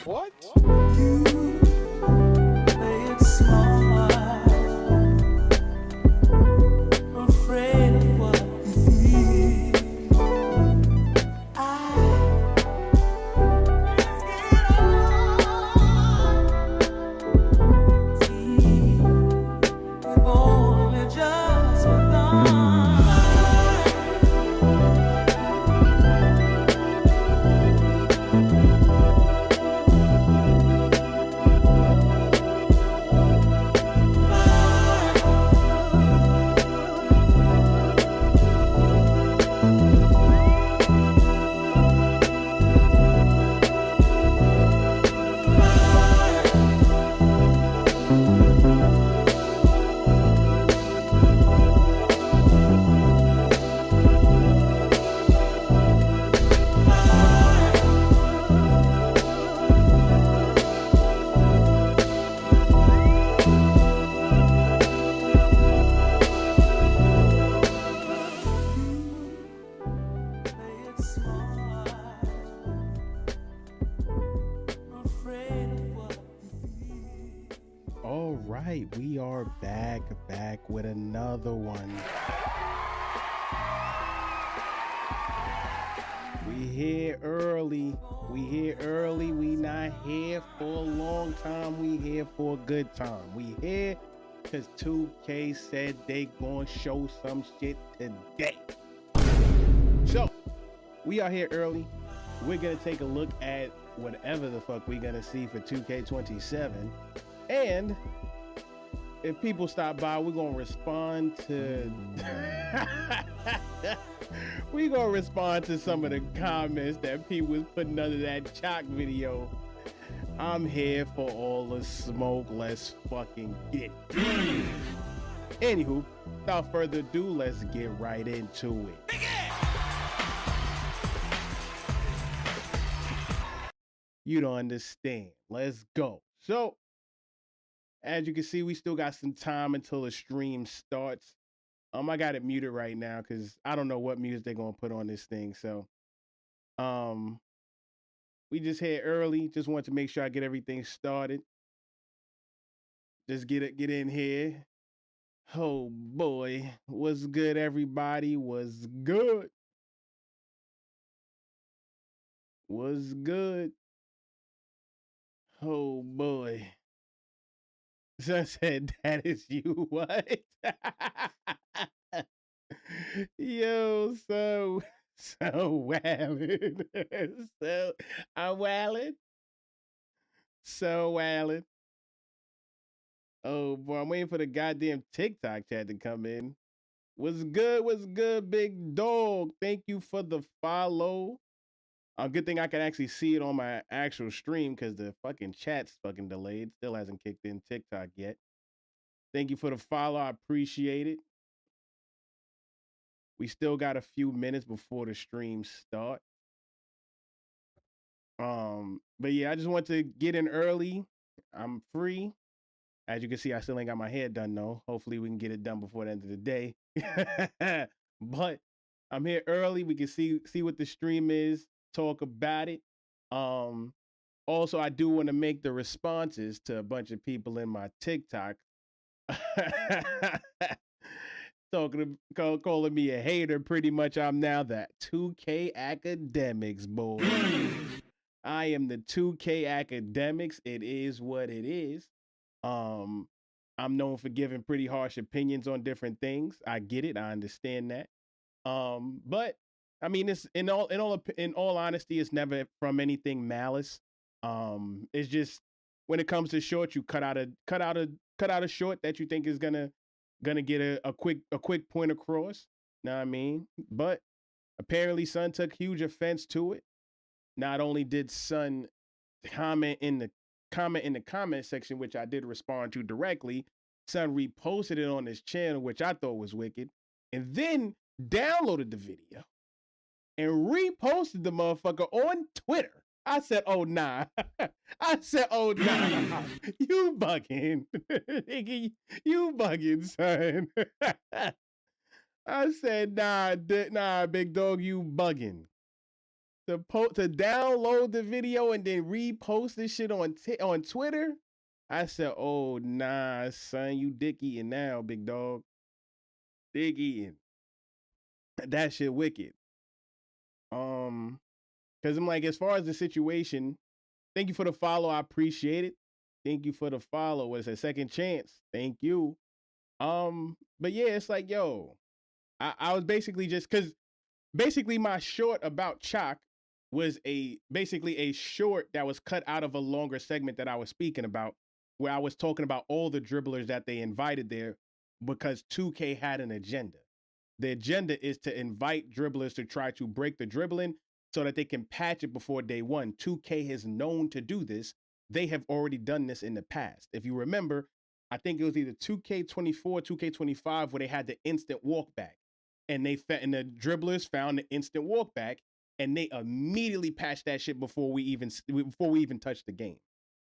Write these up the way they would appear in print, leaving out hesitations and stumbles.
What? You play it smart, afraid of what you feel. I risk it all. See, we've only just begun. Play it smart, afraid of what you feel. All right, we are back with another one. We here early. We not here for a long time. We here for a good time. We here because 2K said they gonna show some shit today. So, we are here early. We're gonna take a look at whatever the fuck we gonna see for 2K27. And if people stop by, we're gonna respond to we gonna respond to some of the comments that people was putting under that chalk video. I'm here for all the smoke. Let's fucking get it. Anywho, without further ado, let's get right into it. You don't understand. Let's go. So, as you can see, we still got some time until the stream starts. I got it muted right now because I don't know what music they're gonna put on this thing. So, we just hit early. Just want to make sure I get everything started. Just get in here. Oh boy, what's good, everybody? What's good? What's good? Oh boy. So I said, that is you. What? Yo, so wildin'. So I'm wildin'. So wildin'. Oh boy, I'm waiting for the goddamn TikTok chat to come in. What's good? What's good, big dog? Thank you for the follow. Good thing I can actually see it on my actual stream because the fucking chat's fucking delayed. Still hasn't kicked in TikTok yet. Thank you for the follow. I appreciate it. We still got a few minutes before the stream start. But yeah, I just want to get in early. I'm free. As you can see, I still ain't got my hair done though. Hopefully we can get it done before the end of the day. But I'm here early. We can see what the stream is, talk about it. Also, I do want to make the responses to a bunch of people in my TikTok calling me a hater. Pretty much, I'm now that 2K Academics boy. I am the 2K Academics. It is what it is. I'm known for giving pretty harsh opinions on different things. I get it. I understand that. But I mean, it's in all honesty, it's never from anything malice. It's just when it comes to shorts, you cut out a short that you think is gonna get a quick point across. Know what I mean? But apparently, Sun took huge offense to it. Not only did Sun comment in the comment section, which I did respond to directly, Sun reposted it on his channel, which I thought was wicked, and then downloaded the video and reposted the motherfucker on Twitter. I said, oh, nah. I said, oh, nah. You bugging. You bugging, son. I said, nah, big dog, you bugging. to download the video and then repost this shit on Twitter. I said, "Oh nah, son, you dick eating now, big dog. Dick eating. That shit wicked." Because I'm like, as far as the situation, thank you for the follow. I appreciate it. Thank you for the follow. What is it? Second chance. Thank you. But yeah, it's like, yo, I was basically just because basically my short about Chalk was basically a short that was cut out of a longer segment that I was speaking about, where I was talking about all the dribblers that they invited there because 2K had an agenda. The agenda is to invite dribblers to try to break the dribbling so that they can patch it before day one. 2K is known to do this. They have already done this in the past. If you remember, I think it was either 2K24, 2K25 where they had the instant walk back. And the dribblers found the instant walk back and they immediately patched that shit before we even touched the game.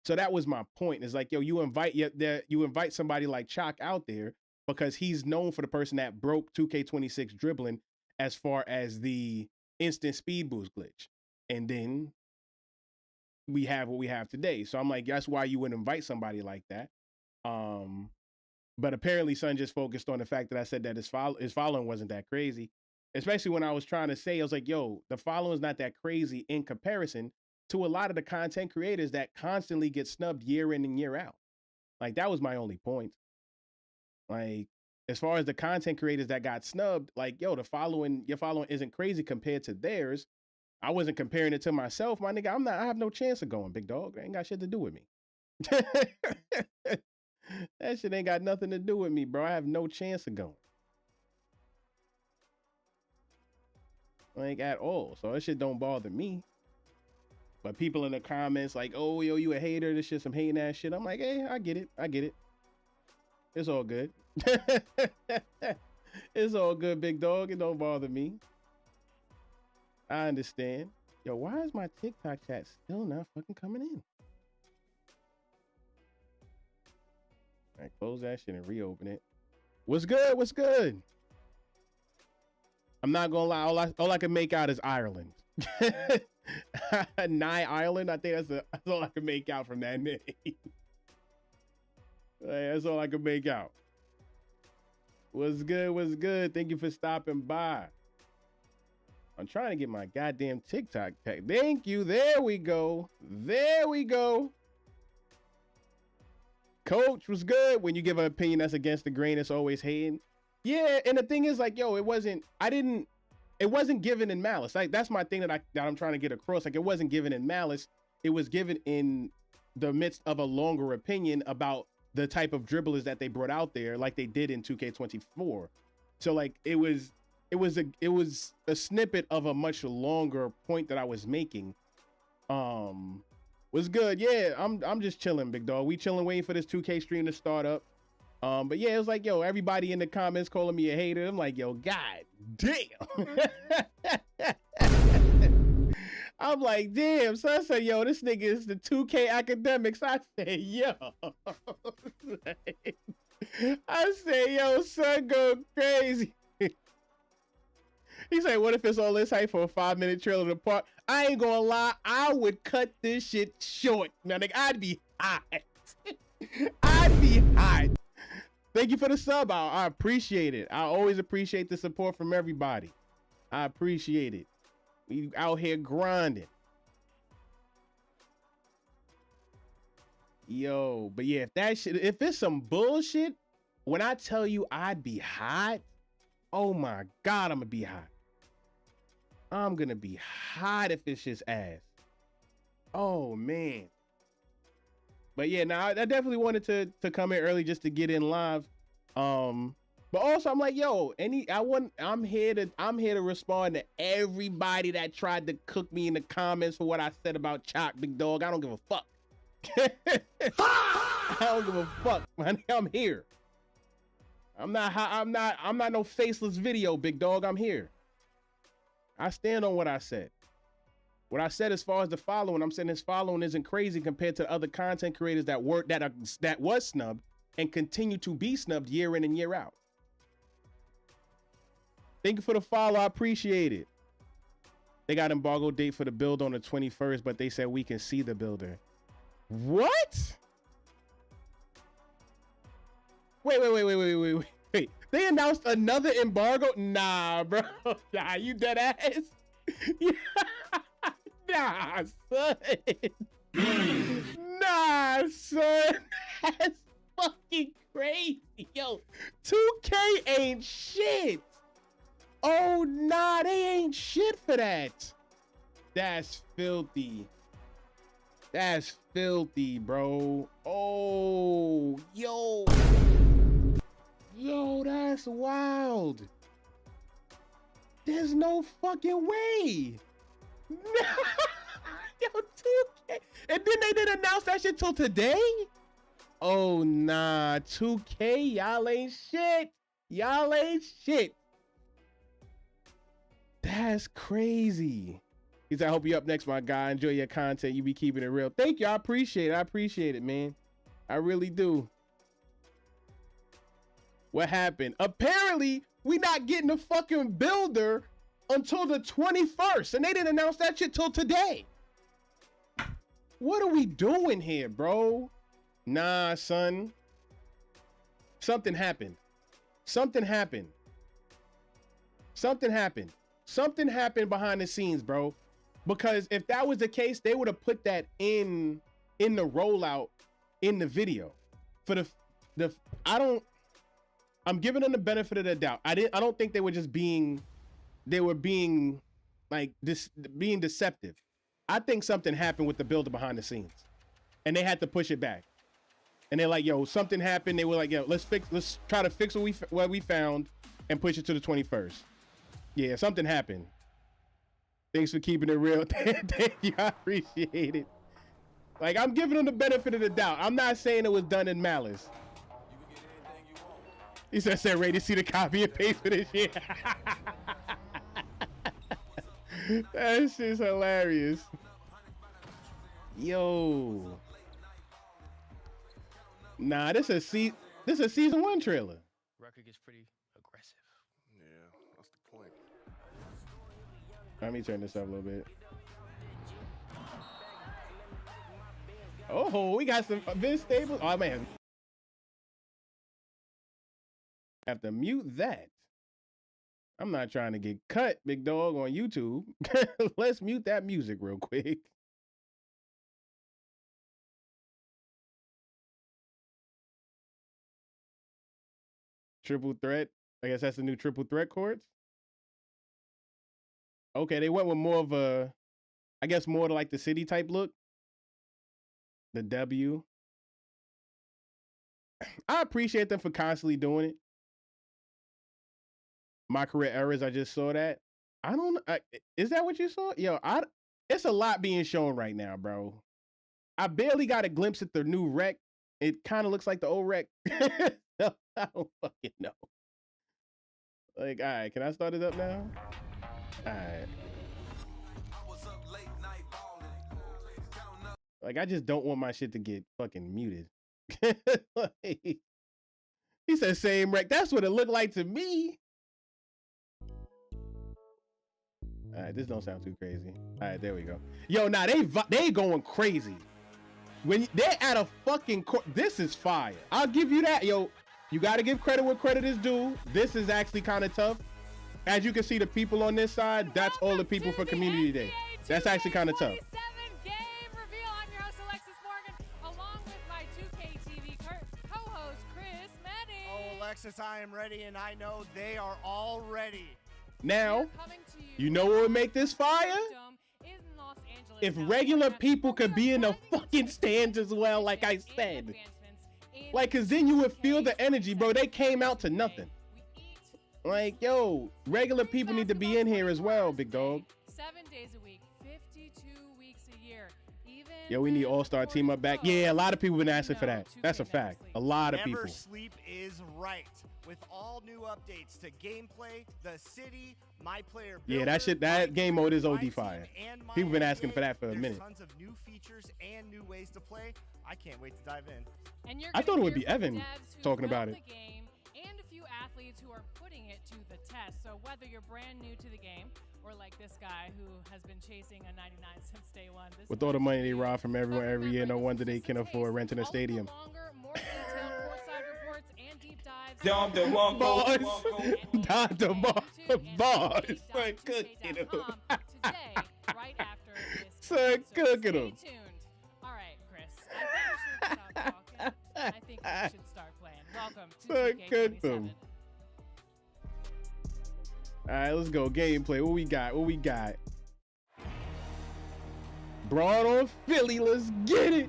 So that was my point. It's like, yo, you invite somebody like Chalk out there because he's known for the person that broke 2K26 dribbling as far as the instant speed boost glitch. And then we have what we have today. So I'm like, that's why you would invite somebody like that. But apparently Son just focused on the fact that I said that his following wasn't that crazy. Especially when I was trying to say, I was like, yo, the following is not that crazy in comparison to a lot of the content creators that constantly get snubbed year in and year out. Like, that was my only point. Like, as far as the content creators that got snubbed, like, yo, your following isn't crazy compared to theirs. I wasn't comparing it to myself, my nigga. I have no chance of going, big dog. That ain't got shit to do with me. That shit ain't got nothing to do with me, bro. I have no chance of going. Like, at all. So that shit don't bother me. But people in the comments like, oh, yo, you a hater. This shit some hating ass shit. I'm like, hey, I get it. It's all good. It's all good, big dog. It don't bother me. I understand. Yo, why is my TikTok chat still not fucking coming in? All right, close that shit and reopen it. What's good? I'm not gonna lie. All I can make out is Ireland. Nye Ireland. I think that's all I can make out from that name. That's all I can make out. What's good? Thank you for stopping by. I'm trying to get my goddamn TikTok tag. Thank you. There we go. Coach was good. When you give an opinion that's against the grain, it's always hating. Yeah, and the thing is, like, yo, it wasn't given in malice. Like, that's my thing that I'm trying to get across. Like, it wasn't given in malice. It was given in the midst of a longer opinion about the type of dribblers that they brought out there, like they did in 2K24. So, like, it was a snippet of a much longer point that I was making. Was good. Yeah, I'm just chilling, big dog. We chilling, waiting for this 2K stream to start up. But yeah, it was like, yo, everybody in the comments calling me a hater. I'm like, yo, god damn. I'm like, damn. So I said, yo, this nigga is the 2K academics. I said, yo. I said, yo, son, go crazy. He said, what if it's all this hype for a 5-minute trailer to the park? I ain't gonna lie, I would cut this shit short. Now, nigga, I'd be hot. Thank you for the sub. I appreciate it. I always appreciate the support from everybody. I appreciate it. We out here grinding. Yo, but yeah, if it's some bullshit, when I tell you I'd be hot, oh my God, I'm gonna be hot. I'm gonna be hot if it's just ass. Oh man. But yeah, now I definitely wanted to come in early just to get in live. But also I'm like, yo, I'm here to respond to everybody that tried to cook me in the comments for what I said about Chalk, big dog. I don't give a fuck. I don't give a fuck, man. I'm here. I'm not no faceless video, big dog. I'm here. I stand on what I said. What I said as far as the following, I'm saying his following isn't crazy compared to other content creators that was snubbed and continue to be snubbed year in and year out. Thank you for the follow. I appreciate it. They got embargo date for the build on the 21st, but they said we can see the builder. What? Wait. They announced another embargo? Nah, bro. Nah, you dead ass? Nah, son. Nah, son. That's fucking crazy. Yo, 2K ain't shit. Oh, nah, they ain't shit for that. That's filthy. That's filthy, bro. Oh, yo. Yo, that's wild. There's no fucking way. Yo, 2K. And then they didn't announce that shit till today? Oh, nah. 2K, y'all ain't shit. Y'all ain't shit. That's crazy. He said, I hope you up next, my guy. Enjoy your content. You be keeping it real. Thank you. I appreciate it. I appreciate it, man. I really do. What happened? Apparently, we not getting the fucking builder until the 21st. And they didn't announce that shit till today. What are we doing here, bro? Nah, son. Something happened. Something happened. Something happened. Something happened behind the scenes, bro. Because if that was the case, they would have put that in the rollout in the video. For I'm giving them the benefit of the doubt. I don't think they were just being like this, being deceptive. I think something happened with the builder behind the scenes, and they had to push it back. And they're like, yo, something happened. They were like, yo, let's try to fix what we found and push it to the 21st. Yeah, something happened. Thanks for keeping it real. Thank you. I appreciate it. Like, I'm giving them the benefit of the doubt. I'm not saying it was done in malice. He said, ready to see the copy and paste for this shit. That shit's hilarious. Yo. Nah, this is a season 1 trailer. Record gets pretty aggressive. Yeah, that's the point. Let me turn this up a little bit. Oh, we got some Vince Staples. Oh man, have to mute that. I'm not trying to get cut, big dog, on YouTube. Let's mute that music real quick. Triple threat. I guess that's the new triple threat chords. Okay, they went with more of a, I guess more to like the city type look. The W. I appreciate them for constantly doing it. My career errors, I just saw that. I don't know. Is that what you saw? Yo, it's a lot being shown right now, bro. I barely got a glimpse at the new rec. It kind of looks like the old rec. I don't fucking know. Like, all right, can I start it up now? All right. Like, I just don't want my shit to get fucking muted. Like, he said same rec. That's what it looked like to me. All right, this don't sound too crazy. All right, there we go. Yo, nah, they going crazy. When they're at a fucking this is fire. I'll give you that. Yo, you got to give credit where credit is due. This is actually kind of tough. As you can see, the people on this side, that's all the people for Community Day. That's actually kind of tough. Game reveal. I'm your host, Alexis Morgan, along with my 2K TV co-host, Chris Manning. Oh, Alexis, I am ready, and I know they are all ready. Now, you know what would make this fire? If regular people could be in the fucking stands as well, like I said. Like, cause then you would feel the energy, bro. They came out to nothing. Like, yo, regular people need to be in here as well, big dog. 7 days a week, 52 weeks a year. Yo, we need All-Star Team Up back. Yeah, a lot of people been asking for that. That's a fact. A lot of people. Never sleep is right. With all new updates to gameplay, the city, my player builder, yeah, that shit, that game mode is OD fire. People been asking for that for a There's minute. Tons of new features and new ways to play. I can't wait to dive in. And you're I thought it would hear be from Evan devs who talking built about it. the game and a few athletes who are putting it to the test. So whether you're brand new to the game or like this guy who has been chasing a 99 since day one. With all the money they rob from everyone every year, no wonder they can afford renting a stadium. Longer, more detailed courtside reports and deep dives. Boss, son, cooking them. Today, right after this. Son, So cooking stay them. tuned. All right, Chris. I think we should stop talking. I think we should start playing. Welcome to Son, cook 2K27. them. All right, let's go. Gameplay. What we got? What we got? Braun on Philly. Let's get it.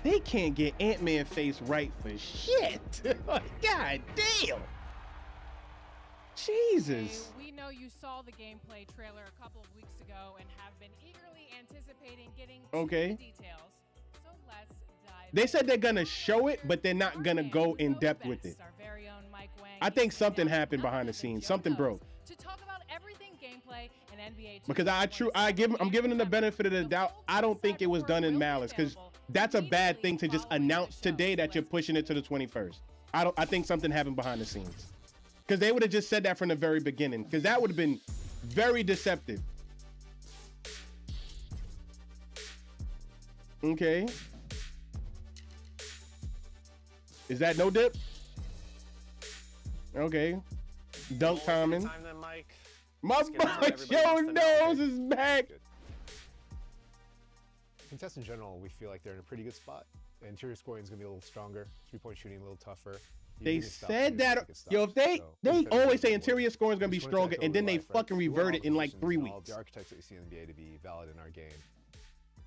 They can't get Ant-Man face right for shit. Like, God damn. Jesus. We know you saw the gameplay trailer a couple of weeks ago and have been eagerly anticipating getting to Okay. the details. So let's dive They in. said they're gonna show it, but they're not gonna go in depth with it. Our very own Mike Wang I think is something now happened none behind the other than scenes. Joe Something Coase broke. To talk about everything gameplay and NBA Because I'm giving them the benefit of the doubt. I don't think it was done in malice, because that's a bad thing to just announce today that you're pushing it to the 21st. I think something happened behind the scenes, because they would have just said that from the very beginning, because that would have been very deceptive. Okay. Is that no dip? Okay. Dunk timing. Time then, Mike. My Let's get into what boy everybody Joe wants to know, Nose okay? is back. Contests in general, we feel like they're in a pretty good spot. Interior scoring is going to be a little stronger. 3-point shooting a little tougher. You They need to stop said shooting that. to make it stop. Yo, they So, they defenders always say are interior scoring is gonna be Just wanna stronger, tack and then over they life, right? fucking We want all revert it the in like positions 3 and all weeks. the archetypes that you see in the NBA to be valid in our game.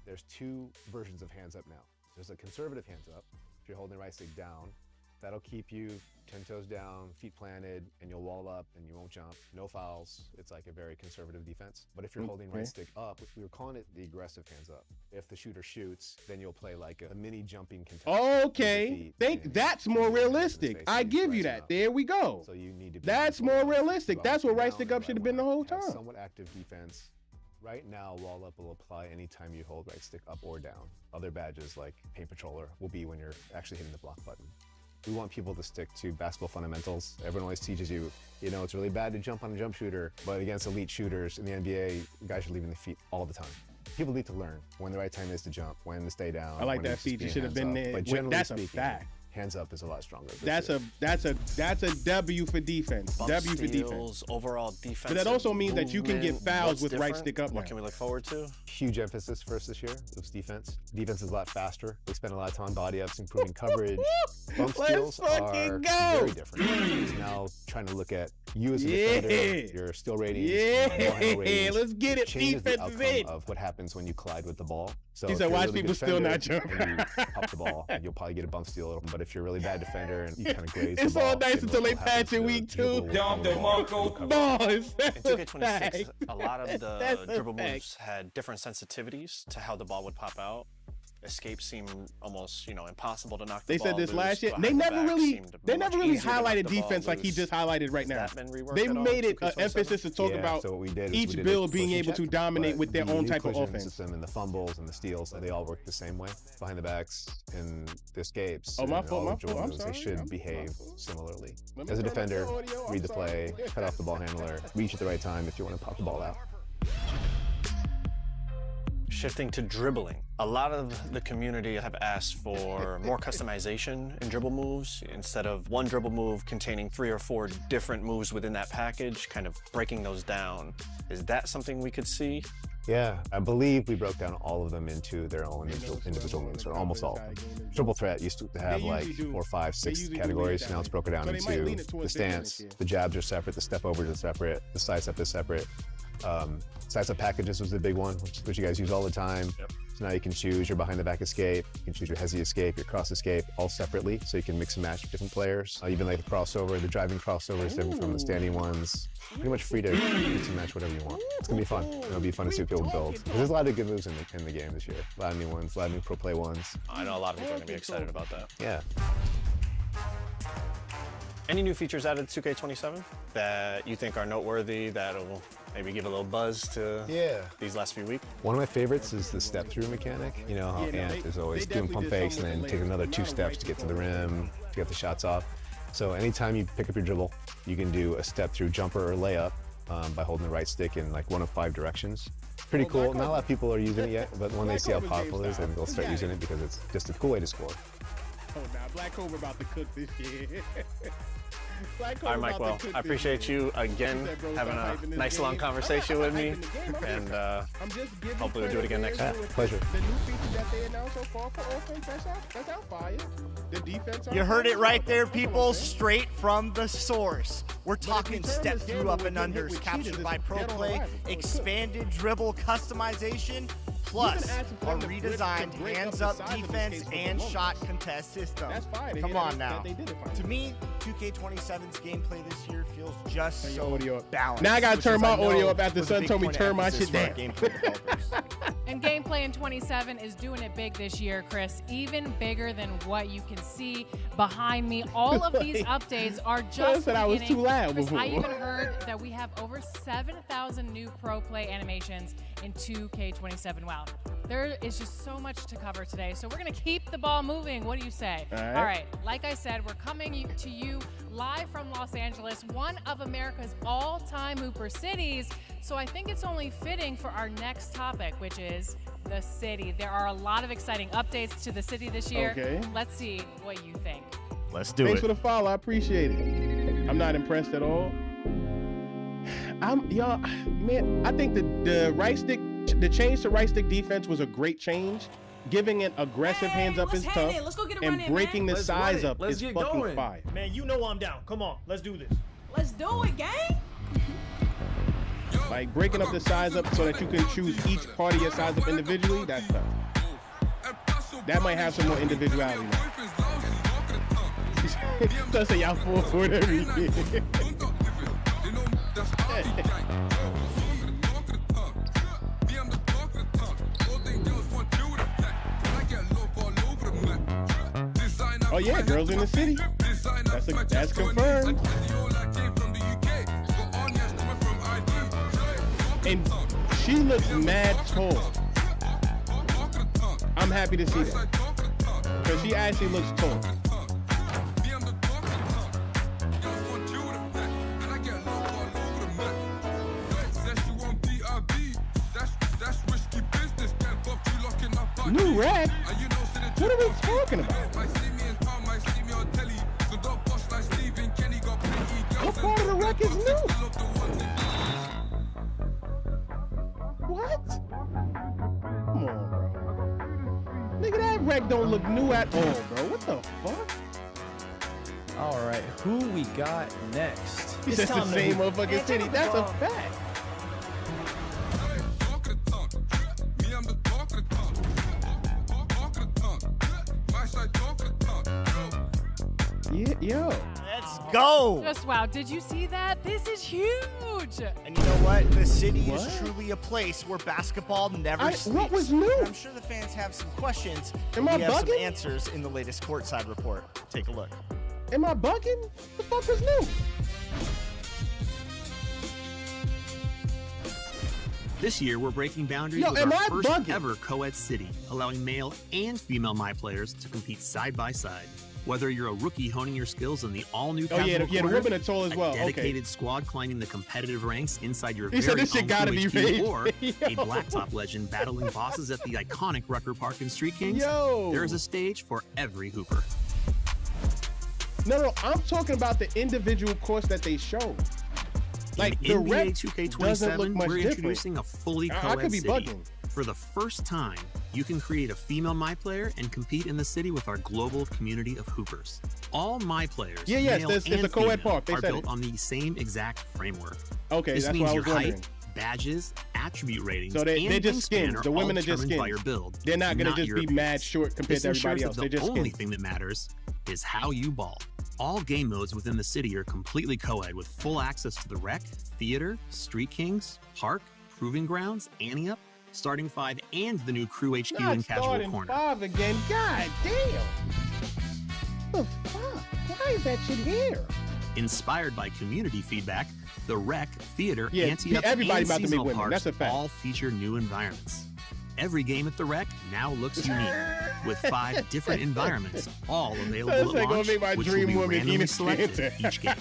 There's two versions of hands up now. There's a conservative hands up. If you're holding the right stick down, that'll keep you 10 toes down, feet planted, and you'll wall up and you won't jump. No fouls. It's like a very conservative defense. But if you're holding Okay. right stick up, we were calling it the aggressive hands up. If the shooter shoots, then you'll play like a mini jumping contest. with your Okay, feet think and that's keep more your hands in the realistic. space I and give you rising that. up. There we go. So you need to be That's mindful more of realistic. you That's what obviously right down stick and up should have right been the one whole up. Has time. Somewhat active defense. Right now, wall up will apply anytime you hold right stick up or down. Other badges like Paint Patroller will be when you're actually hitting the block button. We want people to stick to basketball fundamentals. Everyone always teaches you, it's really bad to jump on a jump shooter, but against elite shooters in the NBA, guys are leaving the feet all the time. People need to learn when the right time is to jump, when to stay down. I like when that to just be feature in should have hands been up. there. But Wait, generally that's a speaking, fact. hands up is a lot stronger. this That's year. a W for defense. Bump W for defense. steals, overall defense. But that also means that you can get fouls with right stick up What now. can we look forward to? Huge emphasis for us this year was defense. Defense is a lot faster. We spend a lot of time on body ups, improving coverage. Bump Let's steals fucking are go. very different. It's now trying to look at you as a Yeah. defender, your skill ratings, Yeah, ball handle ratings. let's get it. Changes the Defense is outcome in. of what happens when you collide with the ball. So He if said, you're a watch really people good still not defender jump. and you pop the ball, you'll probably get a bump steal. But if you're a really bad defender and you kind of graze It's the ball, all nice then until they what will happen patch it is week the dribble 2. will come with the ball, you'll cover. Boys. In 2K26, a lot of That's the a dribble fact. moves had different sensitivities to how the ball would pop out. Escape seemed almost, impossible to knock the They ball said this loose. last year. They Behind the never back really, seemed they much never really easier to knock highlighted the ball defense like he loose. just highlighted right Has now. that been reworked They at all made in it an 2K27? emphasis to talk Yeah, about so what we did is each we did a build being collision able to check, dominate but with their the own new type of collision offense. system and the fumbles and the steals, they all work the same way. Behind the backs and the escapes. Oh, my and fault, all my the dribble fault. I'm moves, sorry. They should My behave fault. similarly. Let me As a turn up the defender, audio. I'm read the sorry. play, cut off the ball handler, reach at the right time if you want to pop the ball out. Shifting to dribbling. A lot of the community have asked for more customization in dribble moves instead of one dribble move containing 3 or 4 different moves within that package, kind of breaking those down. Is that something we could see? Yeah, I believe we broke down all of them into their own individual moves, or almost all of them. Triple threat used to have They like usually do. 4, 5, 6 usually do categories. lean it that Now it's way. broken down So they might lean into it towards the this one this stance. year. The jabs are separate. The step overs are separate. The side up is separate. Size up packages was the big one, which you guys use all the time. Yep. So now you can choose your behind the back escape, you can choose your hezzy escape, your cross escape, all separately. So you can mix and match with different players. Even like the crossover, the driving crossovers, different from the standing ones. Pretty much free to mix and match whatever you want. It's gonna be fun. It'll be fun to see what people build. There's a lot of good moves in the game this year. A lot of new ones, a lot of new pro play ones. I know a lot of people are going to be excited about that. Yeah. Any new features added to 2K27 that you think are noteworthy that'll maybe give a little buzz to these last few weeks? One of my favorites is the step-through mechanic. You know how Ant is always doing pump fakes and then take another 2 steps to get to the rim, to get the shots off. So anytime you pick up your dribble, you can do a step-through jumper or layup by holding the right stick in like one of 5 directions. Pretty cool. Not a lot of people are using it yet, but when they see how powerful it is, then they'll start using it because it's just a cool way to score. Oh, now Black Cobra about to cook this year. All right, Mike. Well, I appreciate you again having a nice long conversation with me, and hopefully we'll do it again next time. Pleasure. The new feature that they announced so far for offense, that's out fire. The defense. You heard it right there, people, straight from the source. We're talking step through up and unders captured by ProPlay, expanded dribble customization, plus a redesigned hands-up defense and shot contest system. Come on now. To me, 2K27's gameplay this year feels just so balanced. Now I gotta turn my audio up after was a Son big told me point of turn my emphasis shit for our down. gameplay developers. And gameplay in 27 is doing it big this year, Chris. Even bigger than what you can see behind me. All of these updates are just said I was beginning. too loud Chris, before. I even heard that we have over 7,000 new Pro Play animations in 2K27. Wow. There is just so much to cover today. So we're going to keep the ball moving. What do you say? All right. Like I said, we're coming to you live from Los Angeles, one of America's all-time Hooper cities. So I think it's only fitting for our next topic, which is the city. There are a lot of exciting updates to the city this year. Okay. Let's see what you think. Let's do Thanks it. for the follow. I appreciate it. I'm not impressed at all. Y'all, man, I think the right stick, the change to right stick defense was a great change. Giving it aggressive hands up is tough, Let's go get a and run in, breaking man. the size up is fucking fire. Man, you know I'm down. Come on, let's do this. Let's do it, gang. Like breaking up the size up so that you can choose each part of your size up individually, that's tough. That might have some more individuality now. Let's say y'all forward everything. Oh yeah, girls in the city. That's confirmed. And she looks mad tall. I'm happy to see that. Because she actually looks tall. New rack? What are we talking about? What part of the rack is new? What? Come on, bro. Nigga, that rack don't look new at all, bro. What the fuck? All right, who we got next? It's just the same motherfucking city. That's a fact. Yeah, yo. Let's go. Just wow. Did you see that? This is huge. And you know what? The city is truly a place where basketball never sleeps. What was new? And I'm sure the fans have some questions. Am I we have some bugging? answers in the latest courtside report. Take a look. Am I bugging? The fuck was new? This year, we're breaking boundaries Yo, with am our I first bugging? ever co-ed city, allowing male and female My players to compete side by side. Whether you're a rookie honing your skills in the all-new Oh, yeah, casual the corner, women are tall as well. a Okay. dedicated squad climbing the competitive ranks inside your He said very this shit own gotta be 2HQ, made. or a Yo. blacktop legend battling bosses at the iconic Rucker Park and Street Kings. Yo. There is a stage for every Hooper. No, I'm talking about the individual course that they showed. Like the In NBA rec 2K27, doesn't look much we're different. introducing a fully I co-ed could be city. bugging. For the first time, you can create a female My Player and compete in the city with our global community of Hoopers. All My Players, Yeah, yes, male it's a and co-ed female, park. They are said built it. on the same exact framework. Okay, this that's means what I your was wondering. height, badges, attribute ratings, So they're and just wingspan skins. are The women all are just determined by skins. your build. They're not gonna just your be mad appearance. short compared This to everybody ensures else. that They're the just only skins. thing that matters is how you ball. All game modes within the city are completely co-ed with full access to the rec, theater, Street Kings, park, proving grounds, Ante Up, starting 5, and the new Crew HQ Not and casual starting corner. 5 again. God damn. The fuck? Why is that shit here? Inspired by community feedback, the Rec, Theater, Yeah, Ante-Up, everybody and about to make seasonal women. parks That's a fact. all feature new environments. Every game at the Rec now looks unique, with 5 different environments, all available That's at like gonna launch, make my which dream will be woman randomly Enid selected Cantor. each game.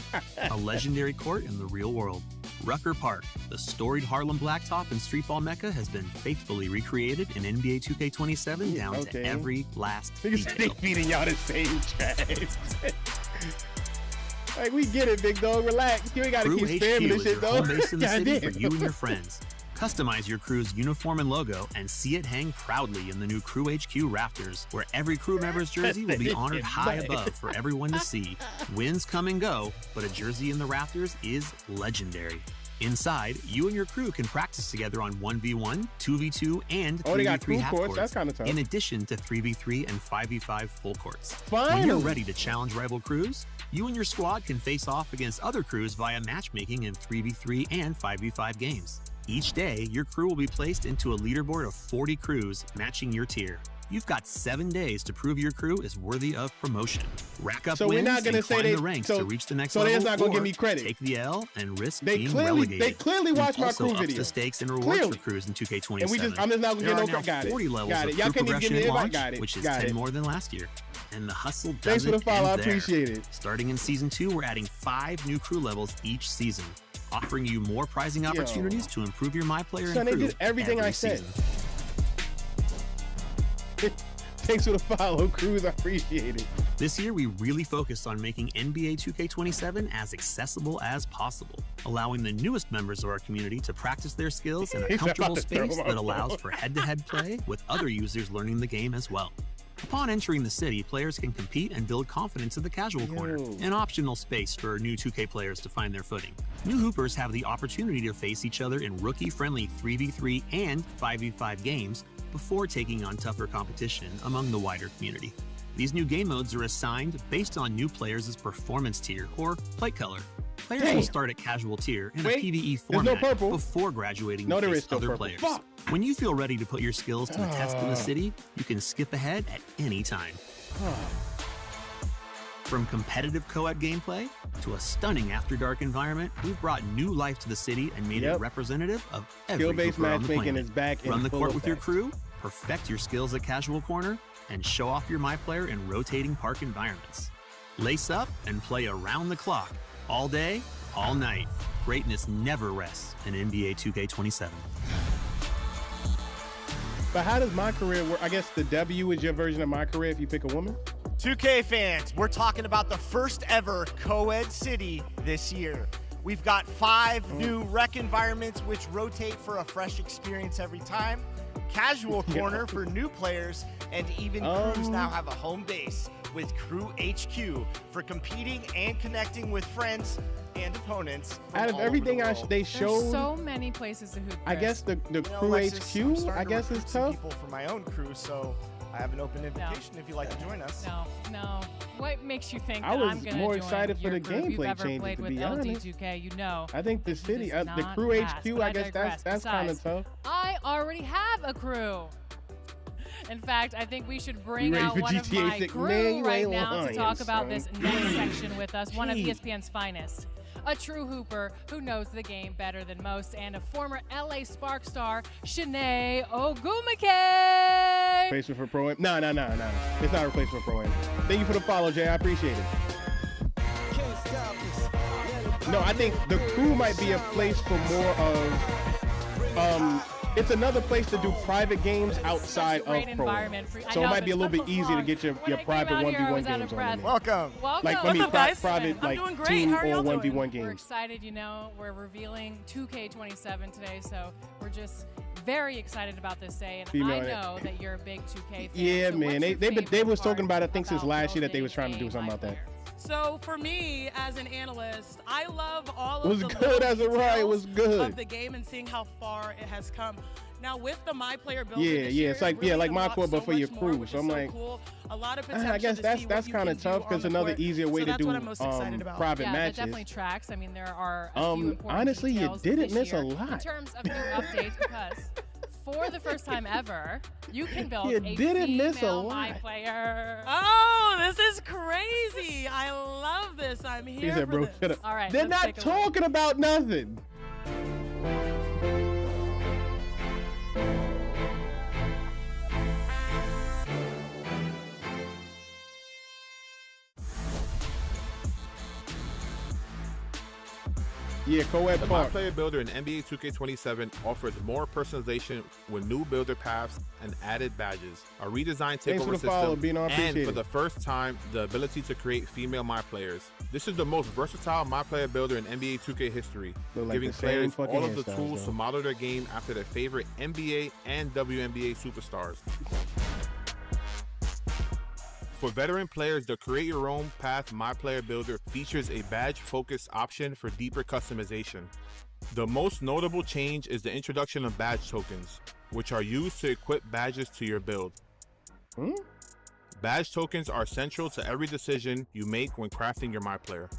A legendary court in the real world. Rucker Park, the storied Harlem blacktop and streetball mecca, has been faithfully recreated in NBA 2K27 down to Okay. every last Niggas said they detail. feeding y'all the same trash. Like, we get it, big dog. Relax. You ain't gotta Crew keep HQ spamming this is shit, your though. home base in the city Goddamn. for you and your friends. Customize your crew's uniform and logo and see it hang proudly in the new Crew HQ rafters, where every crew member's jersey will be honored high above for everyone to see. Wins come and go, but a jersey in the rafters is legendary. Inside, you and your crew can practice together on 1v1, 2v2, and 3v3 Oh, they got crew half courts? That's kinda tough. in addition to 3v3 and 5v5 full courts. When Finally. you're ready to challenge rival crews, you and your squad can face off against other crews via matchmaking in 3v3 and 5v5 games. Each day, your crew will be placed into a leaderboard of 40 crews matching your tier. You've got 7 days to prove your crew is worthy of promotion. Rack up So we're wins not gonna and say climb they- the ranks so- to reach the next so they're level, not gonna give or me credit. Take the L and risk They being clearly- relegated. they clearly watch my also crew ups video. the stakes and rewards Clearly. for crews in 2K27. And I'm just not gonna There get are no now got it. 40 levels Got of it. Y'all crew can't even give progression me at invite. launch, Got it. which is Got 10 it. more than last year. And the hustle doesn't Thanks for the follow. I end there. appreciate it. Starting in Season 2, we're adding 5 new crew levels each season, offering you more prizing opportunities to improve your My Player Son, and they crew did everything every I said. season. Thanks for the follow, Cruz. I appreciate it. This year, we really focused on making NBA 2K27 as accessible as possible, allowing the newest members of our community to practice their skills in a He's comfortable about to throw space my that allows phone. for head-to-head play with other users learning the game as well. Upon entering the city, players can compete and build confidence in the casual corner, an optional space for new 2K players to find their footing. New Hoopers have the opportunity to face each other in rookie-friendly 3v3 and 5v5 games before taking on tougher competition among the wider community. These new game modes are assigned based on new players' performance tier or plate color. Players will Damn. start at casual tier in Wait, a PvE there's no format purple. before graduating No, to there face is no other purple. players. Fuck. When you feel ready to put your skills to the test in the city, you can skip ahead at any time. From competitive co-ed gameplay to a stunning After Dark environment, we've brought new life to the city and made it Yep. representative of every Skill-based Hooper on the matchmaking planet. is back in Run the full court with your effect. crew, perfect your skills at casual corner, and show off your My Player in rotating park environments. Lace up and play around the clock, all day, all night. Greatness never rests in NBA 2K27. But how does my career work? I guess the W is your version of my career if you pick a woman. 2K fans, we're talking about the first ever co-ed city this year. We've got 5 new rec environments which rotate for a fresh experience every time. Casual corner for new players, and even crews now have a home base with Crew HQ for competing and connecting with friends and opponents. from Out of all over everything the I world. they There's showed, so many places to hoop. I Chris. guess the You know, Crew Alexis, I'm HQ, starting I to guess recruit is some tough. people for my own crew, so I have an open invitation if you'd like to join us. No. What makes you think I that was I'm gonna more join excited for your the group? You've gameplay ever changes, played to with be honest. LD2K, you know. I think the city, the not Crew pass, HQ, but I I guess digress. that's kind of Besides, tough. I already have a crew. In fact, I think we should bring ready out for one of GTA my 6? crew Man, you right ain't now to lying, talk about son. this next section with us. One of Jeez. ESPN's finest. A true hooper who knows the game better than most, and a former LA Spark star, Shanae Ogumake. Replacement for Pro Am. No. It's not a replacement for Pro Am. Thank you for the follow, Jay. I appreciate it. No, I think the crew might be a place for more of. It's another place to do private games outside of Great Pro Am. environment for- I So it know, might be a but little bit easier to get your private out here, I 1v1 was out games of on. breath. there. Welcome. Like, I mean, What's up, guys? private, I'm like doing great. team How are or y'all 1v1 We're games. excited, we're revealing 2K27 today, so we're just very excited about this day, and Female- I know that you're a big 2K fan. Yeah, so man. what's They your they favorite was talking part about it, I think since about last year that they building was trying to do a something My about that. So for me, as an analyst, I love all It was of the good little as a riot. It was details good. of the game and seeing how far it has come. Now with the My Player builder Yeah, this yeah, year, it's like- it really yeah, like My unlocks Core, but so for your much crew. more, which So is I'm like, cool. A lot of I potential guess to that's see what you kind can of do tough on because the another court. easier way So to that's do what I'm most excited about. private Yeah, matches. that definitely tracks. I mean, there are a few important Honestly, you details didn't this miss a year lot. in terms of new updates because for the first time ever, you can build You a didn't miss a female lot. My Player. Oh, this is crazy. I love this. I'm He here said, for bro, this. shut up. All right, They're let's not take a look. talking about nothing. Yeah, co-ed The My Park. Player Builder in NBA 2K27 offers more personalization with new builder paths and added badges, a redesigned Thanks for takeover the follow, system, Bino. I and appreciate for it. the first time, the ability to create female My Players. This is the most versatile My Player Builder in NBA 2K history, Look like giving the same players fucking all of the hairstyles, tools though. to model their game after their favorite NBA and WNBA superstars. For veteran players, the Create Your Own Path My Player Builder features a badge-focused option for deeper customization. The most notable change is the introduction of badge tokens, which are used to equip badges to your build. Badge tokens are central to every decision you make when crafting your My Player.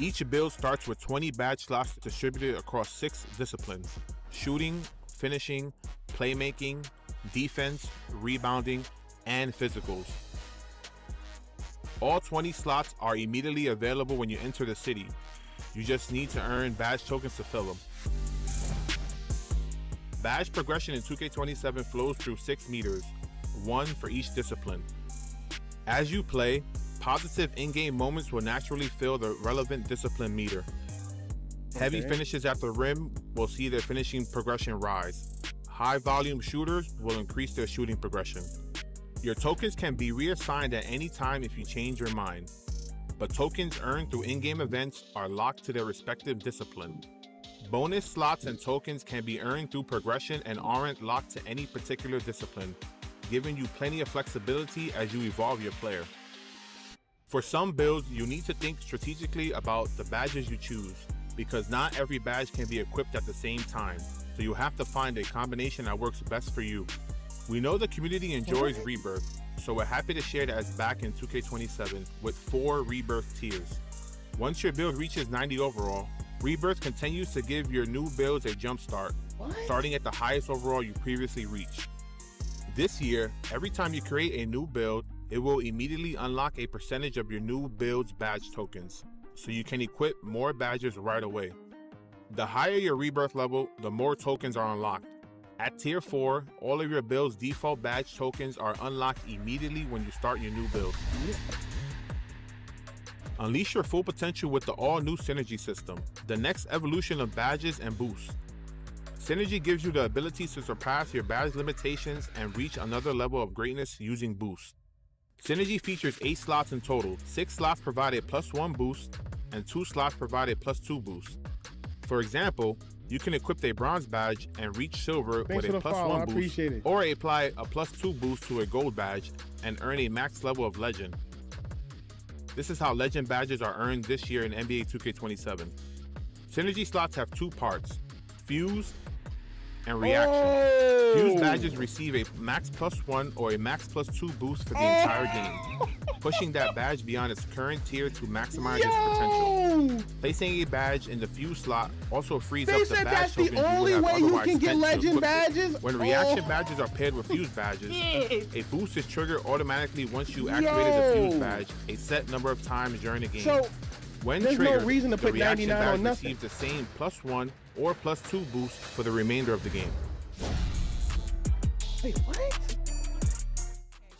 Each build starts with 20 badge slots distributed across 6 disciplines: shooting, finishing, playmaking, defense, rebounding, and physicals. All 20 slots are immediately available when you enter the city. You just need to earn badge tokens to fill them. Badge progression in 2K27 flows through 6 meters, 1 for each discipline. As you play, positive in-game moments will naturally fill the relevant discipline meter. Heavy Okay. finishes at the rim will see their finishing progression rise. High-volume shooters will increase their shooting progression. Your tokens can be reassigned at any time if you change your mind, but tokens earned through in-game events are locked to their respective discipline. Bonus slots and tokens can be earned through progression and aren't locked to any particular discipline, giving you plenty of flexibility as you evolve your player. For some builds, you need to think strategically about the badges you choose, because not every badge can be equipped at the same time, so you have to find a combination that works best for you. We know the community enjoys Rebirth, so we're happy to share that it's back in 2K27 with 4 Rebirth tiers. Once your build reaches 90 overall, Rebirth continues to give your new builds a jump start, starting at the highest overall you previously reached. This year, every time you create a new build, it will immediately unlock a percentage of your new build's badge tokens, so you can equip more badges right away. The higher your Rebirth level, the more tokens are unlocked. At Tier 4, all of your build's default badge tokens are unlocked immediately when you start your new build. Unleash your full potential with the all-new Synergy system, the next evolution of badges and boosts. Synergy gives you the ability to surpass your badge limitations and reach another level of greatness using boosts. Synergy features 8 slots in total. 6 slots provide a +1 boost, and 2 slots provide a +2 boost. For example, you can equip a bronze badge and reach silver Thanks with for a the follow. I +1 boost, appreciate it. or apply a +2 boost to a gold badge and earn a max level of legend. This is how legend badges are earned this year in NBA 2K27. Synergy slots have 2 parts: Fuse and Reaction. Fuse badges receive a max +1 or a max +2 boost for the entire game, pushing that badge beyond its current tier to maximize its potential. Placing a badge in the Fuse slot also frees They up the said badge that's the tokens you only would have way you otherwise can get spent to legend equip it. badges? When Reaction Oh. badges are paired with Fuse badges, Yes. a boost is triggered automatically once you activated the Fuse Yo. badge a set number of times during the game. So, when there's no triggered, reason to the put Reaction 99 on badge nothing. receives the same +1 or +2 boost for the remainder of the game. Wait, what?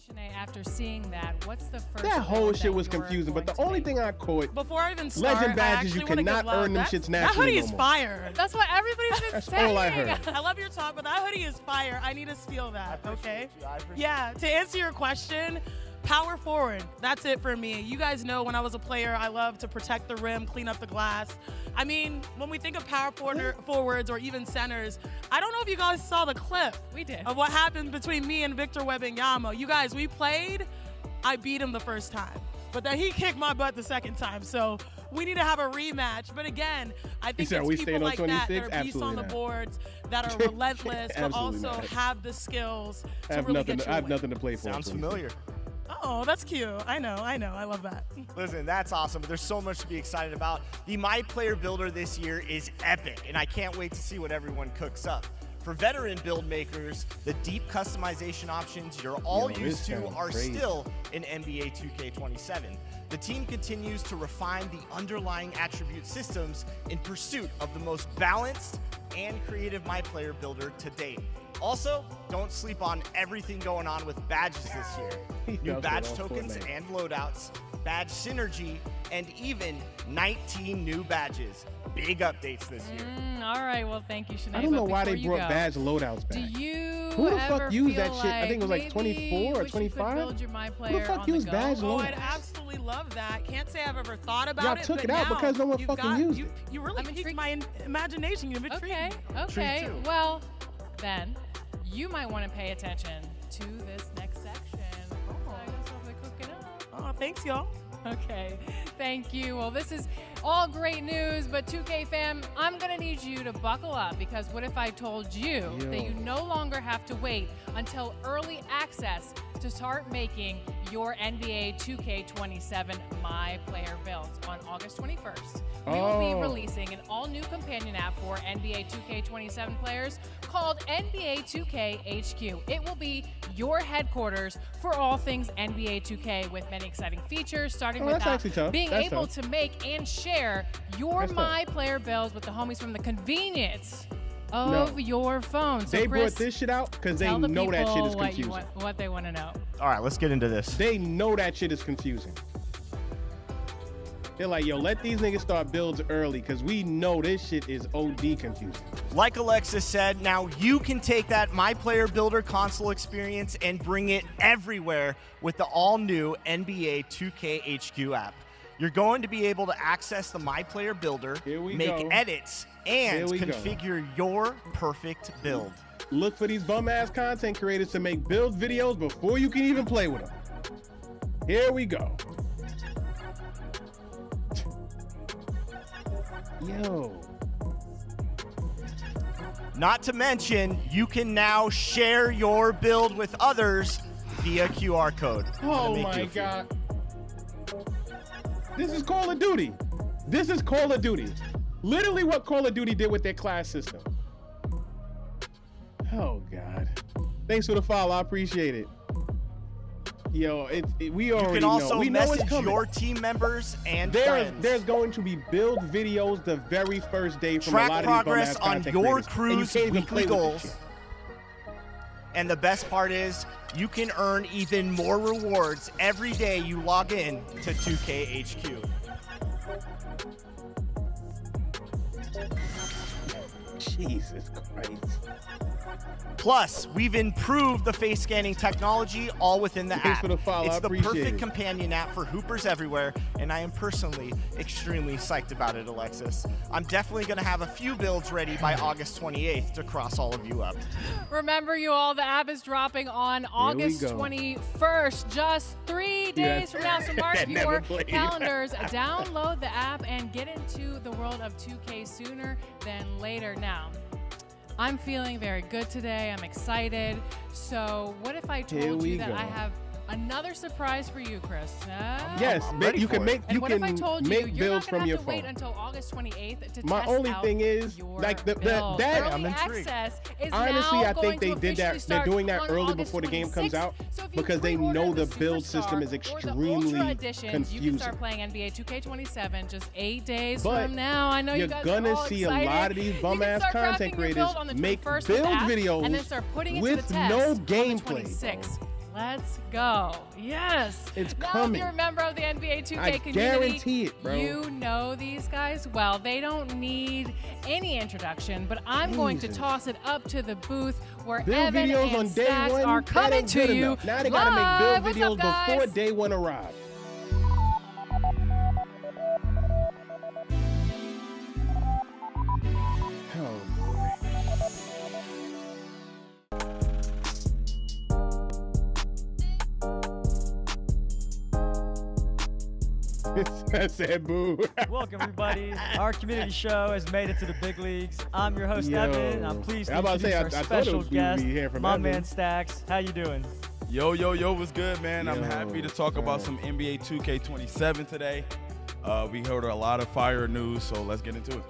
Shanae, after seeing that, what's the first That whole build shit that was you're confusing, but going the to only make? thing I caught, Before I even start, legend badges, I you actually wanna cannot give love. earn them That- shits That naturally hoodie no is more. fire. That's what everybody's been That's saying. all I heard. I love your talk, but that hoodie is fire. I need to steal that, okay? I appreciate Yeah, to answer your question, power forward. That's it for me. You guys know when I was a player, I love to protect the rim, clean up the glass. I mean, when we think of power forwards or even centers, I don't know if you guys saw the clip. We did. Of what happened between me and Victor Wembanyama. You guys, we played. I beat him the first time, but then he kicked my butt the second time. So we need to have a rematch. But again, I think said, it's we people staying on like that that 26? are beasts Absolutely on the not. boards, that are relentless, but Absolutely also not. have the skills I to have really nothing. get you I a have win. nothing to play for. Sounds please. familiar. Oh, that's cute. I know. I love that. Listen, that's awesome. There's so much to be excited about. The My Player Builder this year is epic, and I can't wait to see what everyone cooks up. For veteran build makers, the deep customization options you're all used to are still in NBA 2K27. The team continues to refine the underlying attribute systems in pursuit of the most balanced and creative My Player builder to date. Also, don't sleep on everything going on with badges this year. New badge tokens and loadouts, badge synergy, and even 19 new badges. Big updates this year. All right, well, thank you, Sinead. I don't know why they before brought badge loadouts back. Do you Who the ever fuck used that feel shit? I think it was like maybe 24 or wish you could 25. build your My Who the Player fuck on the used go? badge Oh, I'd loadouts? absolutely love that. Can't say I've ever thought about Y'all it. took but it out now because no one you've fucking used it. You really piqued my imagination. You've intrigued. Okay. Well, then you might want to pay attention to this next section. I guess I'll be cooking up. Oh, thanks, y'all. Okay, thank you. Well, this is all great news, but 2K fam, I'm gonna need you to buckle up because what if I told you that you no longer have to wait until early access to start making your NBA 2K27 My Player builds on August 21st. We will be releasing an all-new companion app for NBA 2K27 players called NBA 2K HQ. It will be your headquarters for all things NBA 2K with many exciting features, starting with being able to make and share your My Player builds with the homies from the convenience of your phone. So They Chris, brought this shit out because they tell the know that shit people is confusing. what they want to know. All right, let's get into this. They know that shit is confusing. They're like, yo, let these niggas start builds early because we know this shit is OD confusing. Like Alexis said, now you can take that My Player Builder console experience and bring it everywhere with the all-new NBA 2K HQ app. You're going to be able to access the My Player Builder, make edits, and configure your perfect build. Look for these bum-ass content creators to make build videos before you can even play with them. Here we go. Yo. Not to mention, you can now share your build with others via QR code. Oh my God. This is Call of Duty. This is Call of Duty. Literally what Call of Duty did with their class system. Oh God. Thanks for the follow. I appreciate it. Yo, we already know. You can also we know it's message coming. your team members and friends. There's going to be build videos the very first day from Track a lot of progress these on content your creators, and you crew's can't even weekly play with this goals. shit. And the best part is, you can earn even more rewards every day you log in to 2K HQ. Jesus Christ. Plus, we've improved the face scanning technology all within the Thanks app. for the follow. It's I the appreciate perfect it. companion app for hoopers everywhere, and I am personally extremely psyched about it, Alexis. I'm definitely going to have a few builds ready by August 28th to cross all of you up. Remember, you all, the app is dropping on August 21st, just 3 days from now. So mark That never your played. calendars. Download the app and get into the world of 2K sooner than later. Now, I'm feeling very good today. I'm excited. So what if I told you that I have another surprise for you, Chris? Yes, you can make And what if I told you you're builds not gonna from your have to wait phone. until August 28th to My test only out thing is, your like that. build. Early access is Honestly, now I going think they to did that. officially They're start doing that on early August before the game comes 26th. out So if you because they know the build Superstar system is or the extremely Ultra Editions, you can confusing. start playing NBA 2K27 just 8 days But from now. I know you you're guys gonna are all see excited. a lot of these You bum can ass start content crafting your creators build on the make 21st build with that, videos and then start putting it with to the test no on the gameplay. 26th. Let's go. Yes. It's now, coming. if you're a member of the NBA 2K I community, guarantee it, bro. you know these guys well. They don't need any introduction, but I'm going to toss it up to the booth where Build Evan videos and on day Stacks one are that coming ain't to good you enough. Now they gotta make live. build What's up, videos before guys? day one arrives. Oh boy. I said boo. Welcome, everybody. Our community show has made it to the big leagues. I'm your host, Yo. Evan, and I'm pleased to I'm about to introduce say, our I thought it special was guest, BB here from my Evan. man Stacks. How you doing? Yo, what's good, man? I'm Yo, happy to talk about some NBA 2K27 today. We heard a lot of fire news, so let's get into it.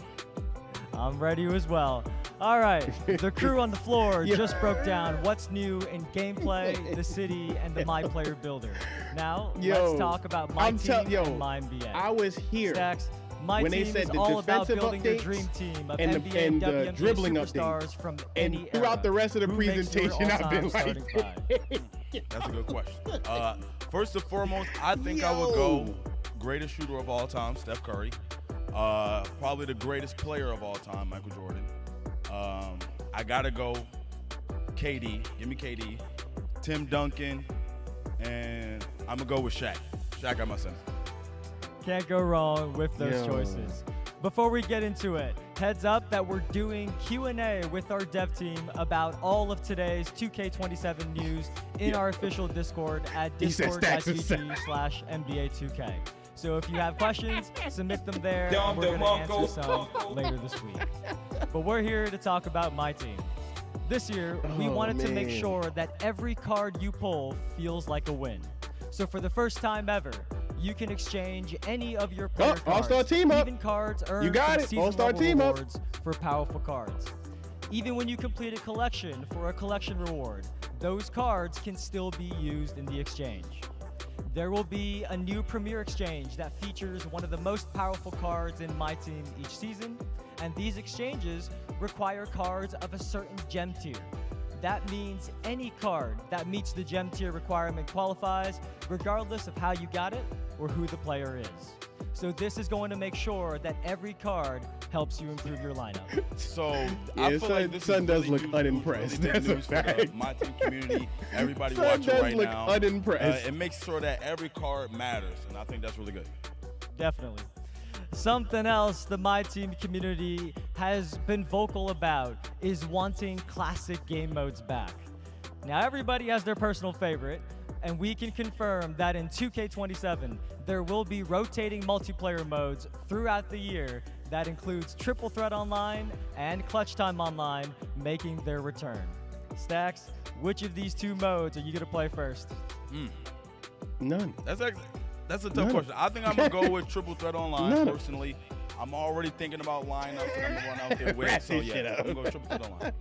I'm ready as well. All right, the crew on the floor just broke down what's new in gameplay, the city, and the My Player Builder. Now, let's talk about my team and my NBA. I was here Stacks, my when team they said is the all about defensive building the updates dream team of and NBA the, and and the WNBA dribbling superstars updates. from And any throughout era. the rest of the Who makes your presentation, I've been all-time like, starting five? That's a good question. First and foremost, I think I would go greatest shooter of all time, Steph Curry. Probably the greatest player of all time, Michael Jordan. I gotta go KD. Give me KD. Tim Duncan, and I'm gonna go with Shaq. Shaq got my center. Can't go wrong with those choices. Before we get into it, heads up that we're doing Q&A with our dev team about all of today's 2K27 news in our official Discord at discord.gg/NBA2K. So if you have questions, submit them there, and we're going to answer some later this week. But we're here to talk about my team. This year, we wanted to make sure that every card you pull feels like a win. So for the first time ever, you can exchange any of your player cards, All-Star team up. even cards earned You got from it. season All-Star level team up. rewards for powerful cards. Even when you complete a collection for a collection reward, those cards can still be used in the exchange. There will be a new Premier Exchange that features one of the most powerful cards in my team each season, and these exchanges require cards of a certain gem tier. That means any card that meets the gem tier requirement qualifies, regardless of how you got it or who the player is. So this is going to make sure that every card helps you improve your lineup. So Yeah, I feel like this Son is does really look huge, unimpressed. really big That's a news for the fact. my team community, everybody Son watching does right look now. unimpressed. It makes sure that every card matters, and I think that's really good. Definitely. Something else the My Team community has been vocal about is wanting classic game modes back. Now everybody has their personal favorite, and we can confirm that in 2K27, there will be rotating multiplayer modes throughout the year that includes Triple Threat Online and Clutch Time Online making their return. Stacks, which of these two modes are you going to play first? None. That's a tough None. question. I think I'm gonna go with Triple Threat Online None. personally. I'm already thinking about lineups and I'm gonna run out there with. So yeah, I'm gonna go Triple Threat Online.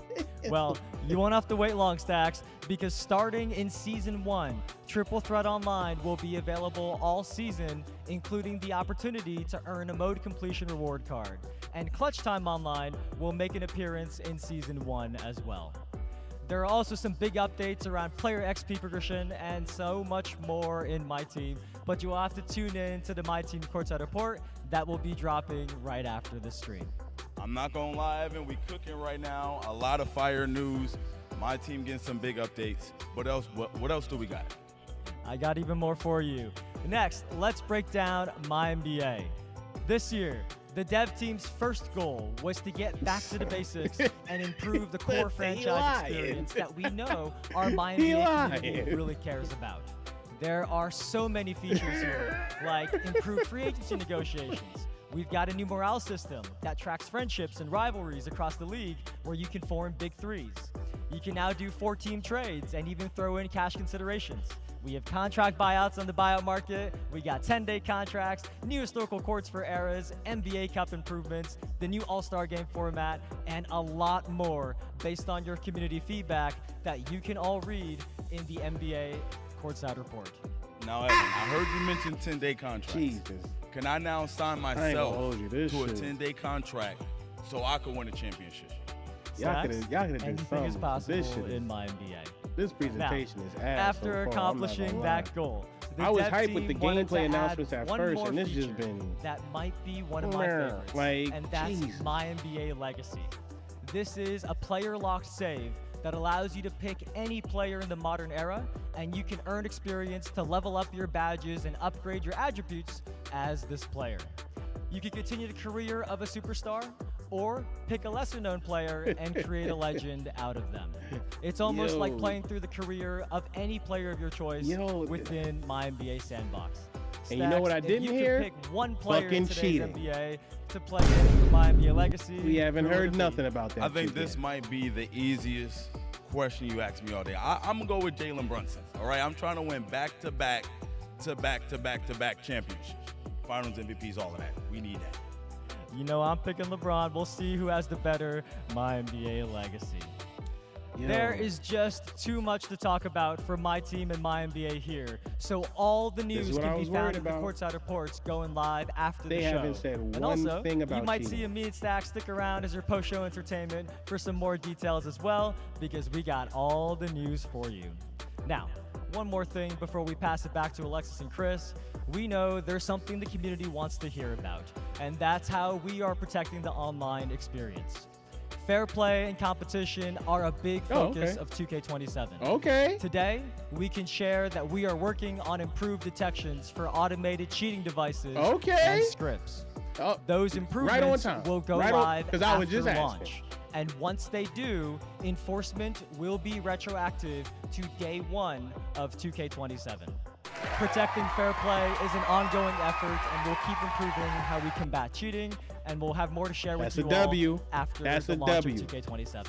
Well, you won't have to wait long, Stacks, because starting in Season 1, Triple Threat Online will be available all season, including the opportunity to earn a mode completion reward card. And Clutch Time Online will make an appearance in Season 1 as well. There are also some big updates around player XP progression and so much more in My Team, but you will have to tune in to the My Team Courtside Report that will be dropping right after the stream. I'm not gonna lie, Evan, we cooking right now. A lot of fire news. My team getting some big updates. What else? What else do we got? I got even more for you. Next, let's break down My NBA. This year, the dev team's first goal was to get back to the basics and improve the core franchise experience that we know our My NBA community really cares about. There are so many features here, like improved free agency negotiations. We've got a new morale system that tracks friendships and rivalries across the league where you can form big threes. You can now do 4-team trades and even throw in cash considerations. We have contract buyouts on the buyout market. We got 10-day contracts, new historical courts for eras, NBA Cup improvements, the new All-Star Game format, and a lot more based on your community feedback that you can all read in the NBA Courtside Report. Now, Evan, I heard you mention 10-day contracts. Jesus. Can I now sign I ain't myself gonna hold you, this to a shit. 10-day contract so I can win a championship? Y'all could have done Anything something. is possible This shit in is- My NBA. This presentation Now, is ass. after so far, I'm not accomplishing gonna that lie. goal, the I was dev hyped with the team wanted to gameplay add announcements at one first, more and this just feature been that might be one of my Meh, favorites, like, and that's Jesus. My NBA Legacy. This is a player-locked save that allows you to pick any player in the modern era, and you can earn experience to level up your badges and upgrade your attributes as this player. You can continue the career of a superstar, or pick a lesser-known player and create a legend out of them. It's almost like Yo. playing through the career of any player of your choice Yo. within My NBA Sandbox. And you know what I Stacks, didn't if you hear? could pick one player in Fucking today's cheating. NBA to play in My NBA Legacy, We haven't who would heard it be? nothing about that. I think shit this yet. might be the easiest question you asked me all day. I'm gonna go with Jalen Brunson. All right, I'm trying to win back-to-back championships, Finals MVPs, all of that. We need that. You know I'm picking LeBron. We'll see who has the better My NBA legacy. There is just too much to talk about for my team and My NBA here. So all the news can be found in the Courtside Reports going live after the show. They haven't said and one also, thing about you might cheating. see me and Stack stick around as your post-show entertainment for some more details as well, because we got all the news for you. Now, one more thing before we pass it back to Alexis and Chris. We know there's something the community wants to hear about, and that's how we are protecting the online experience. Fair play and competition are a big focus of 2K27. Okay. Today, we can share that we are working on improved detections for automated cheating devices and scripts. Those improvements will go live after launch. And once they do, enforcement will be retroactive to day 1 of 2K27. Protecting fair play is an ongoing effort, and we'll keep improving how we combat cheating, and we'll have more to share with you all after the launch of 2K27.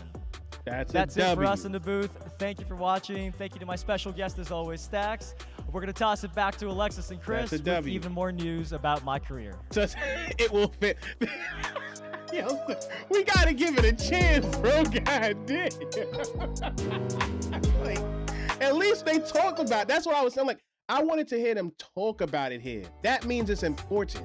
That's it for us in the booth. Thank you for watching. Thank you to my special guest, as always, Stax. We're going to toss it back to Alexis and Chris with even more news about my career. It will fit. Yo, we got to give it a chance, bro. God damn. Like, at least they talk about it. That's what I was saying. Like, I wanted to hear them talk about it here. That means it's important.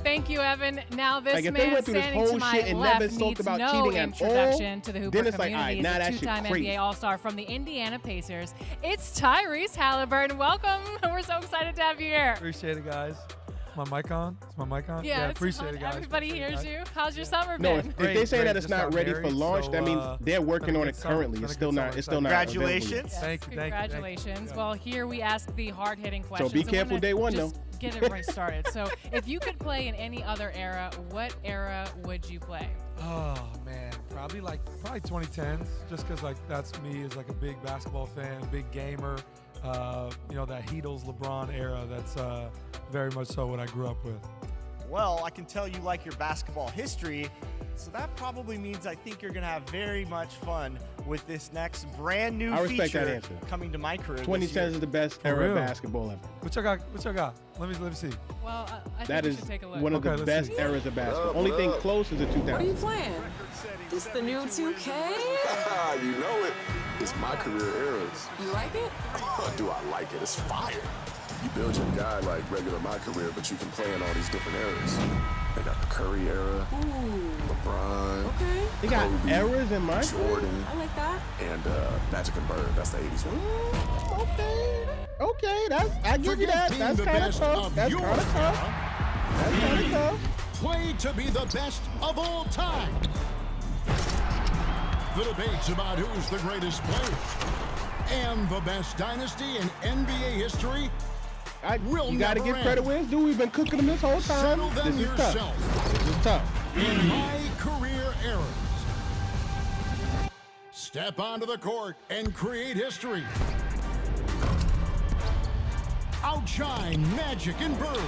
Thank you, Evan. Now this Like, if they man went through this standing whole to my shit and left never talked needs about no cheating at introduction all, to the Hooper then it's like, community. all right, now He's that a shit two-time crazy. NBA All-Star from the Indiana Pacers. It's Tyrese Halliburton. Welcome. We're so excited to have you here. Appreciate it, guys. Is my mic on? Is my mic on? Yeah, it's appreciate on. it, guys. Everybody hears you. How's your summer No, been? if they say that it's not ready for launch, that means they're working on it summer. currently. It's still not. It's still not. available yet. Yes, Thank you. Congratulations. Well, here we ask the hard-hitting So questions. be careful I wanna day one, just though. Get it right started. So, if you could play in any other era, what era would you play? Oh man, probably 2010s, just because like that's me as like a big basketball fan, big gamer. You know, that Heatles LeBron era. That's very much so what I grew up with. Well, I can tell you like your basketball history, so that probably means I think you're going to have very much fun with this next brand new I respect feature that answer. coming to my career this 2010 year. is the best For era of real? basketball ever. What y'all got? What y'all got? Let me see. Well, I That think we is should take a look. one of the let's best see. eras of basketball. Only thing close is the 2000s. What are you playing? This the new 2K? You know it. It's my career eras. You like it? Do I like it? It's fire. You build your guy like regular my career, but you can play in all these different eras. They got the Curry era, LeBron, Okay. They got Kobe, eras in my Jordan, I like that. and Magic and Bird. That's the 80s one. Okay, I give you that. That's kind of tough. That's kind of tough. That's kind of tough. Play to be the best of all time. The debates about who's the greatest player and the best dynasty in NBA history will You got to never give credit end. where it's due. We've been cooking them this whole time. Settle them This is tough. yourself. This is tough. In my career eras. Step onto the court and create history. Outshine Magic and Bird.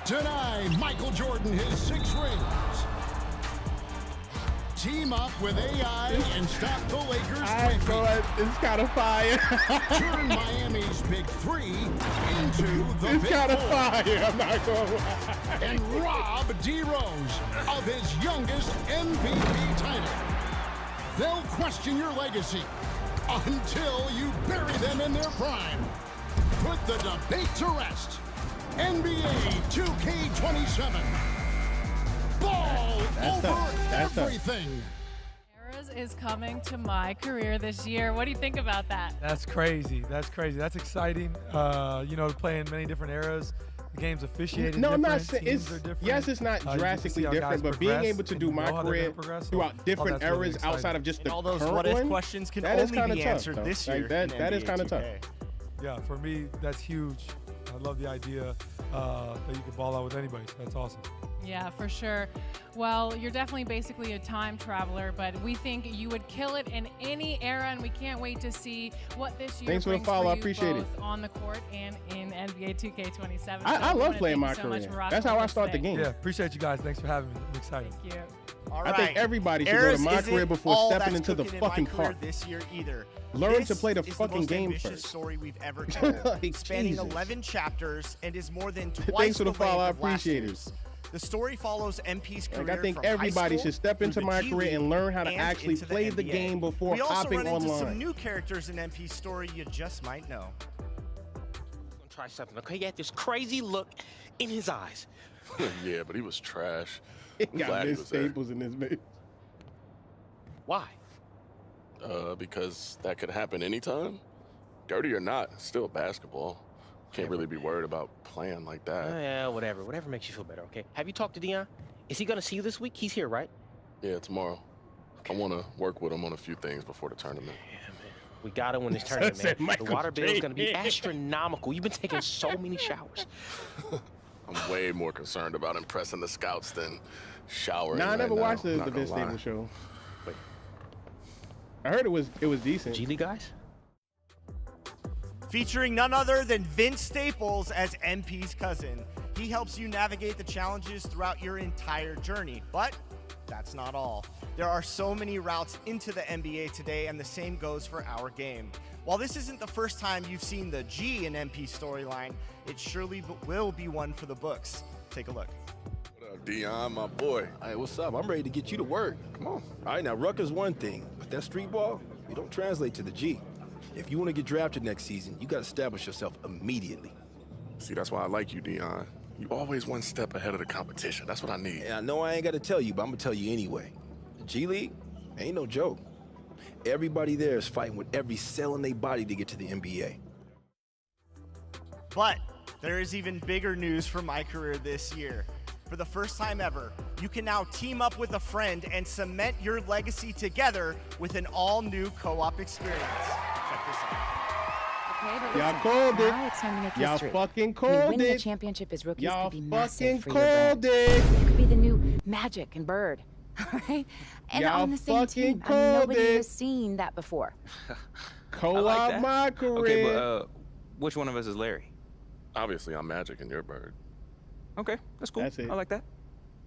Deny Michael Jordan his 6 rings. Team up with AI and stop the Lakers' It's kind of fire. Turn Miami's big 3 into the It's big kind of 4. fire. I'm not going to lie. And rob D. Rose of his youngest MVP title. They'll question your legacy until you bury them in their prime. Put the debate to rest. NBA 2K27. Ball That's over tough. That's tough. everything. Eras is coming to my career this year. What do you think about that? That's crazy. That's crazy. That's exciting. You know, playing many different eras. The game's officiated. No, I'm different. not saying Teams it's are different. yes, it's not You can drastically see how guys different, but being progress, able to and do you my know how they're career gonna progress. throughout different that's really eras exciting. outside of just And the all those current what-if one, questions can that is only kinda be tough, answered though. this Like, year that in is NBA kind of tough. 2K. Yeah, for me, that's huge. I love the idea that you can ball out with anybody. So that's awesome. Yeah, for sure. Well, you're definitely basically a time traveler, but we think you would kill it in any era, and we can't wait to see what this year Thanks for the brings follow. I you appreciate both it. on the court and in NBA 2K27. I So we love wanna playing thank my you so much career. for rocking That's how with I us start the today. game. Yeah, appreciate you guys. Thanks for having me. I'm excited. Thank you. All I think right. everybody should go to Eras my isn't career before all stepping that's into the cooking in my fucking career park. this year either. Learn This to play the is fucking most game ambitious first. story we've ever told, Like, spanning Jesus. 11 chapters and is more than Thanks twice for the length follow. I of last appreciate year's. it. The story follows MP's career. Like, I think from everybody high school should step through into the My G Career and League learn how to and actually into play the NBA. game before we also hopping run into online. some new characters in MP's story you just might know. Try something, okay? He had this crazy look in his eyes. Yeah, but he was trash. He I'm got glad he Vince was there. Staples in his face. Why? Because that could happen anytime. Dirty or not, it's still basketball. Can't really be worried about playing like that. Yeah, whatever. Whatever makes you feel better, okay? Have you talked to Dion? Is he gonna see you this week? He's here, right? Yeah, tomorrow. I want to work with him on a few things before the tournament. We gotta win this tournament, Said man. The Michael water bill is J. gonna be astronomical. You've been taking so many showers. I'm way more concerned about impressing the scouts than showering. Nah, I right never now. watched I'm the not Vince gonna lie. Staples show. Wait. I heard it was decent. G League guys? Featuring none other than Vince Staples as MP's cousin. He helps you navigate the challenges throughout your entire journey. But that's not all. There are so many routes into the NBA today, and the same goes for our game. While this isn't the first time you've seen the G in MP storyline, it surely will be one for the books. Take a look. What up, Dion, my boy? Hey, what's up? I'm ready to get you to work. Come on. All right, now, Rucker's one thing, but that street ball, you don't translate to the G. If you want to get drafted next season, you got to establish yourself immediately. See, that's why I like you, Dion. You always one step ahead of the competition. That's what I need. And I know I ain't got to tell you, but I'm going to tell you anyway. The G League ain't no joke. Everybody there is fighting with every cell in their body to get to the NBA. But there is even bigger news for My Career this year. For the first time ever, you can now team up with a friend and cement your legacy together with an all-new co-op experience. Check this out. Okay, but Y'all listen, called it. now it's time to make Y'all history. fucking I mean, called winning it. the championship as rookies Y'all could be fucking massive for your brand. called it. You could be the new Magic and Bird, all right? And Y'all on the same fucking team. I mean, called nobody it. has seen that before. Co-op My Career. Okay, but which one of us is Larry? Obviously, I'm Magic and you're Bird. Okay, that's cool. That's it. I like that.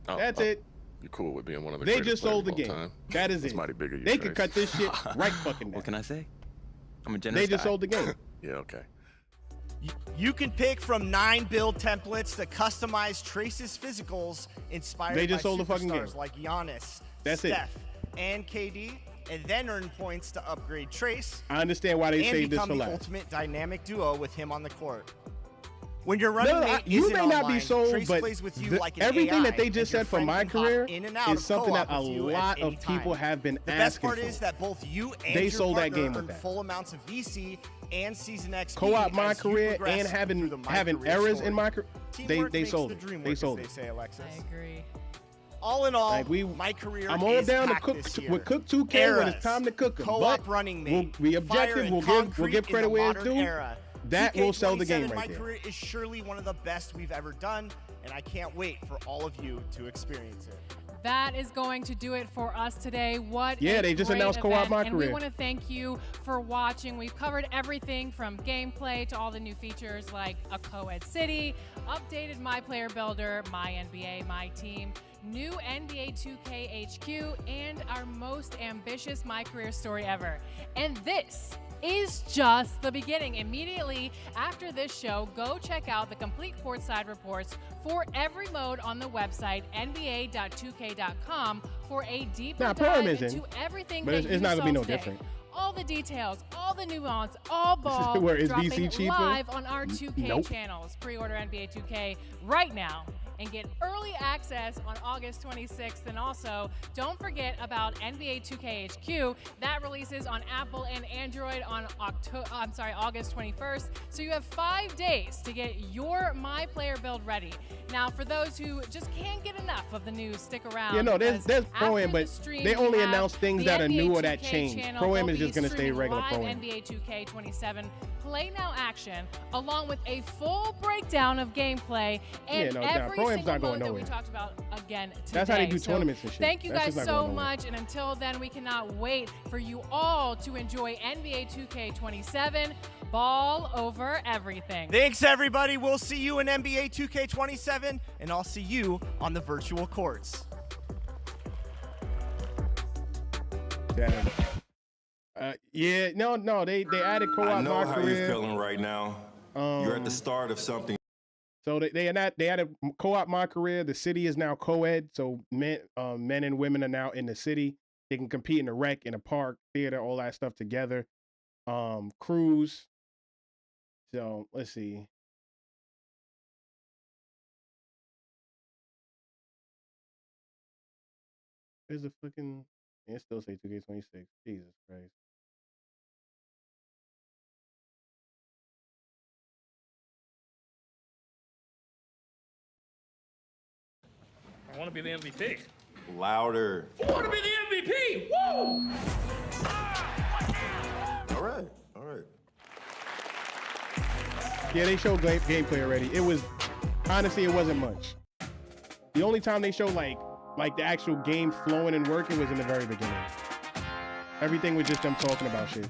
That's it. You're cool with being one of the They greatest just sold the players of game. all time. That is That's it. mighty big of you, They could Trace. cut this shit right fucking now. What can I say? I'm a generous They just guy. sold the game. Yeah, okay. You can pick from 9 build templates to customize Trace's physicals inspired They just by sold the fucking superstars game. like Giannis, That's it. Steph, and KD, and then earn points to upgrade Trace. I understand why they and saved this become for the last. ultimate dynamic duo with him on the court. When your running No, mate you isn't may not online, be sold, Trace but plays with you the- like an everything AI, that they just and your said for friend My can hop Career in and out is of something that co-op a with you at lot any of people time. have been The best asking part for. is that both you and They your sold that partner game with earn that. full amounts of VC and season XP Co-op My as you Career progress and through the having My Career errors story. in My Career, Teamwork they makes sold the it. dream They work, sold as it. they say, Alexis. I agree. All in all, Like, My Career I'm all is down to packed cook this year. with Cook 2K when it's Eras, time to cook 'em. Co-op But running we'll mate, be fire objective. and We'll concrete give in credit the where it's modern due. era. That will sell the game 2K27 right My there. Career is surely one of the best we've ever done, and I can't wait for all of you to experience it. That is going to do it for us today. What Yeah, a they just great announced Co-op event, My and we Career. want to thank you for watching. We've covered everything from gameplay to all the new features like a co-ed city, updated My Player Builder, My NBA, My Team, new NBA 2K HQ, and our most ambitious My Career story ever. And this is just the beginning. Immediately after this show, go check out the complete courtside reports for every mode on the website nba.2k.com for a deeper Nah, dive Prime into isn't, everything but that it's you not gonna saw be no today. different. All the details, all the nuance, all ball Where is dropping VC cheaper? live on our 2K Nope. channels. Pre-order NBA 2K right now and get early access on August 26th. And also, don't forget about NBA 2K HQ. That releases on Apple and Android on August 21st. So you have 5 days to get your My Player build ready. Now, for those who just can't get enough of the news, stick around. Yeah, no, because there's Pro-Am, after but the stream, they we only have announce things the that are NBA new or that 2K change. channel. Pro-Am They'll is just be gonna stay streaming regular live Pro-Am. NBA 2K27 Play Now action, along with a full breakdown of gameplay and Yeah, no, every Pro-Am's single not going mode that we nowhere. talked about again today. That's how they do So tournaments and shit. Thank you That's guys just not so going nowhere. much, and until then, we cannot wait for you all to enjoy NBA 2K27. Ball over everything. Thanks, everybody. We'll see you in NBA 2K27, and I'll see you on the virtual courts. Damn. Yeah, no, they added Co-op I know My how Career. you're feeling right now. You're at the start of something. So they had a co-op My Career. The city is now co-ed, so men and women are now in the city. They can compete in the rec, in a park, theater, all that stuff together. Crews. So let's see. There's a fucking. It still say 2K26. Jesus Christ. I want to be the MVP. Louder. I want to be the MVP. Woo! All right. All right. Yeah, they showed gameplay already. It was honestly, it wasn't much. The only time they showed like the actual game flowing and working was in the very beginning. Everything was just them talking about shit.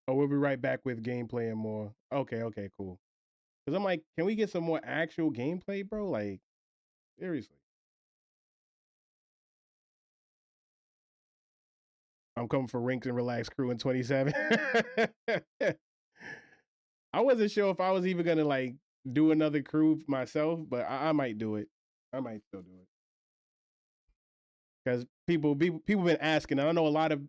Oh, we'll be right back with gameplay and more. Okay, cool. Because I'm like, can we get some more actual gameplay, bro? Like, seriously. I'm coming for Rinks and Relax Crew in 27. I wasn't sure if I was even going to, like, do another crew myself, but I might do it. I might still do it. Because people been asking, and I know a lot of,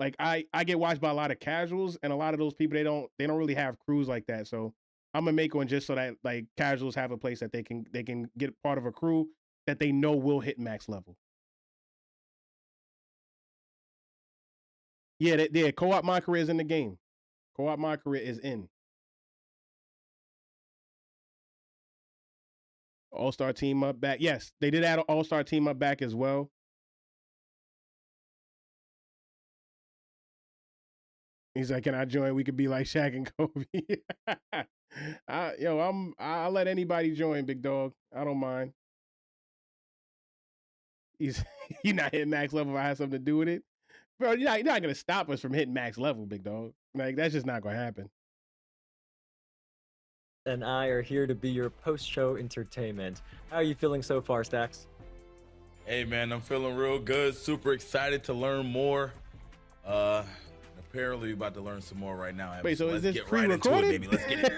like, I get watched by a lot of casuals, and a lot of those people, they don't really have crews like that. So I'm gonna make one just so that, like, casuals have a place that they can get part of a crew that they know will hit max level. Yeah, co-op My Career is in the game. Co-op My Career is in. All-Star Team Up back. Yes, they did add All-Star Team Up back as well. He's like, can I join? We could be like Shaq and Kobe. I'll let anybody join, big dog. I don't mind. You're not hitting max level if I have something to do with it. Bro, you're not going to stop us from hitting max level, big dog. Like, that's just not going to happen. And I are here to be your post-show entertainment. How are you feeling so far, Stacks? Hey, man, I'm feeling real good. Super excited to learn more. Apparently, we're about to learn some more right now. Wait, so is this pre-recorded? Right, baby. Let's get it.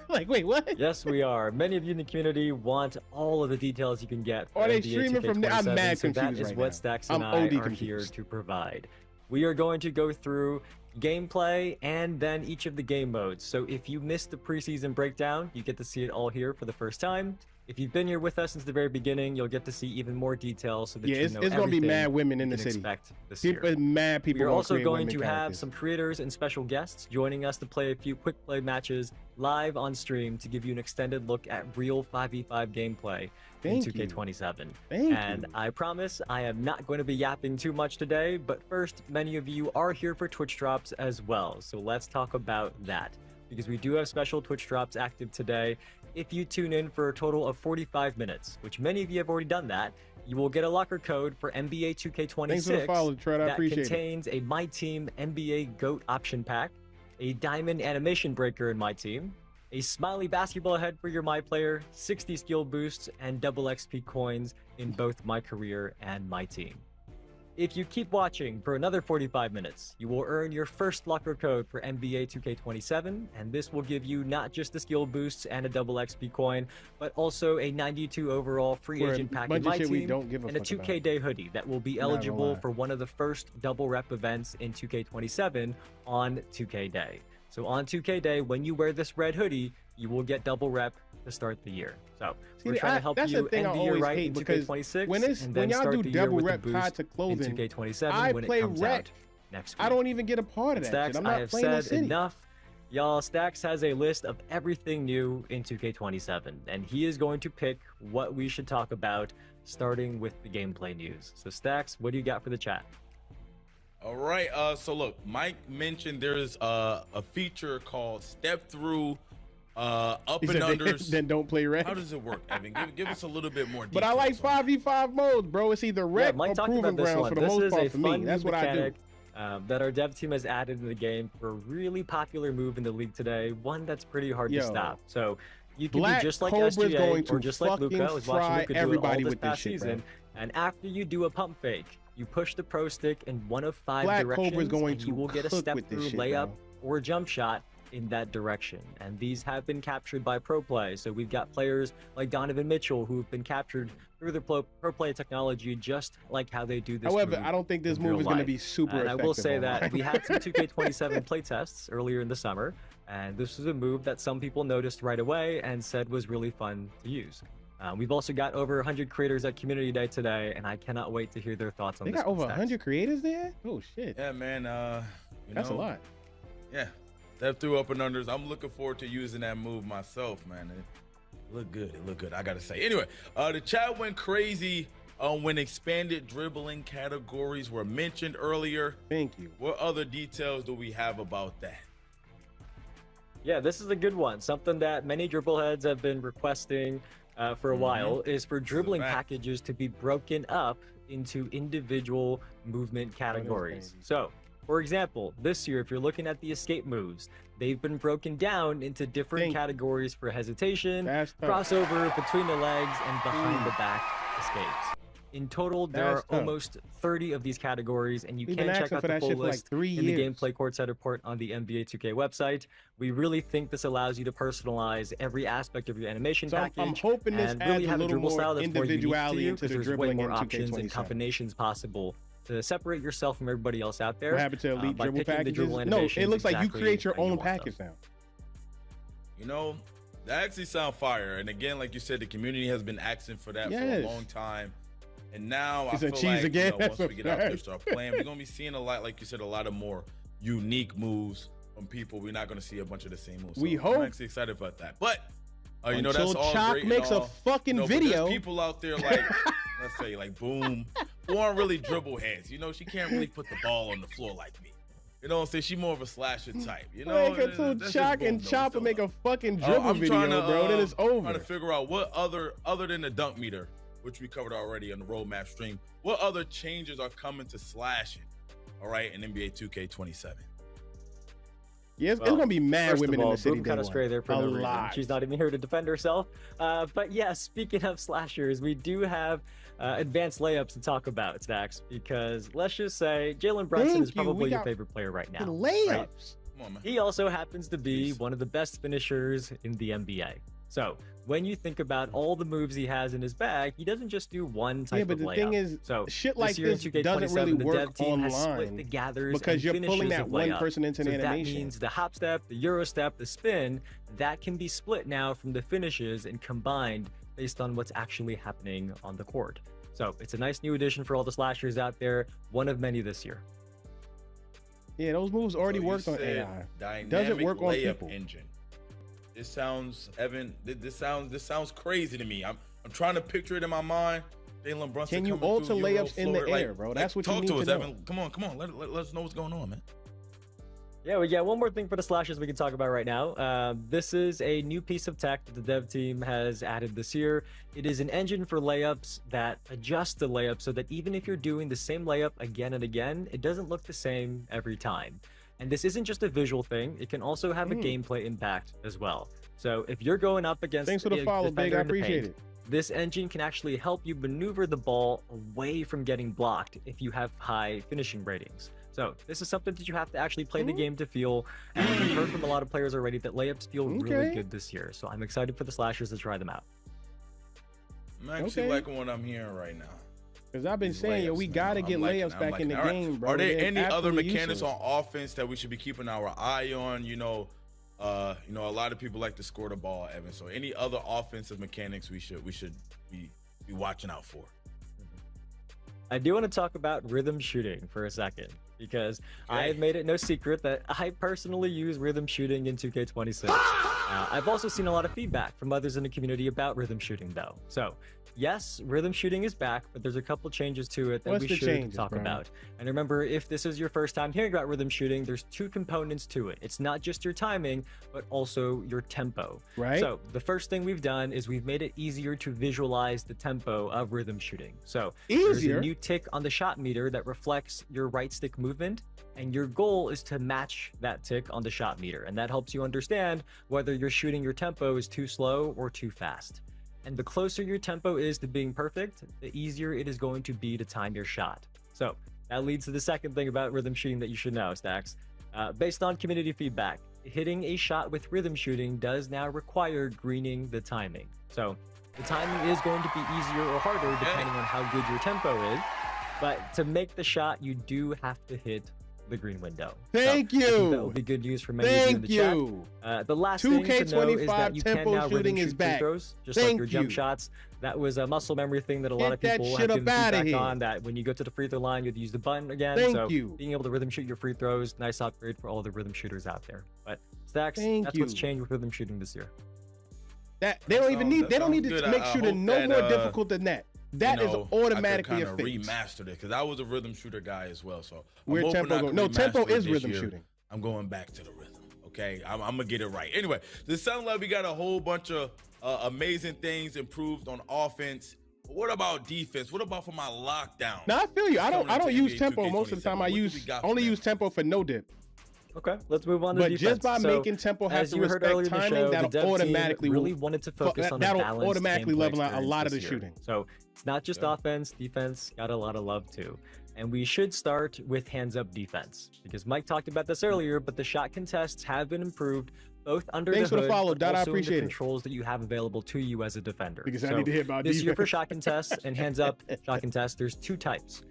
Like, wait, what? Yes, we are. Many of you in the community want all of the details you can get. Are they streaming from there? I'm mad so confused that is right what now. Stacks and I'm I OD are here to provide. We are going to go through gameplay and then each of the game modes. So if you missed the preseason breakdown, you get to see it all here for the first time. If you've been here with us since the very beginning, you'll get to see even more details so that you know it's going to be mad women in the city. Expect this people, year. Mad people. We're also going to have characters. some creators and special guests joining us to play a few quick play matches live on stream to give you an extended look at real 5v5 gameplay in 2K27. And I promise I am not going to be yapping too much today, but first, many of you are here for Twitch drops as well. So let's talk about that, because we do have special Twitch drops active today. If you tune in for a total of 45 minutes, which many of you have already done that, you will get a locker code for NBA 2K26 Thanks for the follow, Trent. I that appreciate contains a My Team NBA GOAT option pack, a diamond animation breaker in My Team, a smiley basketball head for your My Player, 60 skill boosts, and double XP coins in both My Career and My Team. If you keep watching for another 45 minutes, you will earn your first locker code for NBA 2K27, and this will give you not just the skill boosts and a double XP coin, but also a 92 overall free agent pack in My Team and a 2K Day hoodie that will be eligible for one of the first double rep events in 2K27 on 2K Day. So on 2K Day, when you wear this red hoodie, you will get double rep to start the year. So we're trying to help you end the year right in 2K26 and then start the year with the boost in 2K27 when it comes out next week. I don't even get a part of that Stacks, shit. I'm not I have playing the said city. enough. Y'all, Stacks has a list of everything new in 2K27, and he is going to pick what we should talk about, starting with the gameplay news. So Stacks, what do you got for the chat? All right. So look, Mike mentioned there's a feature called Step Through Up He and said Unders. then don't play red. How does it work, Evan? Give us a little bit more But I like 5v5 modes, bro. It's either red Mike or talked proving about this ground one. for the This most is part a for me. fun That's what I do. mechanic that our dev team has added in the game for a really popular move in the league today, one that's pretty hard to stop. So you can Black be just like Cobra's going SGA or to just like Luka. I was watching fry Luka do it all everybody this with this past shit, bro. season. And after you do a pump fake, you push the pro stick in one of 5 Black directions, Cobra's going and you to will get a cook step with this through shit, layup bro. or jump shot in that direction. And these have been captured by pro play. So we've got players like Donovan Mitchell who have been captured through the pro play technology, just like how they do this. However, move I don't think this in move real is going to life. be super And effective. I will say that online. we had some 2K27 play tests earlier in the summer, and this was a move that some people noticed right away and said was really fun to use. We've also got over 100 creators at Community Day today, and I cannot wait to hear their thoughts on They this. got over one, Stacks. 100 creators there? Oh, shit. Yeah, man. That's a lot. Yeah. Step through up and unders. I'm looking forward to using that move myself, man. It looked good. It looked good, I got to say. Anyway, the chat went crazy when expanded dribbling categories were mentioned earlier. Thank you. What other details do we have about that? Yeah, this is a good one. Something that many dribble heads have been requesting for a while is for dribbling packages to be broken up into individual movement categories. So, for example, this year, if you're looking at the escape moves, they've been broken down into different categories for hesitation, crossover, between the legs, and behind the back escapes. In total, there are almost 30 of these categories, and you We've can been check asking out for the that full shit for like list 3 in the years. Gameplay Courtside report on the NBA 2K website. We really think this allows you to personalize every aspect of your animation So package I'm hoping this and adds really a have a little dribble more style that's more unique to individuality you, into because the there's way dribbling more in options and 2K27. combinations possible to separate yourself from everybody else out there. What happened to elite by dribble picking the packages? dribble No, it animations looks like you exactly create your how you own want them. package now. You know, that actually sound fire. And again, like you said, the community has been asking for that for a Yes. long time. And now I He said feel cheese like again? once That's we a get out there, fact. start playing, we're gonna be seeing a lot, like you said, a lot of more unique moves from people. We're not gonna see a bunch of the same moves. We So hope. I'm actually excited about that. But you know, Until that's all Chalk great. makes and a all, fucking but there's video. people out there like, let's say, like Boom, who aren't really dribble heads. You know, she can't really put the ball on the floor like me. You know what I'm saying? She's more of a slasher type. You know, Like until that's just Chalk Boom, and though. Chopper make a fucking dribble I'm video, trying to, bro. Then it's over. Trying to figure out what other than the dunk meter, which we covered already on the roadmap stream, what other changes are coming to slashing, all right, in NBA 2K27? Yeah, it's gonna be mad First women of all, in the city. Boom kind day of stray one. there for A no reason. lot. She's not even here to defend herself. But yeah, speaking of slashers, we do have advanced layups to talk about, Stacks, because let's just say Jalen Brunson Thank is you. We probably your got favorite player right now. the right? layups. Come on, man. He also happens to be one of the best finishers in the NBA. So when you think about all the moves he has in his bag, he doesn't just do one type Yeah, but of the layup. thing is, so shit this like year in this 2K27, doesn't really the work dev team has split online the gathers because and you're pulling finishes that of one layup. person into So an that animation. means the hop step, the euro step, the spin, that can be split now from the finishes and combined based on what's actually happening on the court. So it's a nice new addition for all the slashers out there, one of many this year. Yeah, those moves already So you worked on said AI. Dynamic Doesn't work on layup people. engine. This sounds, Evan. This sounds crazy to me. I'm trying to picture it in my mind. Jalen Brunson. Can you coming alter through Euro layups in the floater, air, bro? That's what you talk need to to us, know. Evan. Come on. Let us know what's going on, man. Yeah, we got one more thing for the slashers we can talk about right now. This is a new piece of tech that the dev team has added this year. It is an engine for layups that adjusts the layup so that even if you're doing the same layup again and again, it doesn't look the same every time. And this isn't just a visual thing, it can also have a gameplay impact as well. So if you're going up against Thanks for the a follow, Big. defender I in the appreciate paint, it. this engine can actually help you maneuver the ball away from getting blocked if you have high finishing ratings. So this is something that you have to actually play the game to feel, and we've heard from a lot of players already that layups feel really Okay. good this year. So I'm excited for the slashers to try them out. I'm actually Okay. liking what I'm hearing right now. Because I've been These saying, yo, layups, we man. gotta I'm get liking it. layups I'm back in the liking it. All right. game, bro. Are there They're any other absolutely mechanics useless. on offense that we should be keeping our eye on? You know, a lot of people like to score the ball, Evan. So any other offensive mechanics we should be watching out for? I do want to talk about rhythm shooting for a second, because I have made it no secret that I personally use rhythm shooting in 2K26. I've also seen a lot of feedback from others in the community about rhythm shooting, though. So, yes, rhythm shooting is back, but there's a couple changes to it that What's we the should changes, talk Brian? about. And remember, if this is your first time hearing about rhythm shooting, there's two components to it. It's not just your timing, but also your tempo. Right. So, the first thing we've done is we've made it easier to visualize the tempo of rhythm shooting. So, there's Easier? a new tick on the shot meter that reflects your right stick movement, and your goal is to match that tick on the shot meter, and that helps you understand whether you're shooting your tempo is too slow or too fast. And the closer your tempo is to being perfect, the easier it is going to be to time your shot. So that leads to the second thing about rhythm shooting that you should know, Stacks. Based on community feedback, hitting a shot with rhythm shooting does now require greening the timing. So the timing is going to be easier or harder depending on how good your tempo is. But to make the shot, you do have to hit the green window. Thank I think you. that will be good news for many of you in the chat. The last thing to know is that you can now rhythm shoot free throws, just like your jump shots. That was a muscle memory thing that a lot of people have given feedback on, that when you go to the free throw line, you have to use the button again. So being able to rhythm shoot your free throws, nice upgrade for all the rhythm shooters out there. But Stacks, that's what's changed with rhythm shooting this year. That they don't even need. They don't need to make shooting no more difficult than that. That is automatically a fix. Remastered it because I was a rhythm shooter guy as well. So where tempo go? No, tempo is rhythm shooting. I'm going back to the rhythm. Okay, I'm gonna get it right. Anyway, this sounds like we got a whole bunch of amazing things improved on offense. But what about defense? What about for my lockdown? Now I feel you. I don't use tempo most of the time. I only use tempo for no dip. Okay, let's move on to defense. But just by making tempo have to respect timing, that'll automatically really wanted to focus on that'll automatically level out a lot of the shooting. So it's not just offense, defense got a lot of love too. And we should start with hands-up defense because Mike talked about this earlier, but the shot contests have been improved both under the hood, but also in the controls that you have available to you as a defender. Because I need to hit my this year for shot contests and hands-up shot contests, there's two types.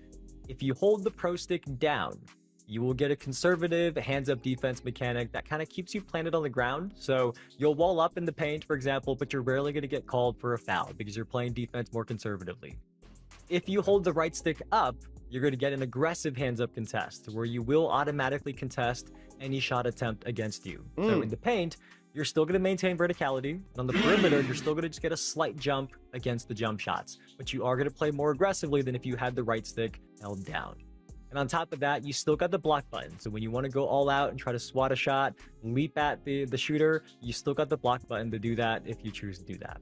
If you hold the pro stick down, you will get a conservative hands-up defense mechanic that kind of keeps you planted on the ground. So you'll wall up in the paint, for example, but you're rarely going to get called for a foul because you're playing defense more conservatively. If you hold the right stick up, you're going to get an aggressive hands-up contest where you will automatically contest any shot attempt against you. So in the paint, you're still going to maintain verticality. And on the perimeter, you're still going to just get a slight jump against the jump shots. But you are going to play more aggressively than if you had the right stick held down. And on top of that, you still got the block button. So when you want to go all out and try to swat a shot, leap at the shooter, you still got the block button to do that if you choose to do that.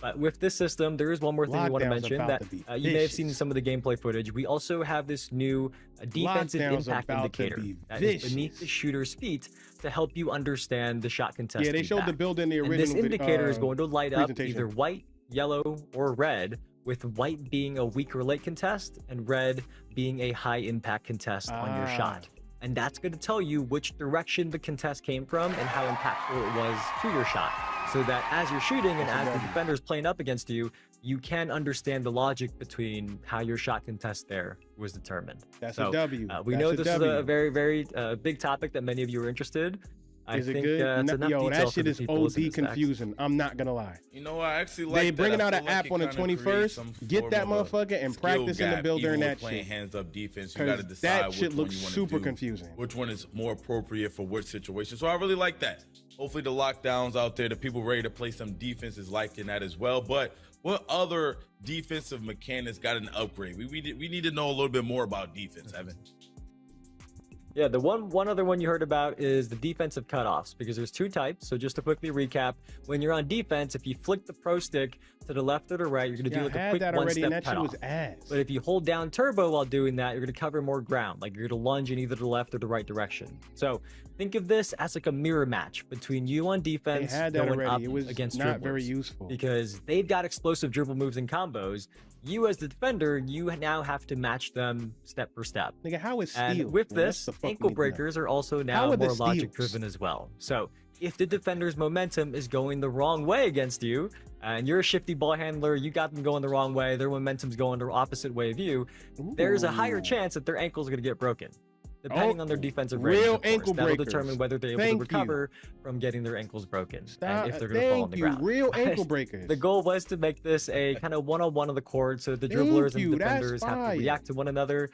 But with this system, there is one more thing we want to mention that you may have seen in some of the gameplay footage. We also have this new defensive impact indicator that is beneath the shooter's feet to help you understand the shot contest. Yeah, they showed the build in the original. And this indicator is going to light up either white, yellow, or red, with white being a weak or late contest and red being a high impact contest on your shot. And that's going to tell you which direction the contest came from and how impactful it was to your shot. So that as you're shooting and as the defender's playing up against you, you can understand the logic between how your shot contest there was determined. That's a W. We know this is a very, very big topic that many of you are interested. I think it's enough yo, detail that shit for is the people OD confusing. I'm not gonna lie. You know, I actually like they bringing that. out an app on the 21st. Get that motherfucker and practice in the build during that playing shit. hands up defense, you got to decide that which shit one looks you want super to do, confusing. which one is more appropriate for which situation. So I really like that. Hopefully the lockdowns out there, the people ready to play some defense is liking that as well. But what other defensive mechanics got an upgrade? We need to know a little bit more about defense, Evan. Yeah, the one other one you heard about is the defensive cutoffs, because there's two types. So just to quickly recap, when you're on defense, if you flick the pro stick to the left or the right, you're going to do like a quick one-step cutoff. But if you hold down turbo while doing that, you're going to cover more ground. Like you're going to lunge in either the left or the right direction. So think of this as like a mirror match between you on defense going up against not dribblers, very useful because they've got explosive dribble moves and combos. You as the defender, you now have to match them step for step. Nigga, how is and steal? with this, ankle breakers are also now more logic driven as well. So if the defender's momentum is going the wrong way against you, and you're a shifty ball handler, you got them going the wrong way, their momentum's going the opposite way of you, there's a higher chance that their ankles are going to get broken. Depending on their defensive range, real of course. ankle That'll breakers. determine whether they're able to recover from getting their ankles broken and if they're going to fall on the ground. Real ankle breakers. The goal was to make this a kind of one-on-one on the court, so the dribblers and defenders have to react to one another.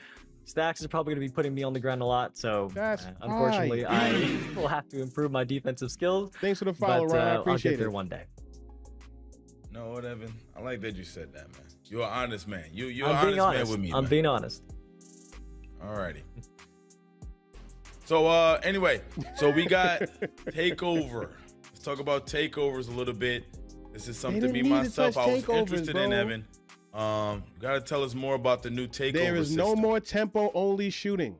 Stacks is probably going to be putting me on the ground a lot, so unfortunately, I will have to improve my defensive skills. Thanks for the follow, Ryan. I appreciate I'll get there one day. No, what, Evan? I like that you said that, man. You're an honest man. You're I'm an being honest honest. man with me. I'm being honest. Alrighty. So anyway, so we got Takeover. Let's talk about takeovers a little bit. This is something me myself I was interested in, Evan. Gotta tell us more about the new takeover. There is no more tempo only shooting.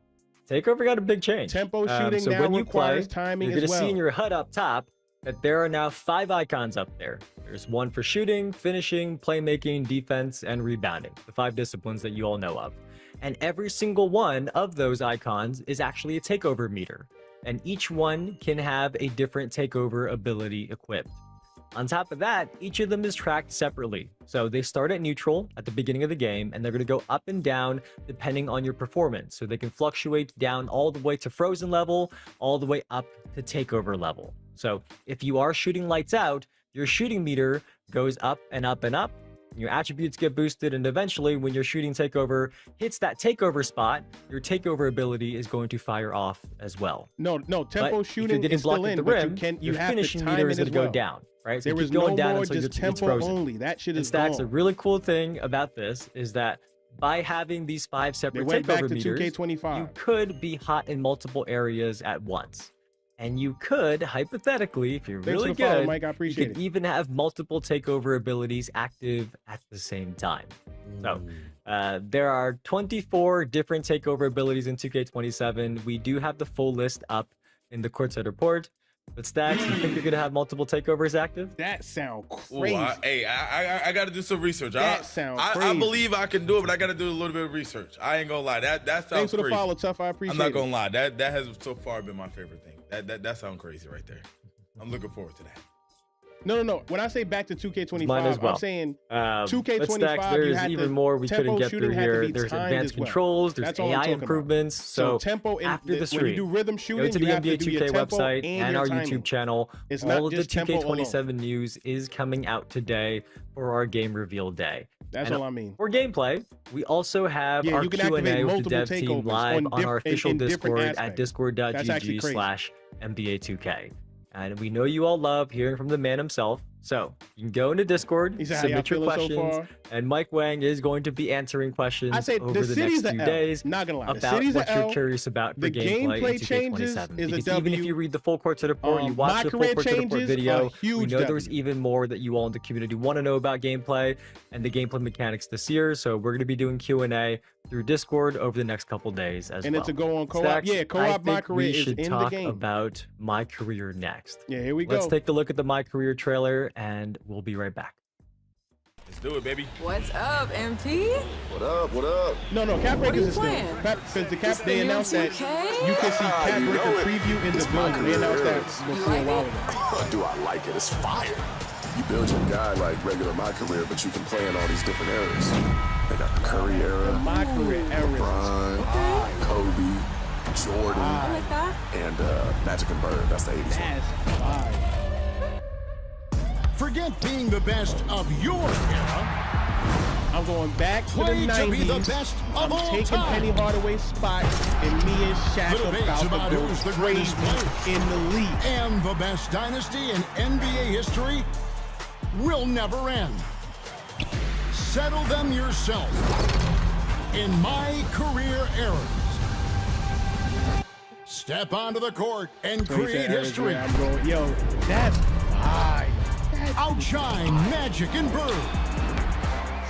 Takeover got a big change. Tempo shooting so now when you requires play, timing you're as gonna see in well. your HUD up top, that there are now 5 icons up there. There's one for shooting, finishing, playmaking, defense, and rebounding, the 5 disciplines that you all know of. And every single one of those icons is actually a takeover meter, and each one can have a different takeover ability equipped. On top of that, each of them is tracked separately. So they start at neutral at the beginning of the game, and they're going to go up and down depending on your performance. So they can fluctuate down all the way to frozen level, all the way up to takeover level. So if you are shooting lights out, your shooting meter goes up and up and up. Your attributes get boosted, and eventually when your shooting takeover hits that takeover spot, your takeover ability is going to fire off as well. No, tempo but shooting if you're is still in, the but rim, you your have to finishing time meter it is going as to well. go down, right? So There keep is going no down more until just it's tempo frozen. only. That shit And is Stacks, gone. a really cool thing about this is that by having these 5 separate went back takeover to meters, 2K25. you could be hot in multiple areas at once. And you could, hypothetically, if you're Thanks really for the follow, good, Mike. I you appreciate could it. even have multiple takeover abilities active at the same time. So there are 24 different takeover abilities in 2K27. We do have the full list up in the courtside report. But Stacks, you think you're going to have multiple takeovers active? That sound Ooh, crazy. I got to do some research. That sounds I crazy. believe I can do it, but I got to do a little bit of research. I ain't gonna lie. That sounds Thanks for the crazy. follow, Tough. I appreciate I'm not it. gonna lie. That has so far been my favorite thing. That sounds crazy right there. I'm looking forward to that. No. When I say back to 2K25, Mine as well. I'm saying But 2K25. Stacks, you there's had even the more we tempo couldn't get shooting through had to here. be There's timed advanced as well. controls. There's That's all I'm AI talking about. improvements. So tempo after the when stream, you do rhythm shooting, go to the you have NBA to do your 2K tempo website and your our timing. YouTube channel. It's All not of the just tempo 2K27 news is coming out today for our game reveal day. That's And all I mean. For gameplay, we also have Yeah, our you can Q&A activate with the dev multiple team takeovers live on our in official different Discord at aspects. That's actually crazy. discord.gg/NBA2K. And we know you all love hearing from the man himself. So you can go into Discord, He said, "How y'all submit your feeling so questions, far?" and Mike Wang is going to be answering questions I say over the the city's next a few L. days Not gonna lie, the about city's a what you're L. curious about for The gameplay in gameplay changes 2K27. is a Because even if W. you read the full Courtside Report, you My watch the full career Courtside Report changes video, are we huge know there's W. even more that you all in the community want to know about gameplay and the gameplay mechanics this year. So we're going to be doing Q&A through Discord over the next couple days as And well. it's a go on co-op. Stacks, Yeah, co-op I My think Career we is should in the talk game. about My Career next. Yeah, here we Let's go. take a look at the My Career trailer and we'll be right back. Let's do it, baby. What's up, MP? What up? What up? No, Cap What are Breakers you is still playing? because the they new announced that 2K? you can see Cap you know Breaker it. preview in It's the my building. They announced that career. before a while ago. Do I like it? It's fire. You build your guy like regular My Career, but you can play in all these different eras. They got the Curry era, My Career era. LeBron, Kobe, Jordan, I like that. and Magic and Bird. That's the 80s one. That's fire. Forget being the best of your era. I'm going back to the Play to be the 90s. best of I'm all taking time. Penny Hardaway's spot, and me and Shaq The debates about about to go who's the crazy greatest player in the league. and the best dynasty in NBA history will never end. Settle them yourself in My Career Eras. Step onto the court and create history. I'm going, yo, that's fire. Outshine Magic and Bird.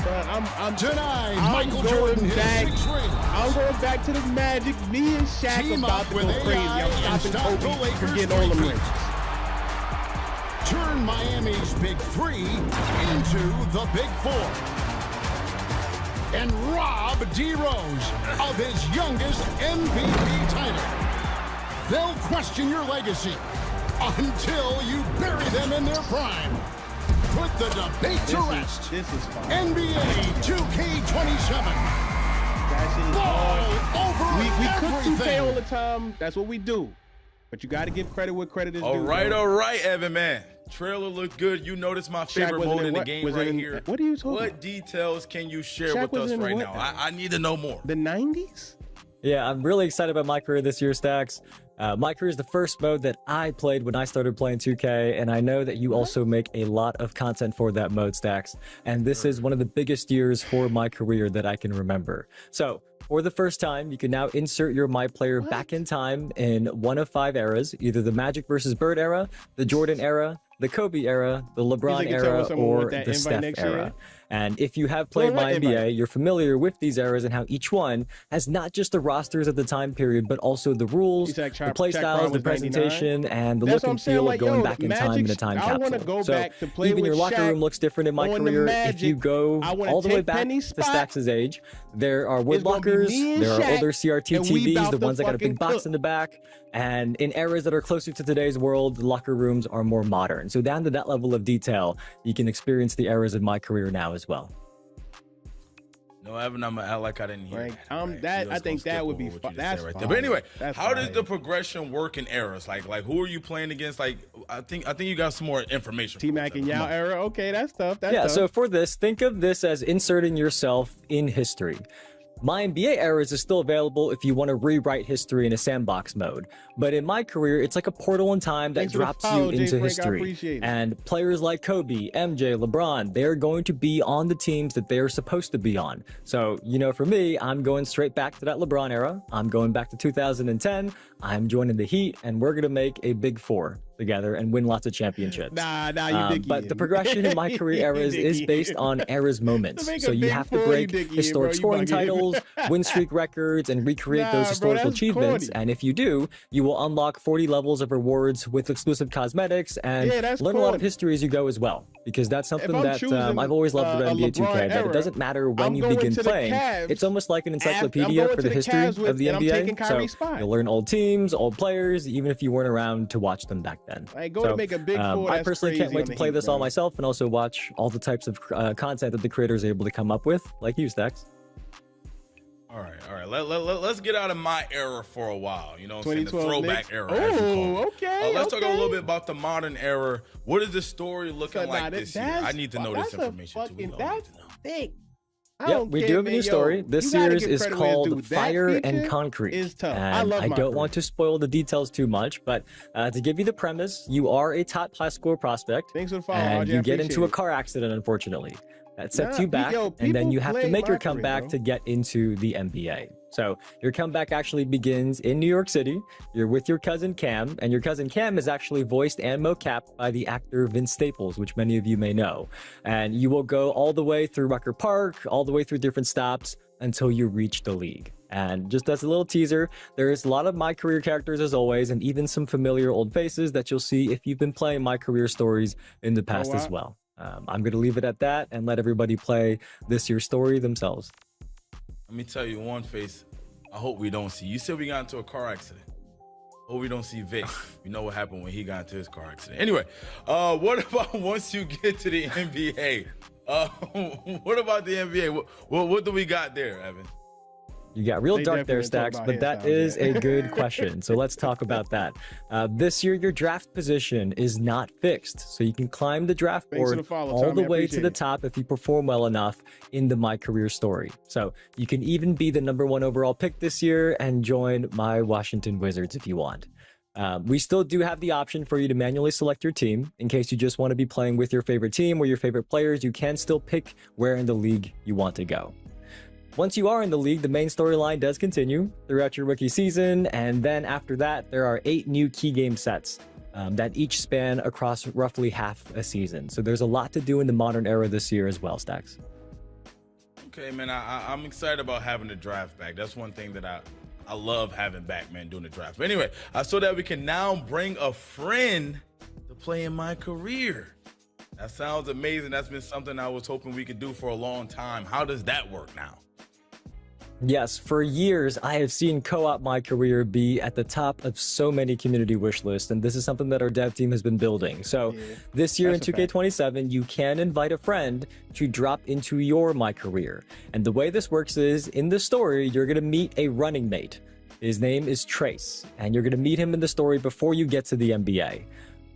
I'm Tonight, I'm Michael going Jordan hit back. 6 rings. I'm going back to the Magic. Me and Shaq Team about up to with go crazy. AI I'm and stopping stop the Kobe from Lakers getting all them three-peat. rings. Turn Miami's Big Three into the Big Four. And rob D. Rose of his youngest MVP title. They'll question your legacy until you bury them in their prime. Put the debate to rest. This is fun. NBA 2K27. That shit is Ball over we cook 2K everything. all the time. That's what we do. But you got to give credit where credit is due. All right, bro. Evan, man. Trailer looked good. You noticed my Shaq favorite wasn't mode in in the what? game Was it right in- here. what are you talking What about? details can you share Shaq with was us in right what? now? I need to know more. The 90s? Yeah, I'm really excited about My Career this year, Stacks. My Career is the first mode that I played when I started playing 2K, and I know that you also make a lot of content for that mode, Stacks. And this is one of the biggest years for My Career that I can remember. So, for the first time, you can now insert your My Player back in time in one of 5 eras, either the Magic versus Bird era, the Jordan era, the Kobe era, the LeBron You can tell when era, someone or want that the invite Steph next era. year. And if you have played My NBA, you're familiar with these eras and how each one has not just the rosters of the time period, but also the rules, the play styles, the presentation, and the look and feel of going back in time in a time capsule. So even your locker room looks different in my career. If you go all the way back to Stax' age, there are wood lockers, there are older CRT TVs, the ones that got a big box in the back. And in eras that are closer to today's world, the locker rooms are more modern. So down to that level of detail, you can experience the eras of my career now as well. No, Evan, I'm gonna act like I didn't hear that. I think that would be that's right there. But anyway, how does the progression work in eras? Like who are you playing against? Like I think you got some more information. T-Mac and Yao era. Okay, that's tough. That's tough. tough. So for this, think of this as inserting yourself in history. My NBA eras is still available if you want to rewrite history in a sandbox mode. But in my career, it's like a portal in time that drops you into history. And players like Kobe, MJ, LeBron, they're going to be on the teams that they're supposed to be on. So, for me, I'm going straight back to that LeBron era. I'm going back to 2010. I'm joining the Heat, and we're going to make a big four together and win lots of championships. But the progression in my career eras is based on eras moments. So you have to break historic scoring titles, win streak records, and recreate those historical achievements. And if you do, you will unlock 40 levels of rewards with exclusive cosmetics and learn a lot of history as you go as well. Because that's something that I've always loved about NBA 2K, that it doesn't matter when you begin playing. It's almost like an encyclopedia for the history of the NBA. So you'll learn old teams, old players, even if you weren't around to watch them back then. I personally can't wait to play this all myself and also watch all the types of content that the creators are able to come up with, like you, Stax. All right. Let's get out of my era for a while. You know what I'm saying? The throwback era. Let's talk a little bit about the modern era. What is the story looking like this year? I need to know this information too. Yeah, we do have a new story. This year's is called Fire and Concrete. And I don't want to spoil the details too much, but to give you the premise, you are a top high school prospect, and you get into a car accident, unfortunately. That sets you back, and then you have to make your comeback to get into the NBA. So your comeback actually begins in New York City. You're with your cousin Cam, and your cousin Cam is actually voiced and mocapped by the actor Vince Staples, which many of you may know. And you will go all the way through Rucker Park, all the way through different stops until you reach the league. And just as a little teaser, there's a lot of My Career characters as always, and even some familiar old faces that you'll see if you've been playing My Career stories in the past as well. I'm going to leave it at that and let everybody play this year's story themselves. Let me tell you one face I hope we don't see. You said we got into a car accident. Hope we don't see Vic. You know what happened when he got into his car accident. Anyway, what about once you get to the NBA? What about the NBA? What do we got there, Evan? You got real dark there, Stax, but that is a good question. So let's talk about that. This year, your draft position is not fixed. So you can climb the draft board all the way to the top if you perform well enough in the My Career story. So you can even be the #1 overall pick this year and join my Washington Wizards if you want. We still do have the option for you to manually select your team. In case you just want to be playing with your favorite team or your favorite players, you can still pick where in the league you want to go. Once you are in the league, the main storyline does continue throughout your rookie season, and then after that, there are 8 new key game sets that each span across roughly half a season. So there's a lot to do in the modern era this year as well, Stax. Okay, man, I'm excited about having the draft back. That's one thing that I love having back, man, doing the draft. But anyway, so that we can now bring a friend to play in My Career. That sounds amazing. That's been something I was hoping we could do for a long time. How does that work now? Yes, for years, I have seen Co-op My Career be at the top of so many community wish lists, and this is something that our dev team has been building. So this year in 2K27, you can invite a friend to drop into your My Career. And the way this works is, in the story, you're going to meet a running mate. His name is Trace, and you're going to meet him in the story before you get to the NBA.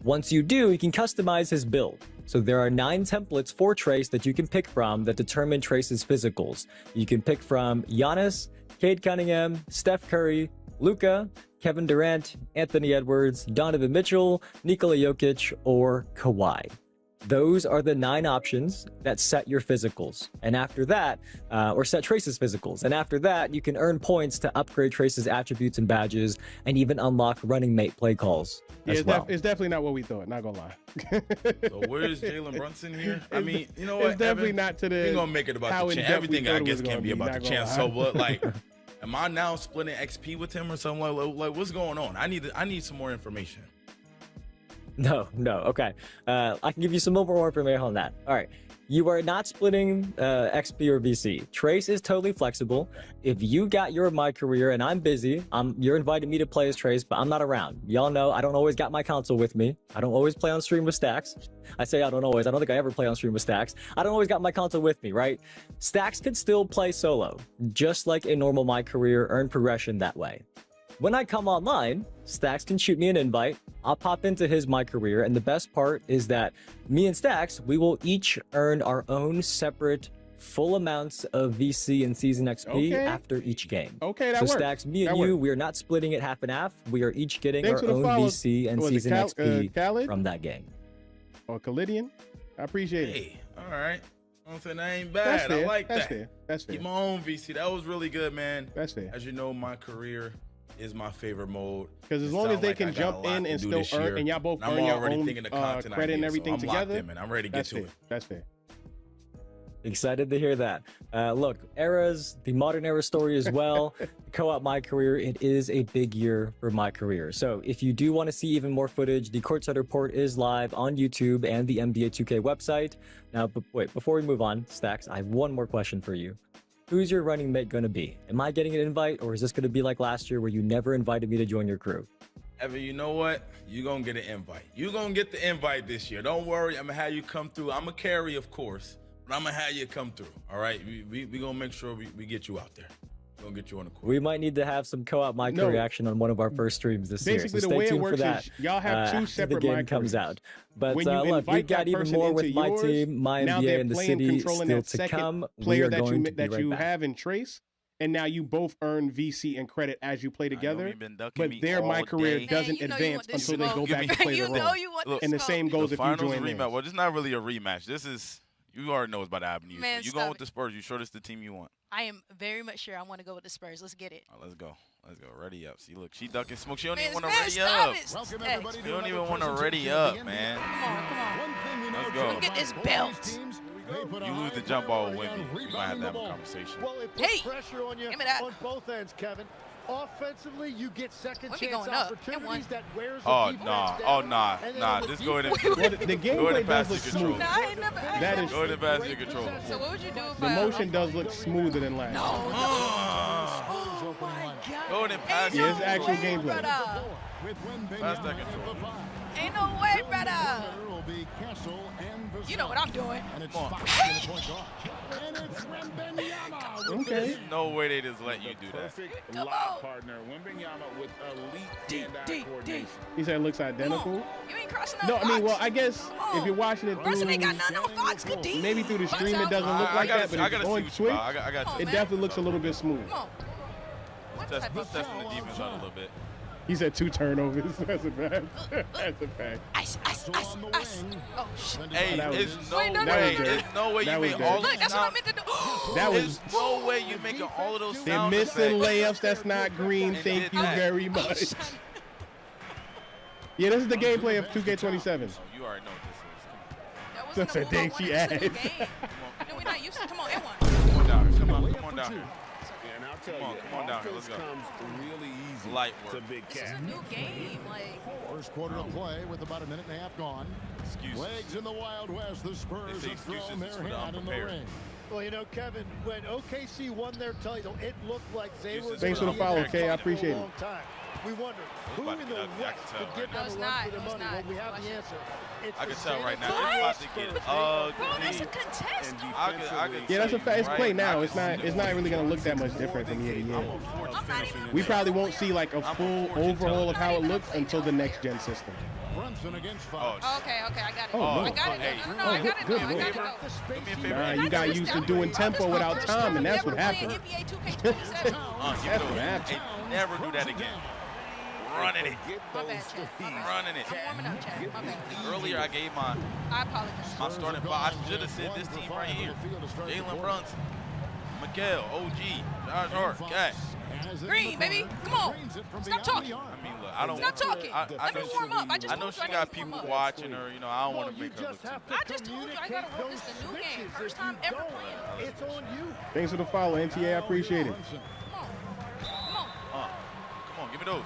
Once you do, you can customize his build. So there are 9 templates for Trace that you can pick from that determine Trace's physicals. You can pick from Giannis, Cade Cunningham, Steph Curry, Luka, Kevin Durant, Anthony Edwards, Donovan Mitchell, Nikola Jokic, or Kawhi. Those are the 9 options that set your physicals. And after that, or set Trace's physicals. And after that, you can earn points to upgrade Trace's attributes and badges, and even unlock running mate play calls as well. It's definitely not what we thought, not gonna lie. So where's Jalen Brunson here? I mean, you know what? It's definitely Evan, not to the. We're gonna make it about the chance. Everything I guess can be about the chance. So what, like, am I now splitting XP with him or something? Like what's going on? I need some more information. No. Okay. I can give you some more information on that. All right. You are not splitting XP or VC. Trace is totally flexible. If you got your My Career and I'm busy, you're inviting me to play as Trace, but I'm not around. Y'all know I don't always got my console with me. I don't always play on stream with Stacks. I say I don't always. I don't think I ever play on stream with Stacks. I don't always got my console with me, right? Stacks could still play solo, just like a normal My Career, earn progression that way. When I come online, Stacks can shoot me an invite. I'll pop into his My Career, and the best part is that me and Stacks, we will each earn our own separate full amounts of VC and Season XP after each game. Okay, that so works. Stacks, me and you, we are not splitting it half and half. We are each getting Thanks our for the own follow. VC and Season XP from that game. Or Callidian? I appreciate it. Hey, all right. I'm saying that ain't bad. I like that. That's fair. Keep my own VC. That was really good, man. That's fair. As you know, My Career is my favorite mode. Because as long as they can jump in and still earn, and y'all both earn your own credit and everything together, I'm ready to get to it. That's fair. Excited to hear that. Look, eras, the modern era story as well. Co-op My Career, it is a big year for My Career. So if you do want to see even more footage, the Courtside Report is live on YouTube and the NBA 2K website. Now, wait, before we move on, Stacks, I have one more question for you. Who's your running mate going to be? Am I getting an invite, or is this going to be like last year where you never invited me to join your crew? Evan, you know what? You're going to get an invite. You're going to get the invite this year. Don't worry. I'm going to have you come through. I'm a carry, of course, but I'm going to have you come through. All right? We going to make sure we get you out there. We're going to get you on the court. We might need to have some co-op My Career action on one of our first streams this year. So the way stay it tuned works for that. is y'all have two separate the game My comes Careers. out. But When you look, invite we've got that even person more into with my yours, team, my now NBA they're in the playing, city controlling still that to second come. player We are that going you to be right you back. have in Trace, and now you both earn VC and credit as you play together. But their My Career doesn't advance until they go back to play the role. And the same goes if you join rematch. theirs. Well, this is not really a rematch. This is, you already know what's about to happen to you. Man, You stop going with it. the Spurs? You sure this is the team you want? I am very much sure I want to go with the Spurs. Let's get it. All right, let's go. Let's go. Ready up. See, look, she ducking smoke. She don't Man, even want to man, ready stop up. it. Hey. You don't even want to ready up, man. Let's go. Look at this belt. You lose the jump ball with Wemby. We might have to have a conversation. Well, it puts Hey, pressure on you give me that. on both ends, Kevin. Offensively, you get second Let me chance going up. opportunities that wears the Oh, defense nah. down. Oh, nah. And then Nah. on the Just go ahead and defense- The go ahead gameplay and pass does your look control. smooth. Nah, I ain't never. That is Go ahead and pass your control. So what would you do if the I? motion does look smoother than last. Oh my God. Go ahead and pass Yeah, your it's actual control. gameplay. Brother. Pass that control. Ain't no way, brother. You know what I'm doing. Come on. Okay. There's no way they just let you do that. Perfect lock partner. Wembanyama with elite hand-eye coordination. He said it looks identical. You ain't crossing up. No, I mean, Fox. well, I guess if you're watching it Person ain't through, got nothing on Fox. Good D. maybe through the stream it doesn't I look like gotta that, see- but I if gotta it's on see what Twitch, you got. I got it you. definitely looks a little bit smooth. Come on. Let's test the defense out a little bit. He said 2 turnovers. That's a fact. That's a fact. Ice. Oh, shit. Hey, that was- there's no Wait, no, no, way. no, no. There's no way That you was make good. all Look, those that's what I sounds. meant to do. That There's was. no way you making all of those They're sound missing effects. layups. That's not green. And Thank did you that. very much. Yeah, this is the gameplay of 2K27. So you already know what That wasn't That's a a move I thing wanted she to see in the asked. game. No, we're not used to. Come on, and one. this is. Come on down here. Come on down here. And I'll tell Come on, you, come on down here. offense Let's go. comes really easy Light to work. Big This is Cat. a new game. Like, First quarter of play with about a minute and a half gone. Excuses. Legs in the Wild West. The Spurs They say have thrown excuses their for the hat in the unprepared. ring. Well, you know, Kevin, when OKC won their title, it looked like they were Thanks for the gonna be follow, back Kay. I up for a appreciate it. long time. We wonder who about in to the get ugly. I West can tell could give right them now. a No, run it's for their not. money. It's Well, we not. have the Watch answer. It's I the can tell San right now. Antonio It's about to Spurs. get bro, that's a ugly. contest. And I could Yeah, that's a fact. It's right play now. now. It's not really gonna look that much different from year to year. We probably won't see like a full overhaul of how it looks until the next gen system. Brunson against Fox. Okay, I got it. Oh, I no. got it. Hey. No, I got it. good I got lord. it. Do me a favor. Nah, you got used to doing tempo without time, and that's what happened. NBA 2K27. Give it over. Hey, never do that again. running it. My bad, Chad. My bad. Running it. I'm warming up, Chad. My bad. Earlier, I gave my starting five. I should have said this team right here. Jalen Brunson, Miguel, OG, Josh Hart, Cat. Green, baby. Come on. Stop talking. I mean, look, I don't. Stop talking. Let me warm up. I know she got people watching her. You know, I don't want to make her look too. I just told you I gotta work this the new game. First time ever playing. It's on you. Thanks for the follow, NTA. I appreciate it. Come on, give me those.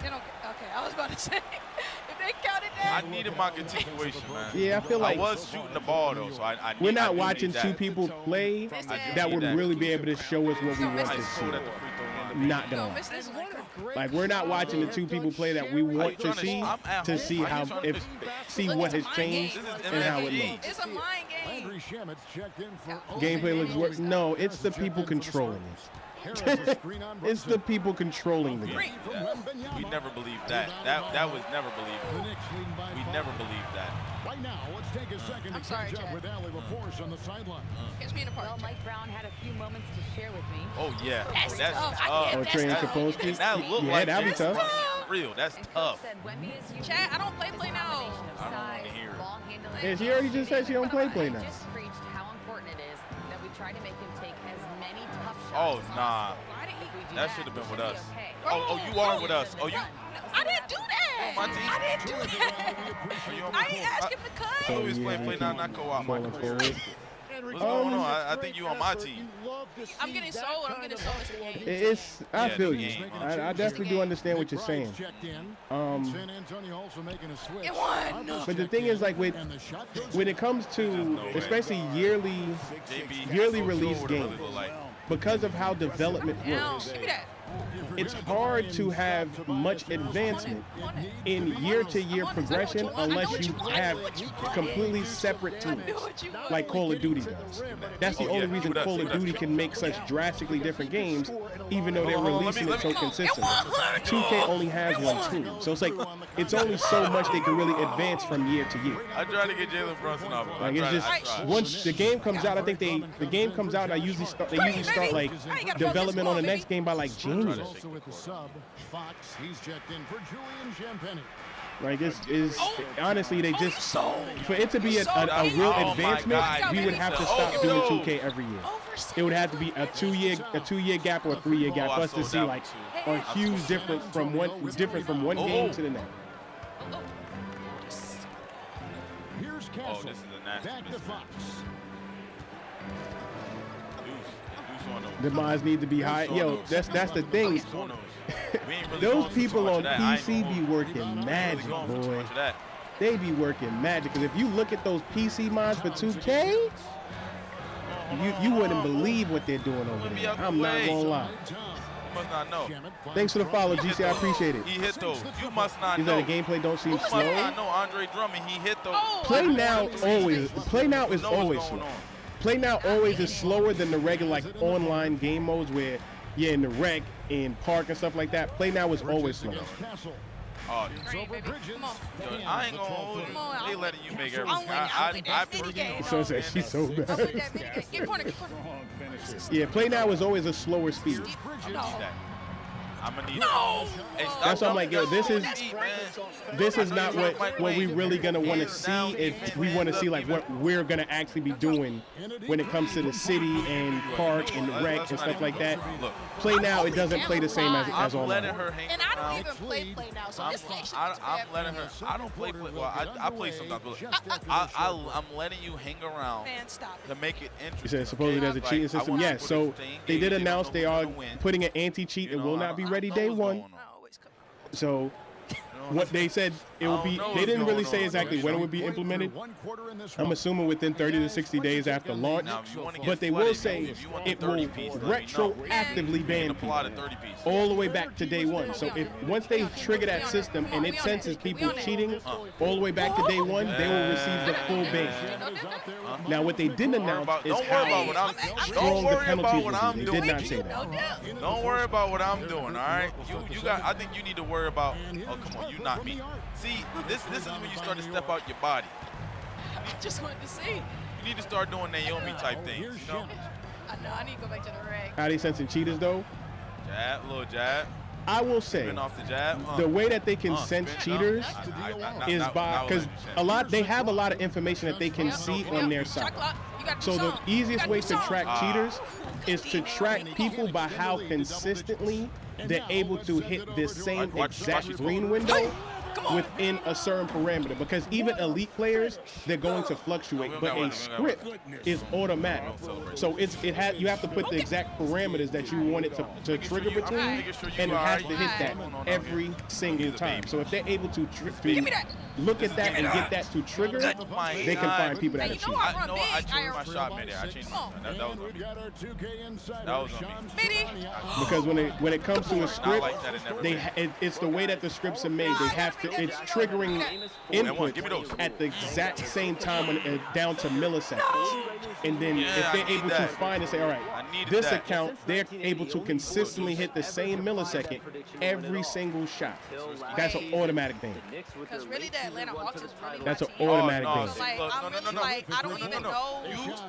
They don't. Okay, I was about to say if they counted that. I needed my continuation, man. Yeah, I feel like I was shooting the ball though, so I we're not watching two people play that would really be able to show us what we want to see. Not gonna lie. Like we're not watching the two people play that we want to see how what has changed and how it looks. It's a mind game. Gameplay looks worse. No, it's the people controlling it. It's the people controlling the game. We never believed that. That was never believable. We never believed that. Right now, let's take a second to catch up with Allie LaForce on the sideline. Catch me in the park. Well, Mike Brown had a few moments to share with me. Oh yeah, That's tough. Oh, Trey Kapolsky? That looked Yeah, like that'd be it's tough. real. That's tough. Chad, I don't play now. I don't want to hear it. Yeah, she already just said she don't play now. Just preached how important it is that we try to make him take as many tough shots. Oh as nah, possible. that should have been with us. Oh, you are with us. Oh, you. I didn't do that. My team. I didn't do that. I ain't ask him to cut. So he's playing play now, not co-op. Michael. What's going on? I think you on my team. I'm getting sold. I'm getting sold. It's. I feel you. I definitely do understand what you're saying. But the thing is, like when it comes to especially yearly release games, because of how development works, it's hard to have much advancement in year-to-year progression unless you have completely separate tools, like Call of Duty does. That's the only reason Call of Duty can make such drastically different games, even though they're releasing it so consistently. 2K only has one tool, so it's like it's only so much they can really advance from year to year. I try to get Jalen Brunson off. Like it's just once the game comes out, I think the game comes out. They usually start like development on the next game by like January. Also with the sub, Fox, he's checked in for Julian Champagny. Like is honestly they just for it to be a real advancement, we would have to stop doing 2K every year. It would have to be a two year gap or a 3 year gap for us to see like a huge difference from one game to the next. Here's Castle. This is a nasty back to Fox. The mods need to be high. Yo, that's the thing. Those people on PC be working magic, boy. They be working magic. Because if you look at those PC mods for 2K, you wouldn't believe what they're doing over there. I'm not gonna lie. Must not know. Thanks for the follow, GC. I appreciate it. He hit those. You must not know. The gameplay don't seem slow. You must not know Andre Drummond. He hit those. Play now is always slow. Play now always is slower than the regular like online game modes where you're in the rec, in park and stuff like that. Play now is always slow. Oh, I ain't gonna hold you. They letting you make everything. I So she's so bad. Yeah, play now is always a slower speed. I'm gonna need That's why I'm like, yo, this is not what we really gonna want to see. If we want to see like what we're gonna actually be doing when it comes to the city and park and rec and stuff like that. Play now, it doesn't play the same as online. And I don't even play now, so this section I'm letting her. I don't play. Well, I play sometimes, but I'm letting you hang around to make it interesting. You said supposedly there's a cheating system. Yes, so they did announce they are putting an anti-cheat. It will not be ready day one. So what they said it will be, they didn't really say exactly when it would be implemented. I'm assuming within 30 to 60 days after launch, but they will say it will retroactively ban people all the way back to day one. So if once they trigger that system and it senses people cheating all the way back to day one, they will receive the full ban. Now what they didn't announce is how strong the penalties will be. They did not say that. Don't worry about what I'm doing, all right? You got. I think you need to worry about. Oh, come on, you not me. See, this is when you start to step out your body. I just wanted to see. You need to start doing Naomi type things, you know? I know, I need to go back to the reg. How they sensing cheaters though? Jab, little jab. I will say off the jab. the way that they can sense cheaters is by because they have a lot of information that they can see on their side. So the easiest way to track cheaters is to track people by how consistently they're able to hit this same exact green window within a certain parameter, because even elite players, they're going to fluctuate, but a script is automatic. So you have to put the exact parameters that you want it to trigger between, and it has to hit that every single time. So if they're able to look at that and get that to trigger, they can find people that are cheating. I changed my shot mid-air. I changed my shot. That was on me. That was on me. Because when it comes to a script, it's the way that the scripts are made. They have to. It's triggering input at the exact same time when down to milliseconds. And then if they're able to find and say, all right, this account, they're able to consistently hit the same millisecond every single shot. That's an automatic thing. Because really, the Atlanta Hawks is really That's an automatic thing. Like, I'm really like, I don't even know.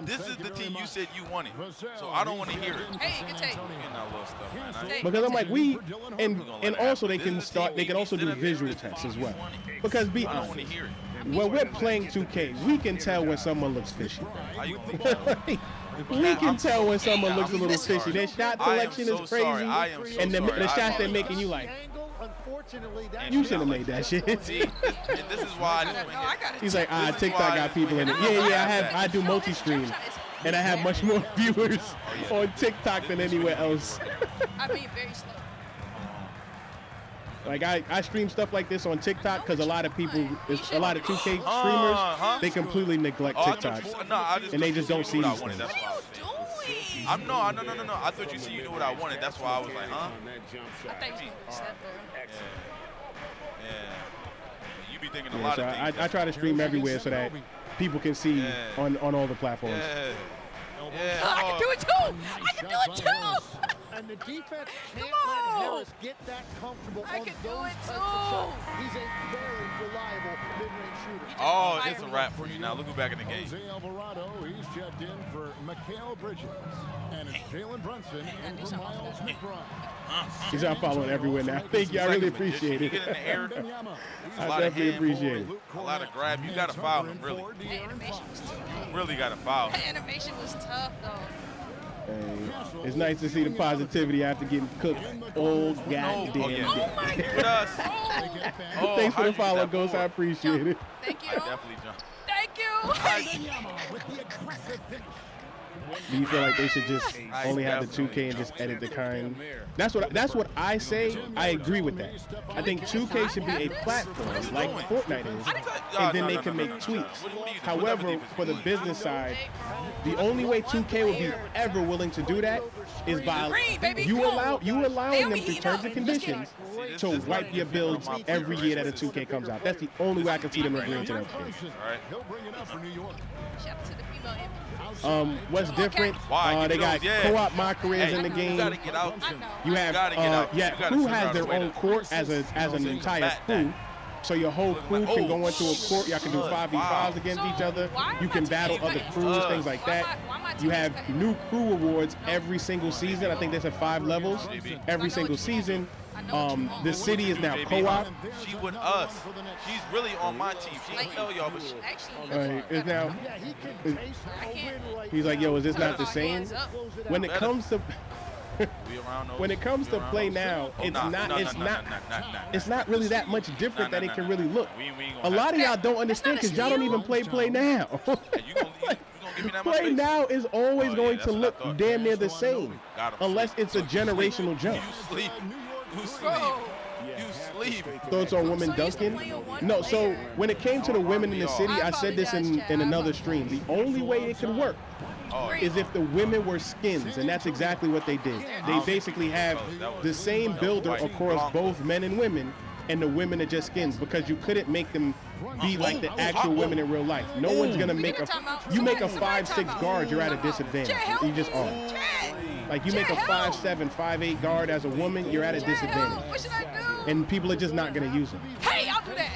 This is the team you said you wanted, so I don't want to hear it. Hey, you can take. Because I'm like, and also they can also do visual tests as well. Because be honest, when we're playing 2K, we can tell when someone looks fishy. We can tell when someone looks a little fishy. Their shot selection is crazy, and the shots they're making, you like, you should have made that shit. See, and this is why he's like, TikTok got people in it. Yeah, I do multi-stream, and I have much more viewers on TikTok than anywhere else. I mean, very slow. Like I stream stuff like this on TikTok because a lot of 2K streamers, they completely neglect TikTok, and they just don't see these things. No. I thought you knew what I wanted. That's why I was like, huh? I thought you said that. Yeah. You be thinking a lot of things. I try to stream everywhere so that people can see on all the platforms. Yeah. I can do it too. I can do it too. And the defense can't let Harris get that comfortable on those types of shots. He's a very reliable mid-range shooter. Oh, it's a wrap for you. Now look who's back in the game. Jose Alvarado, he's checked in for Mikal Bridges. And it's Jalen Brunson in for Miles McBride. He's out following everywhere now. Thank you. I really appreciate it. Get in the air. I definitely appreciate it. A lot of grab. You got to foul him, really. The animation was tough. You really got to foul him. The animation was tough, though. Hey, it's nice to see the positivity after getting cooked all goddamn day. Oh my God. Thanks for the follow, Ghost. I appreciate it. Thank you. I definitely jumped. Thank you. Do you feel like they should just only have the 2K and just edit the kind? That's what I say. I agree with that. I think 2K should be a platform like Fortnite is, and then they can make tweaks. However, for the business side, the only way 2K would be ever willing to do that is by you allowing them through terms and conditions to wipe your builds every year that a 2K comes out. That's the only way I can see them agreeing to that. What's different? They got co-op My Careers in the game. You have crew has their own court as an entire crew. So your whole crew can go into a court. Y'all can do 5v5s against each other. You can battle other crews, things like that. You have new crew awards every single season. I think there's 5 levels every single season. The city is now co-op. She with us. She's really on my team. She ain't tell y'all, but she it's now. He's like, yo, is this not the same? When it comes to play now, it's not really that much different that it can really look. A lot of y'all don't understand because y'all don't even play now. Play now is always going to look damn near the same, unless it's a generational jump. You sleep. Thoughts on women dunking? No, so when it came to the women in the city, I said this in another stream. The only way it could work is if the women were skins, and that's exactly what they did. They basically have the same builder across both men and women, and the women are just skins because you couldn't make them be like the actual women in real life. No one's gonna make you make a 5'6" guard, you're at a disadvantage. You just are. Like you make a 5'7", 5'8" guard as a woman, you're at a disadvantage. What should I do? And people are just not gonna use them. Hey, I'll do that.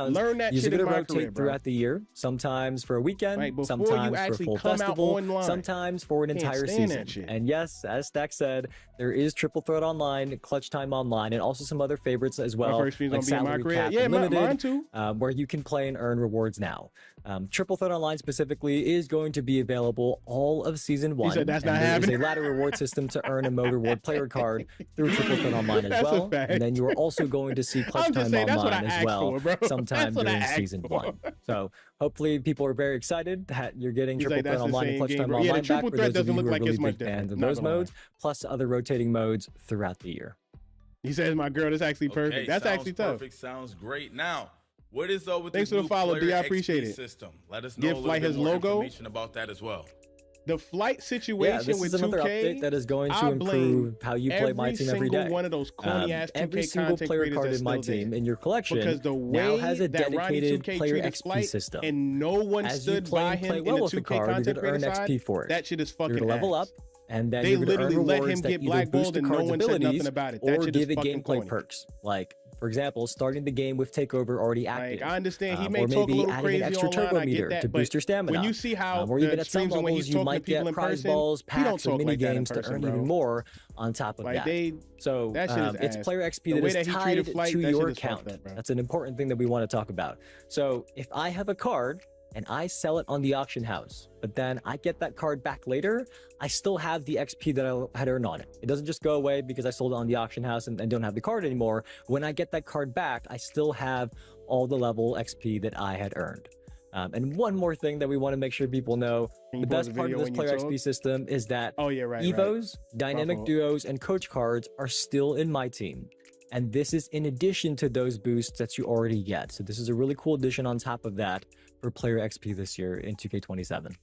rounds, Learn that you're shit going in to my rotate career, bro. throughout the year, sometimes for a weekend, Right, before you sometimes for a actually full come out festival, online. sometimes for an Can't entire stand season. that shit. And yes, as Stack said, there is Triple Threat Online, Clutch Time Online, and also some other favorites as well, first stream's like gonna be in my Salary career. Cap Yeah, Unlimited, mine too. where you can play and earn rewards now. Triple Threat Online specifically is going to be available all of Season 1. said that's and not there is happening. a ladder reward system to earn a mode reward player card through Triple Threat Online as That's a well. fact. And then you are also going to see Clutch I'm just Time saying, that's what Online I as asked well for, bro. sometime That's what I during asked Season for. 1. So hopefully people are very excited that you're getting He's Triple like, Threat that's the Online and same Clutch game, Time bro. Yeah, the Online back Triple for Threat those of doesn't you look who are like really it's much big different. fans of Not those gonna lie. modes, plus other rotating modes throughout the year. He says, my girl, that's actually perfect. Okay, That's sounds actually tough. perfect. Sounds great. Now, What is up with Thanks this for the follow, player D. I appreciate XP it. system? Let us know Give a Flight little bit his more logo. information about that as well. The flight Yeah, situation this with is another 2K, update that is going to I blame improve how you play my team every single day. one of those corny ass 2K Every single content player creators card that's in my still team there. in your collection Because the now way has a that Ronnie dedicated 2K player treated XP Flight system. and no one As you stood play by and play him well in the with the 2K card, you're content going to earn creator side, XP for it. that shit is You're fucking going to level ass. up, and then They you're going to literally earn let rewards him that get either blackballed boost the and no card's one said nothing abilities about it. That or shit is give it fucking gameplay corny. perks. Like, for example, starting the game with Takeover already active. Like, I understand he or may talk a maybe little adding crazy an extra online, turbo I get meter that, to but boost your stamina. when you see how or the even at some streams and when levels, he's you talking to might people get in prize person, balls, he don't packs, and talk mini like that in games to person, earn bro. even more on top of Like, that. So that shit is it's ass. player The XP way that that is he tied treated Flight, to that your shit is fucked account. up, bro. That's an important thing that we want to talk about. So if I have a card and I sell it on the auction house, but then I get that card back later, I still have the XP that I had earned on it. It doesn't just go away because I sold it on the auction house and don't have the card anymore. When I get that card back, I still have all the level XP that I had earned. And one more thing that we want to make sure people know, the best part of this player XP system is that Evos, Dynamic Duos, and Coach cards are still in my team. And this is in addition to those boosts that you already get. So this is a really cool addition on top of that for player XP this year in 2K27.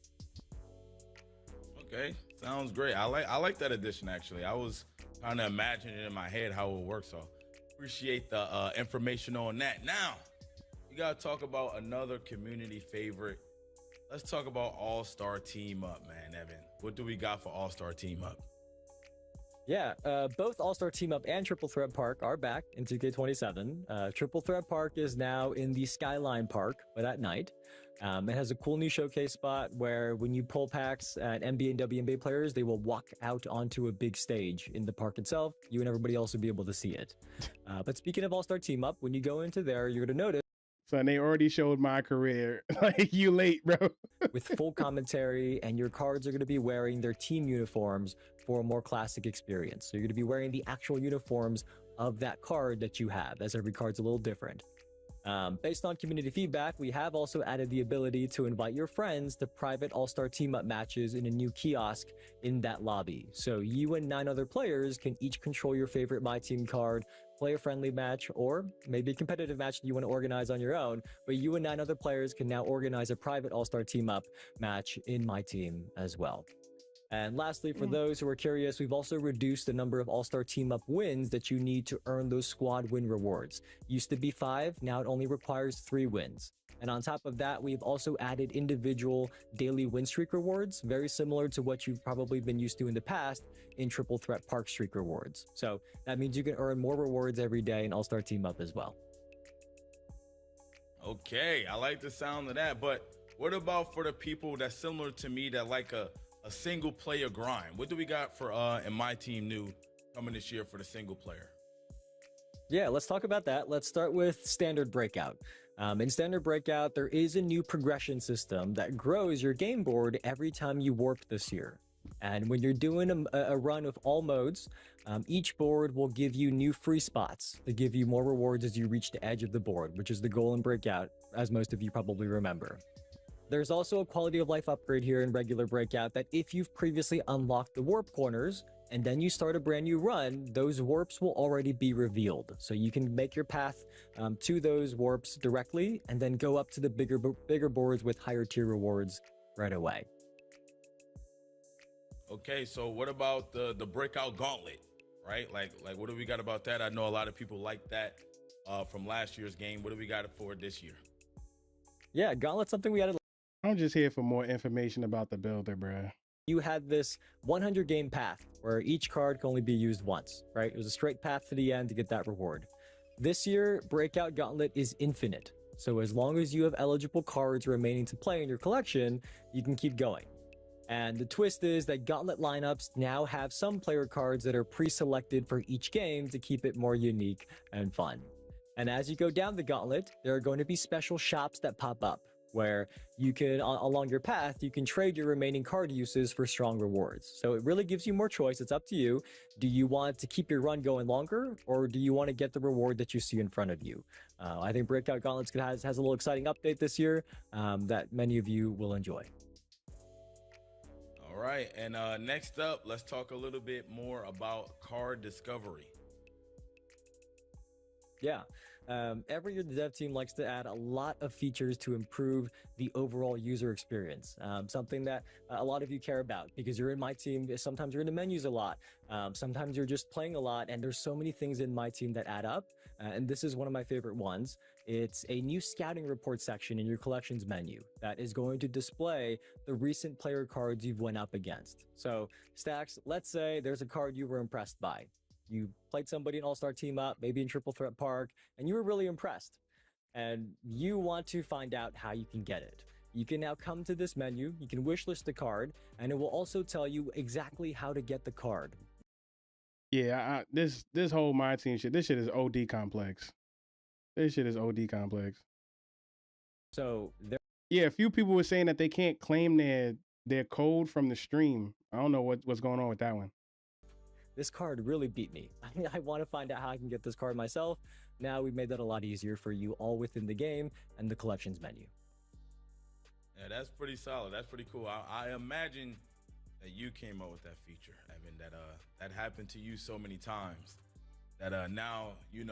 Okay, sounds great. I like that addition actually. I was trying to imagine it in my head how it would work. So appreciate the information on that. Now we gotta talk about another community favorite. Let's talk about All-Star Team Up, man. Evan, what do we got for All-Star Team Up? Yeah, both All-Star Team Up and Triple Threat Park are back in 2K27. Triple Threat Park is now in the Skyline Park, but at night. It has a cool new showcase spot where when you pull packs at NBA and WNBA players, they will walk out onto a big stage in the park itself. You and everybody else will be able to see it. But speaking of All-Star Team Up, when you go into there, you're going to notice Son, they already showed my career. Like, you late, bro. with full commentary, and your cards are going to be wearing their team uniforms for a more classic experience. So you're going to be wearing the actual uniforms of that card that you have, as every card's a little different. Based on community feedback, we have also added the ability to invite your friends to private All-Star Team-Up matches in a new kiosk in that lobby. So you and 9 other players can each control your favorite My Team card, play a friendly match, or maybe a competitive match that you want to organize on your own, but you and 9 other players can now organize a private All-Star Team-Up match in My Team as well. And lastly, for those who are curious, we've also reduced the number of All-Star Team-Up wins that you need to earn those squad win rewards. Used to be 5, now it only requires 3 wins. And on top of that, we've also added individual daily win streak rewards, very similar to what you've probably been used to in the past in Triple Threat Park streak rewards. So that means you can earn more rewards every day in All-Star Team-Up as well. Okay, I like the sound of that, but what about for the people that's similar to me that like a single player grind? What do we got for in My Team new coming this year for the single player? Yeah, let's talk about that. Let's start with Standard Breakout. In Standard Breakout, there is a new progression system that grows your game board every time you warp this year. And when you're doing a run with all modes, each board will give you new free spots to give you more rewards as you reach the edge of the board, which is the goal in Breakout, as most of you probably remember. There's also a quality of life upgrade here in regular Breakout that if you've previously unlocked the warp corners and then you start a brand new run, those warps will already be revealed. So you can make your path to those warps directly and then go up to the bigger boards with higher tier rewards right away. Okay, so what about the Breakout Gauntlet, right? Like what do we got about that? I know a lot of people like that from last year's game. What do we got for this year? Yeah, Gauntlet's something we added. I'm just here for more information about the builder, bro. You had this 100 game path where each card can only be used once, right? It was a straight path to the end to get that reward. This year, Breakout Gauntlet is infinite. So as long as you have eligible cards remaining to play in your collection, you can keep going. And the twist is that Gauntlet lineups now have some player cards that are pre-selected for each game to keep it more unique and fun. And as you go down the Gauntlet, there are going to be special shops that pop up, where you can, along your path, you can trade your remaining card uses for strong rewards. So it really gives you more choice. It's up to you. Do you want to keep your run going longer, or do you want to get the reward that you see in front of you? I think Breakout Gauntlets has a little exciting update this year that many of you will enjoy. All right, and next up, let's talk a little bit more about card discovery. Yeah. Every year, the dev team likes to add a lot of features to improve the overall user experience. Something that a lot of you care about because you're in my team. Sometimes you're in the menus a lot. Sometimes you're just playing a lot, and there's so many things in my team that add up. And this is one of my favorite ones. It's a new scouting report section in your collections menu that is going to display the recent player cards you've went up against. So, Stacks, let's say there's a card you were impressed by. You played somebody in All-Star Team Up, maybe in Triple Threat Park, and you were really impressed. And you want to find out how you can get it. You can now come to this menu, you can wishlist the card, and it will also tell you exactly how to get the card. Yeah, this whole My Team shit, this shit is OD complex. This shit is OD complex. So yeah, a few people were saying that they can't claim their code from the stream. I don't know what's going on with that one. This card really beat me. I want to find out how I can get this card myself. Now we've made that a lot easier for you all within the game and the collections menu. Yeah, that's pretty solid. That's pretty cool. I imagine that you came up with that feature, Evan, that happened to you so many times that now, you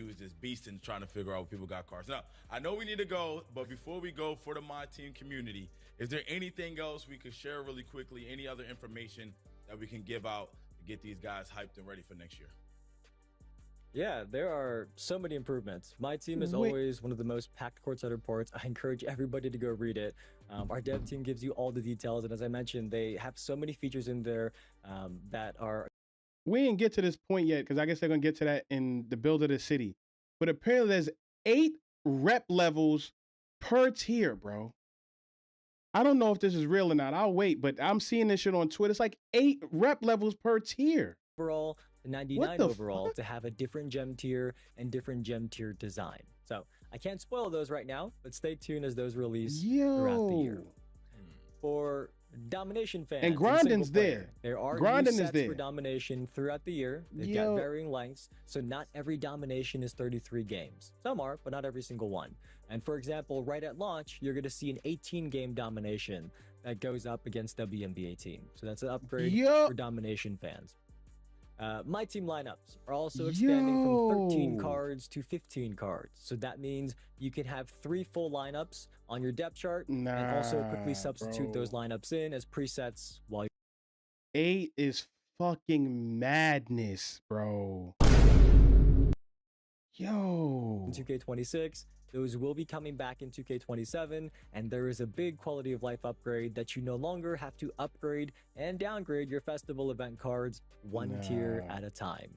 was just beasting trying to figure out what people got cards. Now, I know we need to go, but before we go for the My Team community, is there anything else we could share really quickly? Any other information that we can give out to get these guys hyped and ready for next year? Yeah, there are so many improvements. My Team is always one of the most packed courtside reports. I encourage everybody to go read it. Our dev team gives you all the details, and as I mentioned, they have so many features in there that are... We didn't get to this point yet, because I guess they're going to get to that in the build of the city. But apparently there's 8 rep levels per tier, bro. I don't know if this is real or not. I'll wait, but I'm seeing this shit on Twitter. It's like 8 rep levels per tier. Overall, 99 overall to have a different gem tier and different gem tier design. So I can't spoil those right now, but stay tuned as those release throughout the year. For Domination fans, and Grindin's there. There are Grindin new is sets there for Domination throughout the year. They've got varying lengths, so not every Domination is 33 games. Some are, but not every single one. And for example, right at launch, you're going to see an 18-game Domination that goes up against WNBA team. So that's an upgrade for Domination fans. My Team lineups are also expanding from 13 cards to 15 cards. So that means you can have 3 full lineups on your depth chart and also quickly substitute those lineups in as presets while you... 8 is fucking madness, bro. Yo. In 2K26, those will be coming back in 2K27, and there is a big quality of life upgrade that you no longer have to upgrade and downgrade your festival event cards one tier at a time.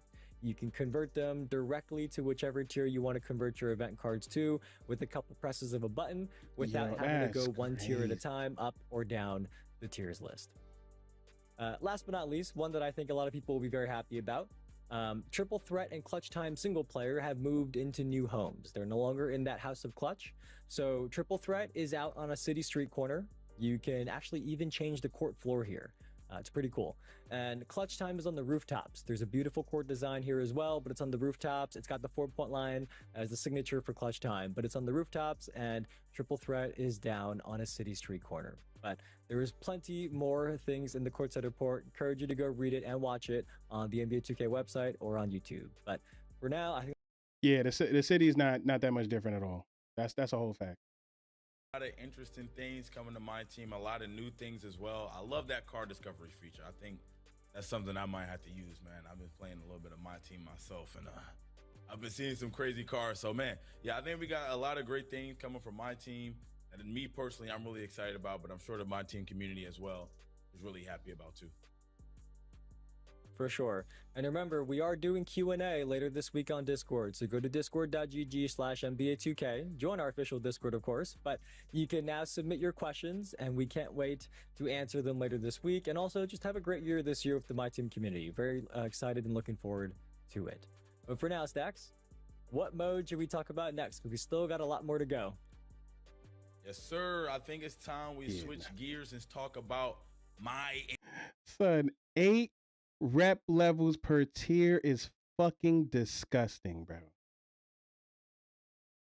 You can convert them directly to whichever tier you want to convert your event cards to with a couple presses of a button without having to go one tier at a time up or down the tiers list. Last but not least, one that I think a lot of people will be very happy about. Triple Threat and Clutch Time single player have moved into new homes. They're no longer in that House of Clutch. So Triple Threat is out on a city street corner. You can actually even change the court floor here. It's pretty cool. And Clutch Time is on the rooftops. There's a beautiful court design here as well, but it's on the rooftops. It's got the 4-point line as the signature for Clutch Time, but it's on the rooftops, and Triple Threat is down on a city street corner. But there is plenty more things in the courtside report. Encourage you to go read it and watch it on the NBA 2K website or on YouTube. But for now, I think... Yeah, the city's not that much different at all. That's a whole fact. A lot of interesting things coming to My Team, a lot of new things as well. I love that card discovery feature. I think that's something I might have to use, man. I've been playing a little bit of My Team myself, and I've been seeing some crazy cards. So, man, yeah, I think we got a lot of great things coming from My Team. And me personally, I'm really excited about, but I'm sure the My Team community as well is really happy about too. For sure. And remember, we are doing Q&A later this week on Discord. So go to discord.gg/NBA2K. Join our official Discord, of course. But you can now submit your questions, and we can't wait to answer them later this week. And also, just have a great year this year with the My Team community. Very excited and looking forward to it. But for now, Stacks, what mode should we talk about next? Because we still got a lot more to go. Yes, sir. I think it's time we switch gears and talk about my... Son, 8 rep levels per tier is fucking disgusting, bro.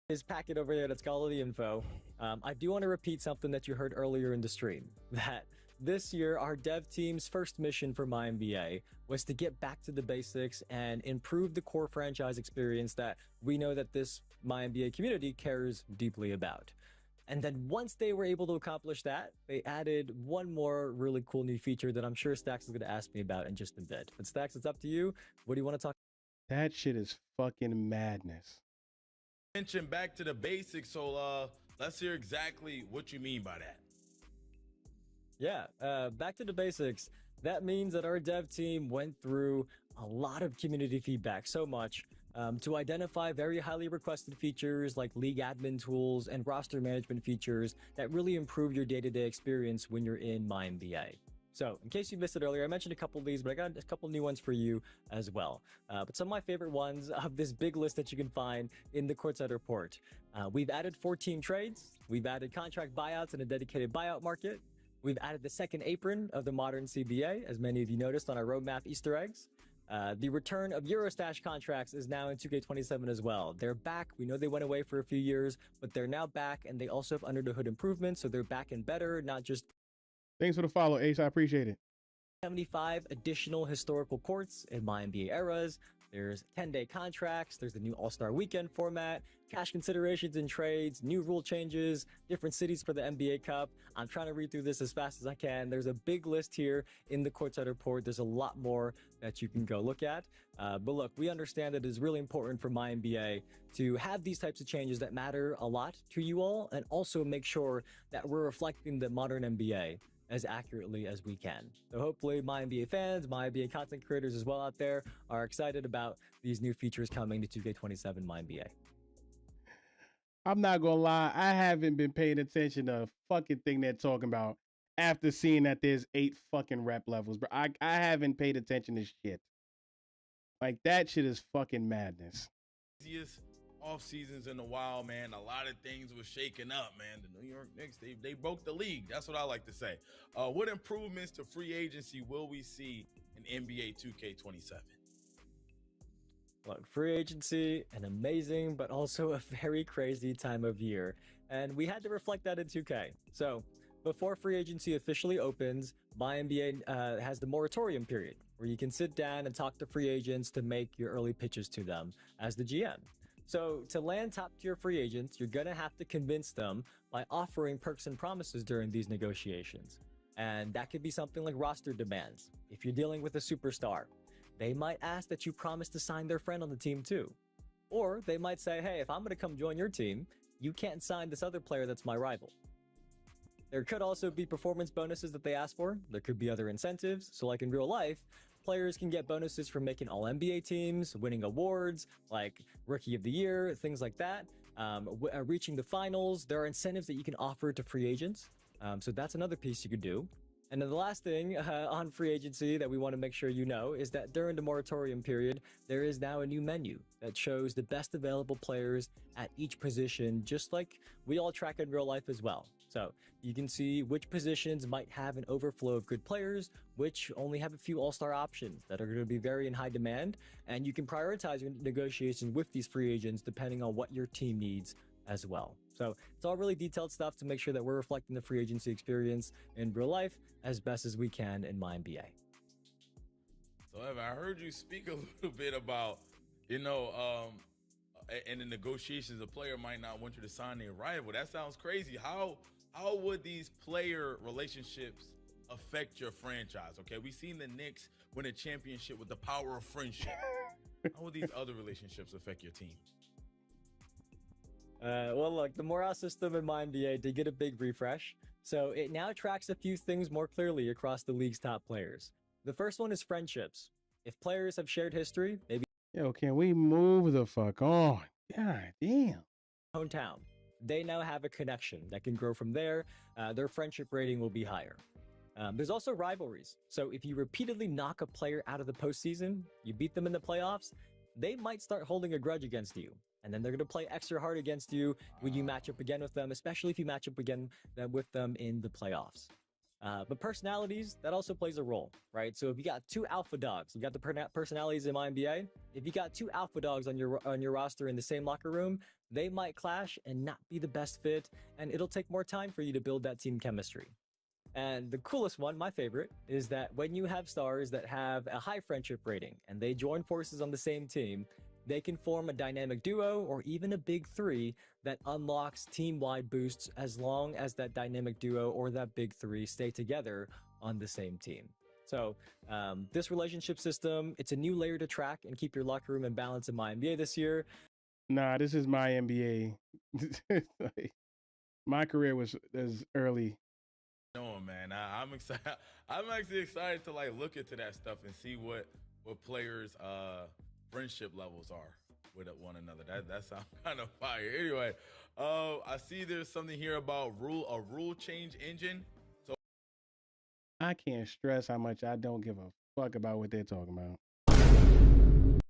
His packet over there that's got all the info. I do want to repeat something that you heard earlier in the stream, that This year, our dev team's first mission for MyNBA was to get back to the basics and improve the core franchise experience that we know that this MyNBA community cares deeply about. And then once they were able to accomplish that, they added one more really cool new feature that I'm sure Stacks is going to ask me about in just a bit. But Stacks, it's up to you. What do you want to talk about? That shit is fucking madness. Mention back to the basics, so let's hear exactly what you mean by that. Yeah, back to the basics. That means that our dev team went through a lot of community feedback, so much, to identify very highly requested features like league admin tools and roster management features that really improve your day-to-day experience when you're in MyNBA. So, in case you missed it earlier, I mentioned a couple of these, but I got a couple new ones for you as well. But some of my favorite ones of this big list that you can find in the Courtside Report. We've added 4 team trades. We've added contract buyouts and a dedicated buyout market. We've added the second apron of the modern CBA, as many of you noticed on our roadmap Easter eggs. The return of Eurostash contracts is now in 2K27 as well. They're back. We know they went away for a few years, but they're now back, and they also have under the hood improvements, so they're back and better, not just... Thanks for the follow, Ace. I appreciate it. 75 additional historical courts in MyNBA eras. There's 10-day contracts. There's the new All-Star Weekend format, cash considerations and trades, new rule changes, different cities for the NBA Cup. I'm trying to read through this as fast as I can. There's a big list here in the Courtside Report. There's a lot more that you can go look at. But look, we understand that it is really important for MyNBA to have these types of changes that matter a lot to you all, and also make sure that we're reflecting the modern NBA as accurately as we can. So hopefully MyNBA fans, MyNBA content creators as well out there are excited about these new features coming to 2K27 MyNBA. I'm not gonna lie, I haven't been paying attention to a fucking thing they're talking about after seeing that there's 8 fucking rep levels, bro. I haven't paid attention to shit. Like, that shit is fucking madness. Easiest off seasons in a while, man. A lot of things were shaking up, man. The New York Knicks, they broke the league. That's what I like to say. What improvements to free agency will we see in NBA 2K27? Look, free agency, an amazing but also a very crazy time of year, and we had to reflect that in 2K. So before free agency officially opens, MyNBA has the moratorium period where you can sit down and talk to free agents to make your early pitches to them as the GM. So to land top-tier free agents, you're going to have to convince them by offering perks and promises during these negotiations. And that could be something like roster demands. If you're dealing with a superstar, they might ask that you promise to sign their friend on the team too. Or they might say, hey, if I'm going to come join your team, you can't sign this other player that's my rival. There could also be performance bonuses that they ask for. There could be other incentives. So like in real life, players can get bonuses for making all NBA teams, winning awards like Rookie of the Year, things like that, reaching the finals. There are incentives that you can offer to free agents. So that's another piece you could do. And then the last thing on free agency that we want to make sure you know is that during the moratorium period, there is now a new menu that shows the best available players at each position, just like we all track in real life as well. So you can see which positions might have an overflow of good players, which only have a few all-star options that are going to be very in high demand. And you can prioritize your negotiations with these free agents depending on what your team needs as well. So it's all really detailed stuff to make sure that we're reflecting the free agency experience in real life as best as we can in MyNBA. So Evan, I heard you speak a little bit about, in the negotiations, a player might not want you to sign their rival. That sounds crazy. How would these player relationships affect your franchise? Okay, we've seen the Knicks win a championship with the power of friendship. How would these other relationships affect your team? Well, look, the morale system in MyNBA did get a big refresh, so it now tracks a few things more clearly across the league's top players. The first one is friendships. If players have shared history, maybe... Yo, can we move the fuck on? God damn. Hometown. They now have a connection that can grow from there. Their friendship rating will be higher. There's also rivalries. So if you repeatedly knock a player out of the postseason, you beat them in the playoffs, they might start holding a grudge against you. And then they're going to play extra hard against you when you match up again with them, especially if you match up again with them in the playoffs. But personalities, that also plays a role, right? So if you got 2 alpha dogs, you got the personalities in MyNBA. If you got 2 alpha dogs on your roster in the same locker room, they might clash and not be the best fit, and it'll take more time for you to build that team chemistry. And the coolest one, my favorite, is that when you have stars that have a high friendship rating and they join forces on the same team, they can form a dynamic duo or even a big three that unlocks team-wide boosts as long as that dynamic duo or that big three stay together on the same team. So this relationship system, it's a new layer to track and keep your locker room in balance in my NBA this year. Nah, this is my NBA. My career was early. No, man, I'm excited. I'm actually excited to like look into that stuff and see what players' friendship levels are with one another. That sounds kind of fire. Anyway, I see there's something here about a rule change engine. So I can't stress how much I don't give a fuck about what they're talking about.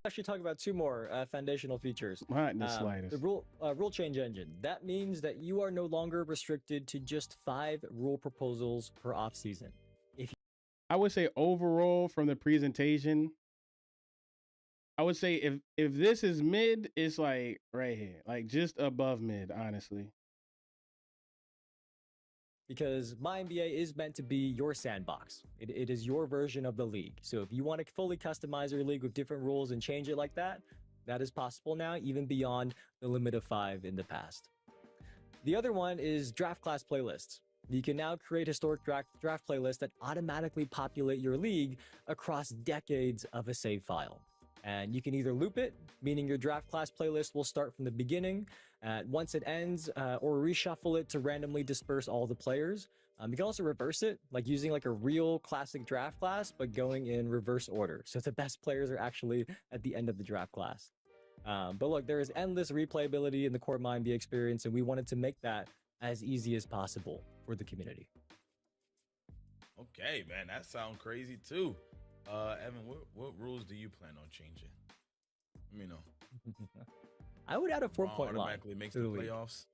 Actually talk about two more foundational features. Not in the slightest. The rule change engine. That means that you are no longer restricted to just 5 rule proposals per offseason. I would say overall from the presentation, I would say if this is mid, it's like right here, like just above mid, honestly. Because My NBA is meant to be your sandbox. It is your version of the league. So if you want to fully customize your league with different rules and change it like that, that is possible now, even beyond the limit of 5 in the past. The other one is draft class playlists. You can now create historic draft playlists that automatically populate your league across decades of a save file. And you can either loop it, meaning your draft class playlist will start from the beginning once it ends, or reshuffle it to randomly disperse all the players. You can also reverse it, like using like a real classic draft class, but going in reverse order. So the best players are actually at the end of the draft class. But look, there is endless replayability in the core My NBA experience, and we wanted to make that as easy as possible for the community. Okay, man, that sounds crazy too. Evan, what rules do you plan on changing? Let me know. I would add a 4-point line. Automatically makes the playoffs.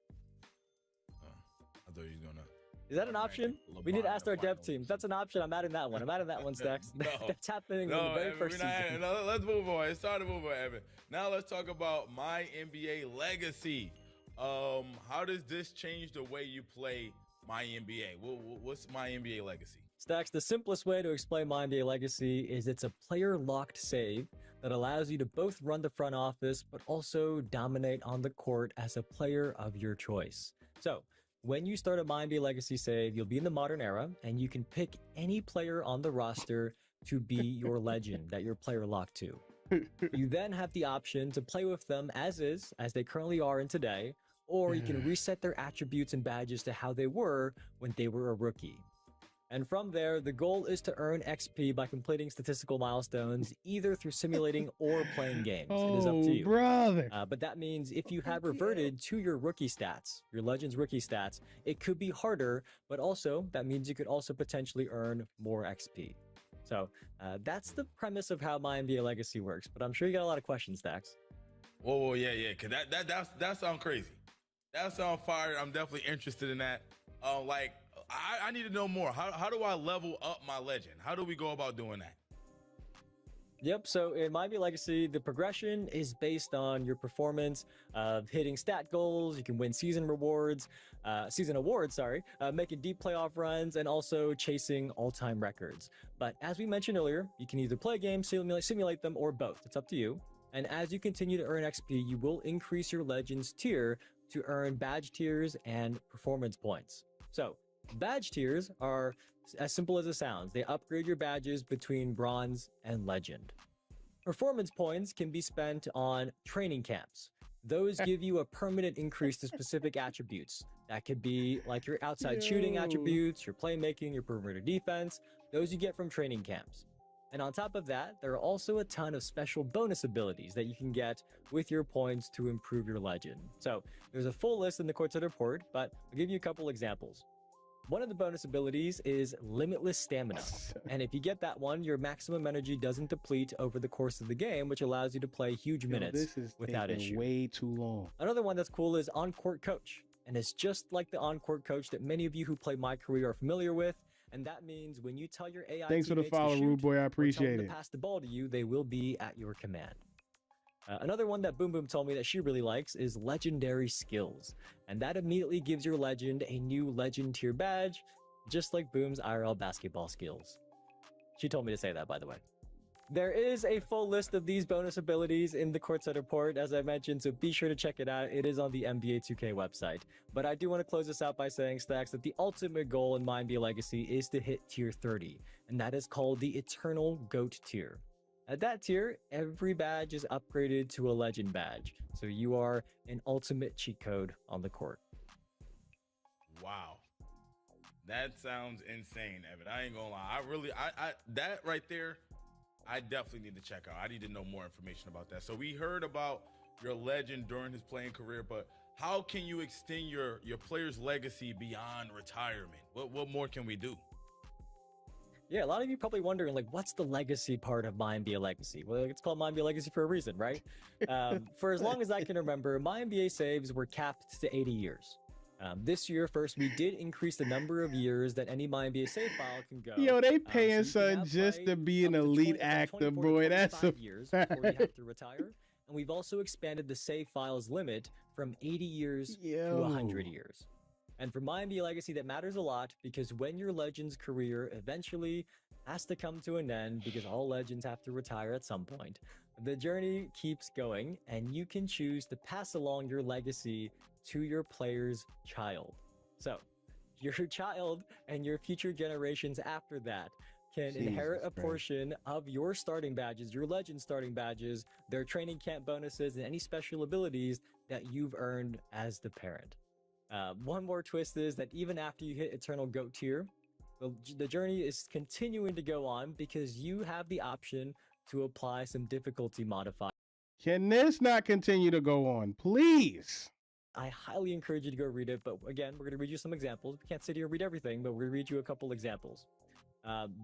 I thought he was gonna. Is that an option? We need to ask our dev team. That's an option. I'm adding that one. I'm adding that one, Stacks. No. That's happening in the very first season. No, let's move on. It's time to move on, Evan. Now let's talk about My NBA Legacy. How does this change the way you play My NBA? What's My NBA Legacy? Stacks, the simplest way to explain My NBA Legacy is it's a player-locked save that allows you to both run the front office, but also dominate on the court as a player of your choice. So, when you start a My NBA Legacy save, you'll be in the modern era, and you can pick any player on the roster to be your legend that you're player locked to. You then have the option to play with them as is, as they currently are in today, or you can reset their attributes and badges to how they were when they were a rookie. And from there, the goal is to earn XP by completing statistical milestones, either through simulating or playing games. It is up to you. Brother. But that means if you have reverted to your rookie stats, your Legends rookie stats, it could be harder, but also that means you could also potentially earn more XP. So that's the premise of how My NBA Legacy works, but I'm sure you got a lot of questions, Stacks. Whoa, yeah, because that sounds crazy. That sounds fire. I'm definitely interested in that. I need to know more. How do I level up my legend? How do we go about doing that? Yep, so in My NBA Legacy, the progression is based on your performance of hitting stat goals. You can win season awards, making deep playoff runs, and also chasing all-time records. But as we mentioned earlier, you can either play games, simulate them, or both. It's up to you. And as you continue to earn XP, you will increase your Legends tier to earn badge tiers and performance points. So, badge tiers are as simple as it sounds. They upgrade your badges between bronze and legend. Performance points can be spent on training camps. Those give you a permanent increase to specific attributes. That could be like your outside shooting attributes, your playmaking, your perimeter defense. Those you get from training camps. And on top of that, there are also a ton of special bonus abilities that you can get with your points to improve your legend. So there's a full list in the Courtside Report, but I'll give you a couple examples. One of the bonus abilities is Limitless Stamina. And if you get that one, your maximum energy doesn't deplete over the course of the game, which allows you to play huge minutes this is without issue. Way too long. Another one that's cool is On-Court Coach. And it's just like the On-Court Coach that many of you who play My Career are familiar with. And that means when you tell your AI Thanks for the follow, Rude Boy. I appreciate it. To pass the ball to you, they will be at your command. Another one that Boom Boom told me that she really likes is Legendary Skills. And that immediately gives your legend a new legend tier badge. just like Boom's IRL basketball skills. She told me to say that, by the way. There is a full list of these bonus abilities in the Courtside Report, as I mentioned, so be sure to check it out. It is on the NBA 2K website. But I do want to close this out by saying, Stacks, that the ultimate goal in My NBA Legacy is to hit tier 30, and that is called the Eternal GOAT tier. At that tier, every badge is upgraded to a legend badge, so you are an ultimate cheat code on the court. Wow. That sounds insane, Evan. I ain't gonna lie. I that right there, I definitely need to check out. I need to know more information about that. So we heard about your legend during his playing career, but how can you extend your player's legacy beyond retirement? What more can we do? Yeah, a lot of you probably wondering, like, what's the legacy part of My NBA Legacy? Well, it's called My NBA Legacy for a reason, right? For as long as I can remember, My NBA saves were capped to 80 years. This year, first, we did increase the number of years that any My NBA save file can go. Yo, they paying son just to be an elite actor, boy. That's a years before you have to retire. And we've also expanded the save files limit from 80 years to 100 years. And for My NBA Legacy, that matters a lot because when your legend's career eventually has to come to an end, because all legends have to retire at some point, the journey keeps going, and you can choose to pass along your legacy to your player's child. So your child and your future generations after that can inherit a portion of your starting badges, your legend starting badges, their training camp bonuses, and any special abilities that you've earned as the parent. One more twist is that even after you hit Eternal GOAT tier, the journey is continuing to go on because you have the option to apply some difficulty modifiers. Can this not continue to go on, please? I highly encourage you to go read it, but again, we're going to read you some examples. We can't sit here and read everything, but we're going to read you a couple examples.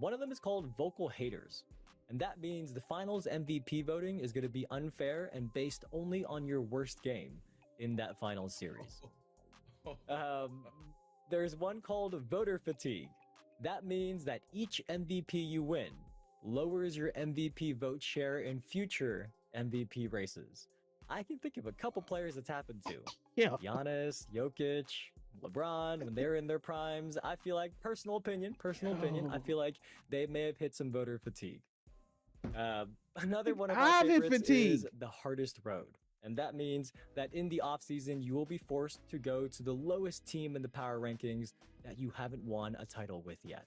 One of them is called Vocal Haters, and that means the finals MVP voting is going to be unfair and based only on your worst game in that finals series. There's one called Voter Fatigue. That means that each MVP you win lowers your MVP vote share in future MVP races. I can think of a couple players it's happened to. Yeah. Giannis, Jokic, LeBron, when they're in their primes, I feel like, personal opinion, I feel like they may have hit some voter fatigue. Another one of my favorites is the hardest road. And that means that in the offseason, you will be forced to go to the lowest team in the power rankings that you haven't won a title with yet.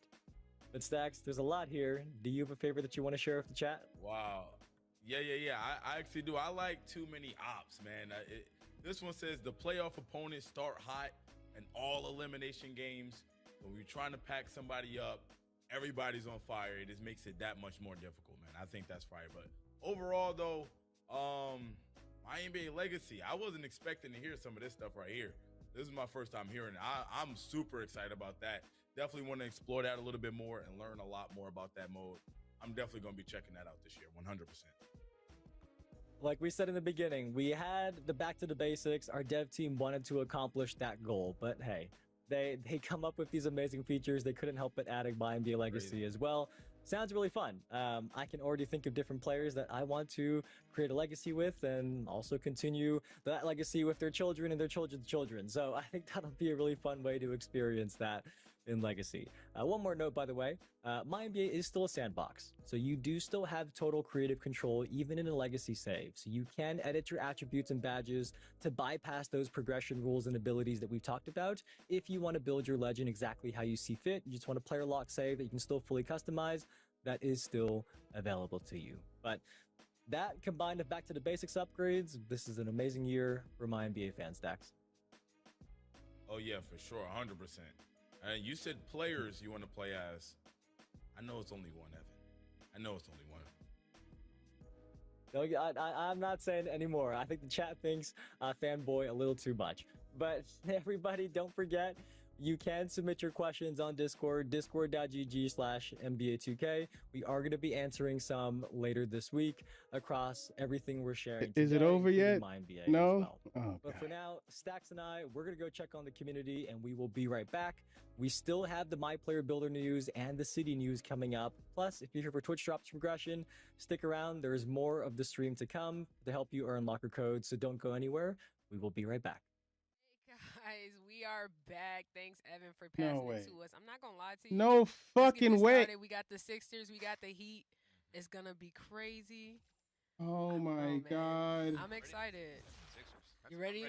But Stacks, there's a lot here. Do you have a favorite that you want to share with the chat? Wow. Yeah. I actually do. I like Too Many Ops, man. This one says the playoff opponents start hot in all elimination games. When we're trying to pack somebody up, everybody's on fire. It just makes it that much more difficult, man. I think that's fire. But overall, though, My NBA Legacy, I wasn't expecting to hear some of this stuff right here. This is my first time hearing it. I'm super excited about that. Definitely want to explore that a little bit more and learn a lot more about that mode. I'm definitely going to be checking that out this year, 100%. Like we said in the beginning, we had the back to the basics. Our dev team wanted to accomplish that goal, but hey, they come up with these amazing features. They couldn't help but adding My NBA Legacy as well. Sounds really fun. I can already think of different players that I want to create a legacy with and also continue that legacy with their children and their children's children. So I think that'll be a really fun way to experience that in Legacy. One more note, by the way, My NBA is still a sandbox. So you do still have total creative control even in a Legacy save. So you can edit your attributes and badges to bypass those progression rules and abilities that we've talked about. If you want to build your legend exactly how you see fit, you just want a player lock save that you can still fully customize, that is still available to you. But that combined with back to the basics upgrades, this is an amazing year for My NBA fan Stacks. Oh yeah, for sure, 100%. And you said players you want to play as. I know it's only one, Evan. I know it's only one. No, I'm not saying anymore. I think the chat thinks fanboy a little too much. But everybody, don't forget, you can submit your questions on Discord, discord.gg/NBA2K. We are going to be answering some later this week across everything we're sharing. Is it over yet? No? Well. But for now, Stacks and I, we're going to go check on the community and we will be right back. We still have the My Player Builder news and the city news coming up. Plus, if you're here for Twitch Drops Progression, stick around. There's more of the stream to come to help you earn locker codes, so don't go anywhere. We will be right back. Hey guys, we We are back. Thanks, Evan, for passing it to us. I'm not going to lie to you. No fucking way. We got the Sixers. We got the Heat. It's going to be crazy. Oh, my God. I'm excited. You ready?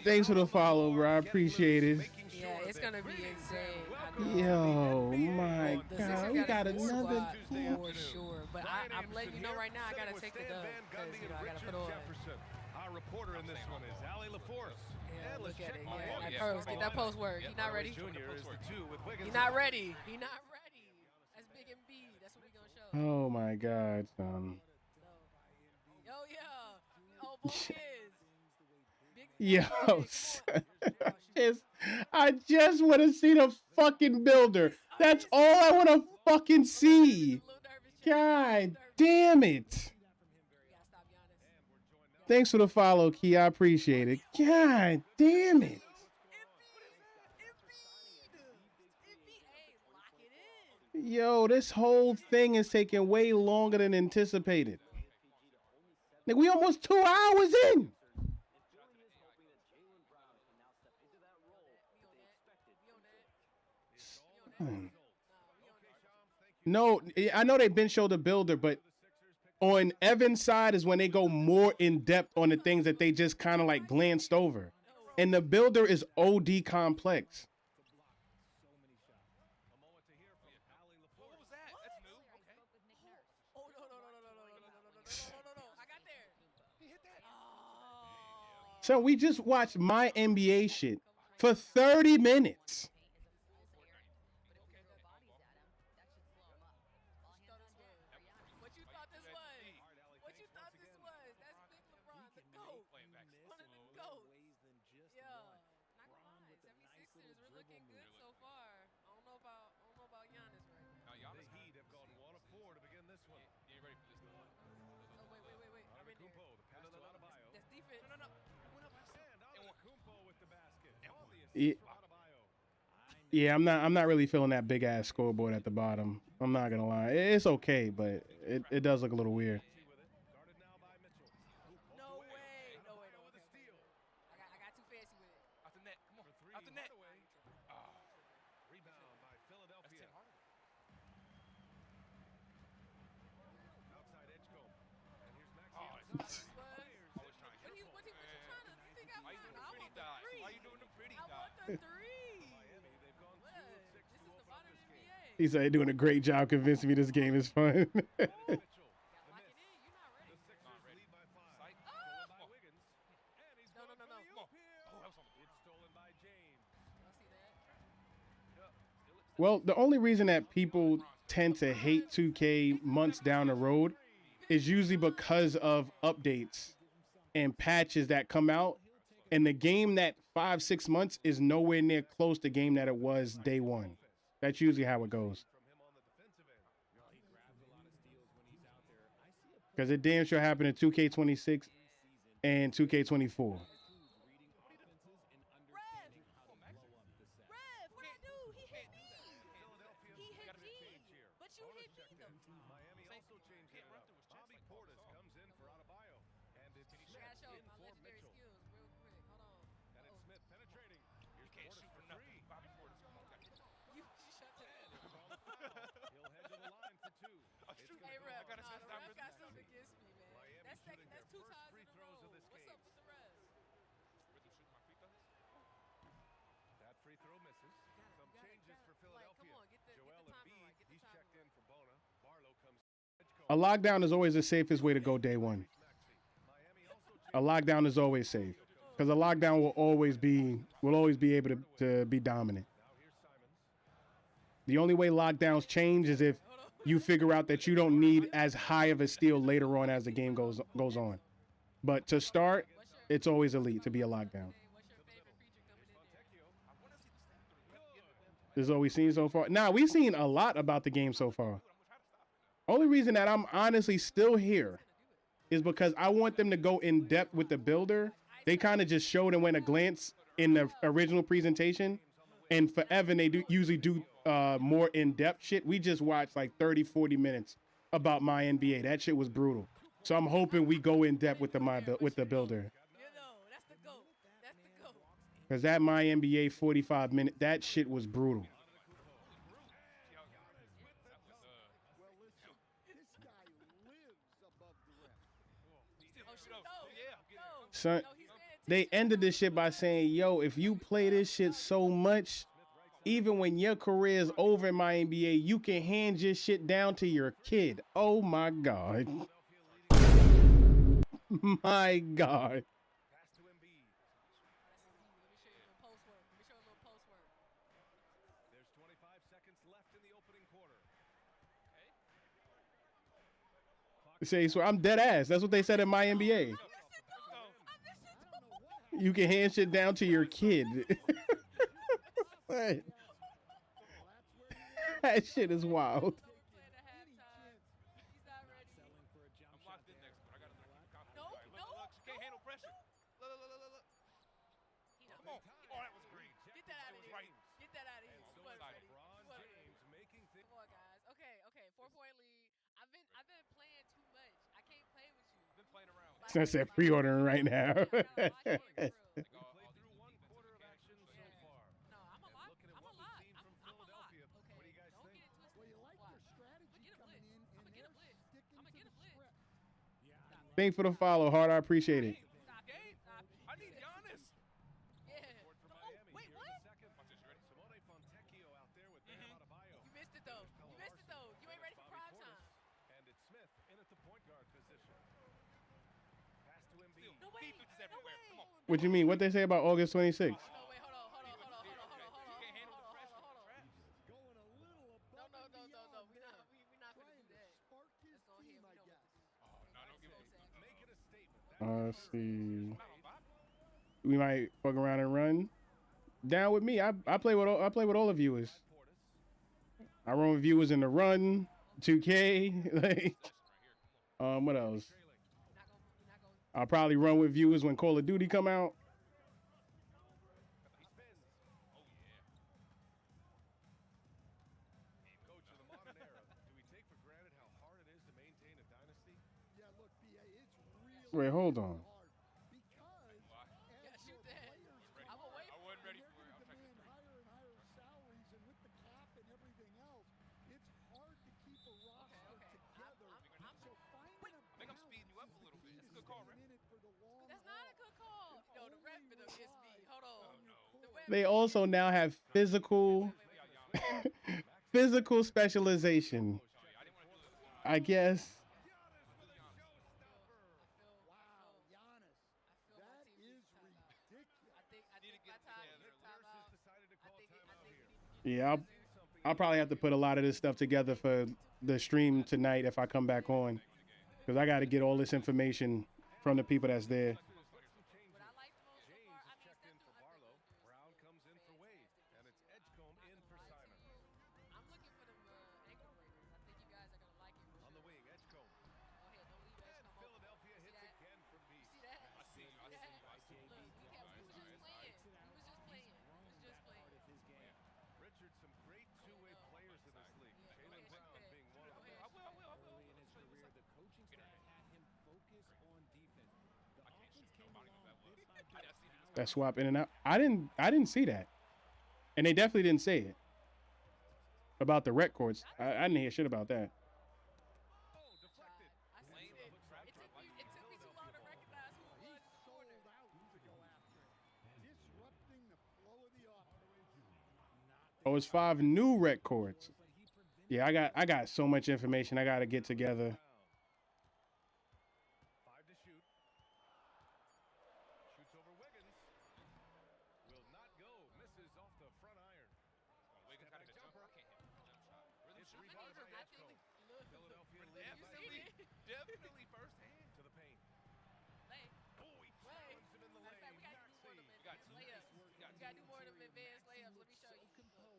Thanks for the follow, bro. I appreciate it. Yeah, it's going to be insane. Yo, my God. We got another. For sure. But I'm letting you know right now, I got to take the dub. Because, you know, I got to put on. Our reporter in this one is Allie LaForce. Yeah, look at it. Yeah, get that post work. He's not ready. He's not ready. He's not ready. That's Big and B. That's what we going to show. Oh, my God, son. Yo, yeah. Oh, both kids. Yo, I just want to see the fucking builder. That's all I want to fucking see. God damn it. Thanks for the follow, Key. I appreciate it. God damn it. Yo, this whole thing is taking way longer than anticipated. Nigga, we almost 2 hours in. No, I know they've been showed the builder, but on Evan's side is when they go more in depth on the things that they just kind of like glanced over. And the builder is OD complex. So we just watched my NBA shit for 30 minutes. Yeah, I'm not really feeling that big ass scoreboard at the bottom. I'm not gonna lie. It's okay, but it does look a little weird. No way. I got too fancy with it. Out the net. Come on. Out the net. Rebound by Philadelphia. Outside Edgecombe. And here's Maxey. Why you doing the pretty dot? He said, doing a great job convincing me this game is fun. Well, the only reason that people tend to hate 2K months down the road is usually because of updates and patches that come out. And the game that 5-6 months is nowhere near close to the game that it was day one. That's usually how it goes. Because it damn sure happened in 2K26 and 2K24. Hey, Ref, Ref got something against me, man. That's 2 times in a row. What's up with the rest? That free throw misses. Some changes for Philadelphia. Come on, get the Embiid, he's checked in for Bona. Barlow comes. A lockdown is always the safest way to go day one. A lockdown is always safe. Because a lockdown will always be able to be dominant. The only way lockdowns change is if you figure out that you don't need as high of a steal later on as the game goes on. But to start, it's always elite to be a lockdown. This is all we've seen so far. Now, we've seen a lot about the game so far. Only reason that I'm honestly still here is because I want them to go in depth with the builder. They kind of just showed and went a glance in the original presentation. And for Evan, they usually do more in-depth shit. We just watched like 30, 40 minutes about my NBA. That shit was brutal. So I'm hoping we go in depth with the builder. Because that My NBA 45-minute, that shit was brutal. Son, they ended this shit by saying, yo, if you play this shit so much, even when your career is over in my NBA, you can hand your shit down to your kid. Oh my God. My God. Say, so I'm dead ass. That's what they said in my NBA. You can hand shit down to your kid. That shit is wild. I said pre-ordering right now. Thanks for the follow, Hard. I appreciate it. I need Giannis. Yeah. Oh, wait, what? You missed it though. You missed it though. You ain't ready for prime time. And it's Smith in at the point guard position. Pass to Embiid. No way. Everywhere. Come on. What you mean? What they say about August 26th? No, wait, hold on. No. We're not gonna do that. Let's go ahead. We know Let's see. We might fuck around and run. Down with me. I play with all the viewers. I run with viewers in the run, 2K. Like, what else? I'll probably run with viewers when Call of Duty come out. Wait, hold on. They also now have physical specialization. I guess. Yeah, I'll probably have to put a lot of this stuff together for the stream tonight if I come back on, because I got to get all this information from the people that's there. That swap in and out. I didn't see that, and they definitely didn't say it about the rec courts. I didn't hear shit about that. Oh, it's 5 new rec courts. Yeah, I got so much information I got to get together. Definitely first hand to the paint. You gotta do more of them advanced layups. Let me show you.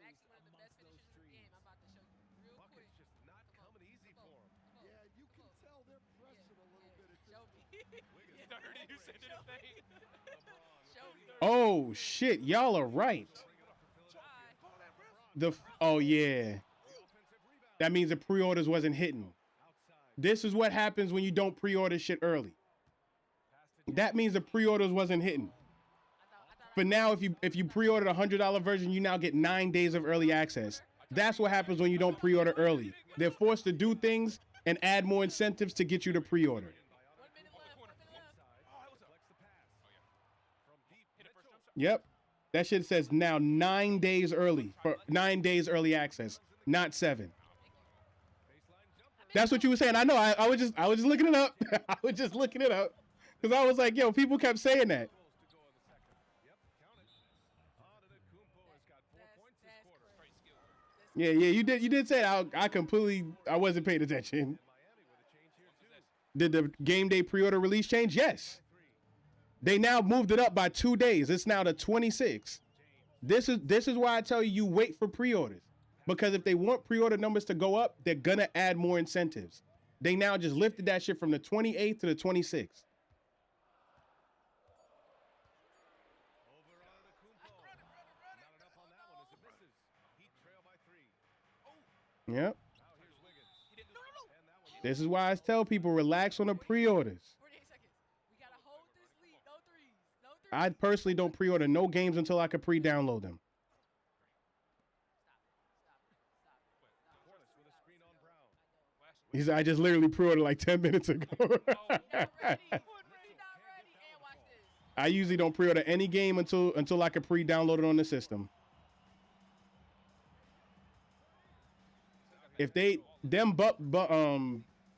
Max is one of the best finishers in the game. I'm about to show you real quick. Just not coming easy for him. Yeah, you can tell they're pressing a little bit at this point. Show me. You said to the paint. Show me. Oh shit, y'all are right. Oh yeah. That means the pre-orders wasn't hitting. This is what happens when you don't pre-order shit early. That means the pre-orders wasn't hitting. I thought For now, if you pre-ordered a $100 version, you now get 9 days of early access. That's what happens when you don't pre-order early. They're forced to do things and add more incentives to get you to pre-order. Yep. That shit says now 9 days early for 9 days early access, not 7. That's what you were saying. I know. I was just looking it up. I was just looking it up because I was like, yo, people kept saying that. Yeah, you did say it. I wasn't paying attention. Did the game day pre-order release change? Yes. They now moved it up by 2 days. It's now the 26th. This is why I tell you wait for pre-orders. Because if they want pre-order numbers to go up, they're gonna add more incentives. They now just lifted that shit from the 28th to the 26th. Yep. This is why I tell people relax on the pre-orders. I personally don't pre-order no games until I can pre-download them. He said, I just literally pre-ordered like 10 minutes ago. I usually don't pre-order any game until I can pre-download it on the system. If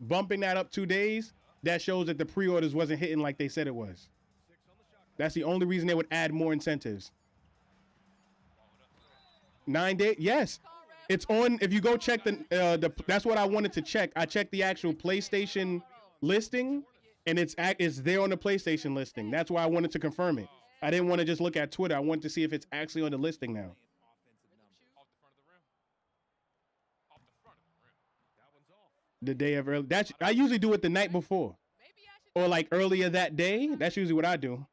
bumping that up 2 days, that shows that the pre-orders wasn't hitting like they said it was. That's the only reason they would add more incentives. 9 days, yes. It's on. If you go check that's what I wanted to check. I checked the actual PlayStation listing, and it's there on the PlayStation listing. That's why I wanted to confirm it. I didn't want to just look at Twitter. I wanted to see if it's actually on the listing now. The day of early. I usually do it the night before, or like earlier that day. That's usually what I do.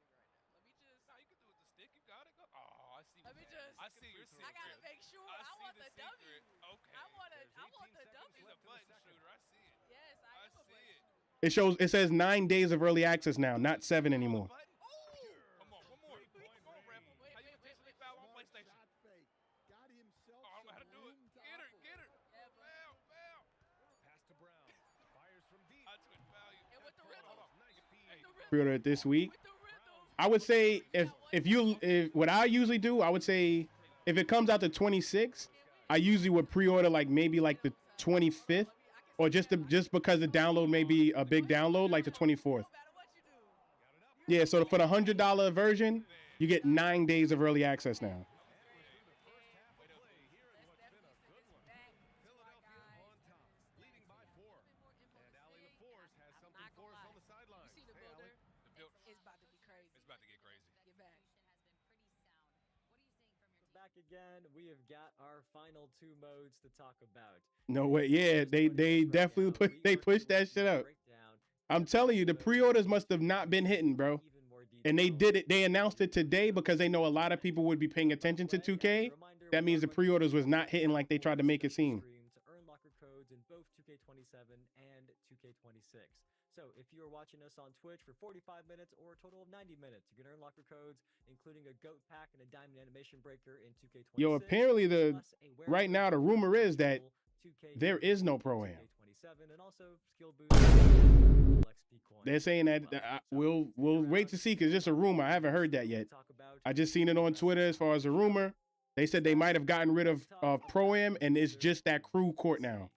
It says 9 days of early access now, not 7 anymore. Pre-order it this week. I would say if what I usually do, I would say if it comes out the 26th, I usually would pre-order like maybe like the 25th. Or just because the download may be a big download, like the 24th. Yeah, so for the $100 version, you get 9 days of early access now. Back again, we have got our final 2 modes to talk about. No way. Yeah, they definitely pushed that shit up. I'm telling you, the pre-orders must have not been hitting, bro. And they did it. They announced it today because they know a lot of people would be paying attention to 2K. That means the pre-orders was not hitting like they tried to make it seem. To earn locker codes in both 2K27 and 2K26. So if you are watching us on Twitch for 45 minutes or a total of 90 minutes, you can earn locker codes, including a GOAT pack and a diamond animation breaker in 2K26. Yo, apparently right now the rumor is that there is no Pro-Am. They're saying that we'll wait to see because it's just a rumor. I haven't heard that yet. I just seen it on Twitter as far as a rumor. They said they might have gotten rid of Pro-Am and it's just that crew court now.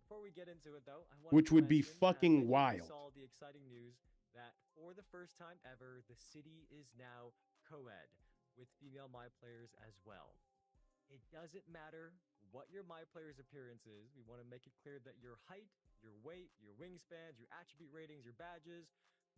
Before we get into it, though, which would be fucking wild. Saw the exciting news that for the first time ever, the city is now co-ed with female My Players as well. It doesn't matter what your My Players appearance is. We want to make it clear that your height, your weight, your wingspans, your attribute ratings, your badges,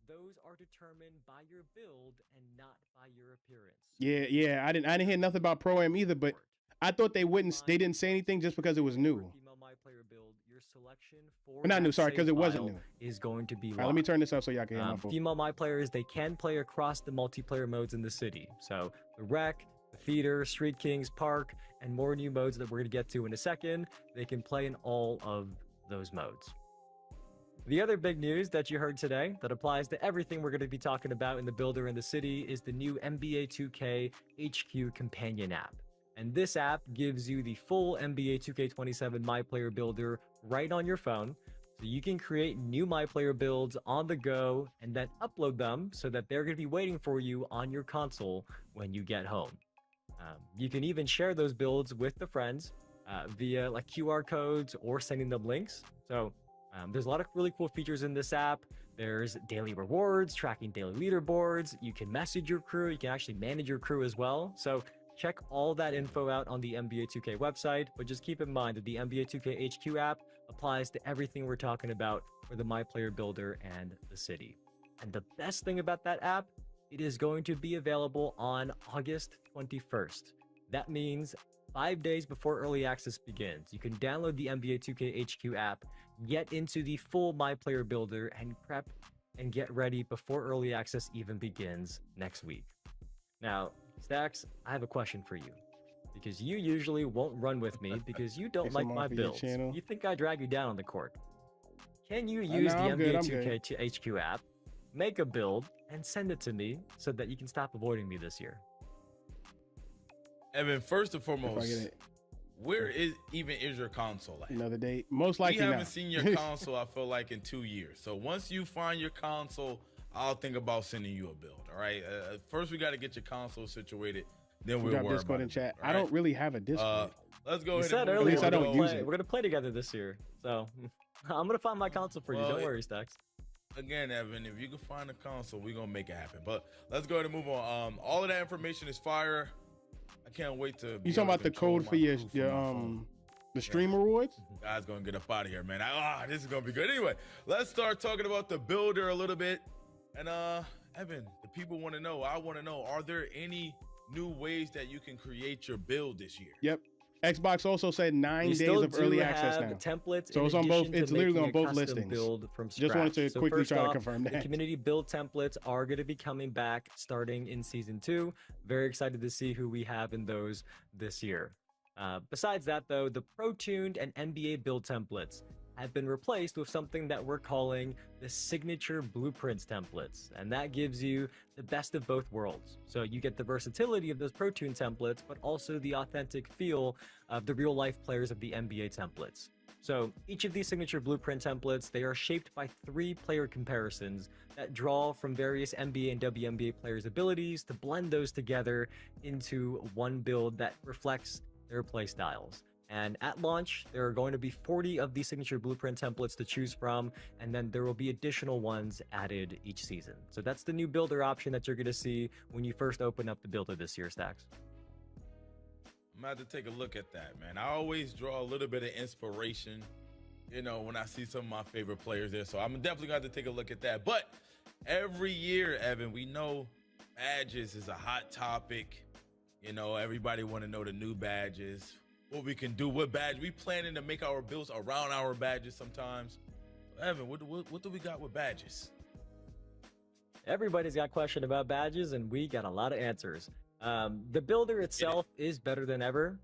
those are determined by your build and not by your appearance. Yeah. I didn't hear nothing about Pro-Am either, but I thought they didn't say anything just because it was new. My Player build, your selection for not new, sorry, because it wasn't new. Is going to be all right, let me turn this up so y'all can hear my phone. Female My Players, they can play across the multiplayer modes in the city. So the Rec, the Theater, Street Kings, Park, and more new modes that we're going to get to in a second. They can play in all of those modes. The other big news that you heard today that applies to everything we're going to be talking about in the Builder in the City is the new NBA 2K HQ Companion app. And this app gives you the full NBA 2K27 My Player Builder right on your phone. So you can create new My Player builds on the go and then upload them so that they're going to be waiting for you on your console when you get home. You can even share those builds with the friends via like QR codes or sending them links. So there's a lot of really cool features in this app. There's daily rewards, tracking daily leaderboards. You can message your crew. You can actually manage your crew as well. So check all that info out on the NBA 2K website, but just keep in mind that the NBA 2K HQ app applies to everything we're talking about for the My Player Builder and the City. And the best thing about that app, it is going to be available on August 21st. That means 5 days before early access begins. You can download the NBA 2K HQ app, get into the full My Player Builder, and prep and get ready before early access even begins next week. Now, Stacks, I have a question for you, because you usually won't run with me because you don't like my builds. You think I drag you down on the court. Can you use the NBA 2K HQ app, make a build, and send it to me so that you can stop avoiding me this year? Evan, first and foremost, where is your console at? Another day. Most likely we haven't seen your console, I feel like, in 2 years. So once you find your console, I'll think about sending you a build. All right. First, we got to get your console situated. Then we'll worry Discord about and chat. Right? I don't really have a Discord. Let's go. You said earlier we're gonna play together this year, so I'm gonna find my console for you. Don't worry, Stacks. Again, Evan, if you can find a console, we're gonna make it happen. But let's go ahead and move on. All of that information is fire. I can't wait to. You talking about the code for your the stream rewards? Guys, gonna get up out of here, man. This is gonna be good. Anyway, let's start talking about the Builder a little bit. And Evan, the people want to know. I want to know: are there any new ways that you can create your build this year? Yep. Xbox also said 9 days of early access now. Templates, so it's on both. It's literally on both listings. Build from scratch. Just wanted to quickly try to confirm that. The community build templates are going to be coming back starting in season 2. Very excited to see who we have in those this year. Besides that, though, the Pro-tuned and NBA build templates have been replaced with something that we're calling the signature blueprints templates, and that gives you the best of both worlds. So you get the versatility of those Pro-tuned templates, but also the authentic feel of the real-life players of the NBA templates. So each of these signature blueprint templates, they are shaped by 3 player comparisons that draw from various NBA and WNBA players' abilities to blend those together into one build that reflects their play styles. And at launch, there are going to be 40 of these signature blueprint templates to choose from, and then there will be additional ones added each season. So that's the new builder option that you're going to see when you first open up the builder this year, Stacks. I'm going to have to take a look at that, man. I always draw a little bit of inspiration, when I see some of my favorite players there. So I'm definitely going to have to take a look at that. But every year, Evan, we know badges is a hot topic. Everybody want to know the new badges. What we can do, what badge we planning to make our builds around our badges sometimes. Evan, what do we got with badges? Everybody's got a question about badges, and we got a lot of answers. The builder itself is better than ever.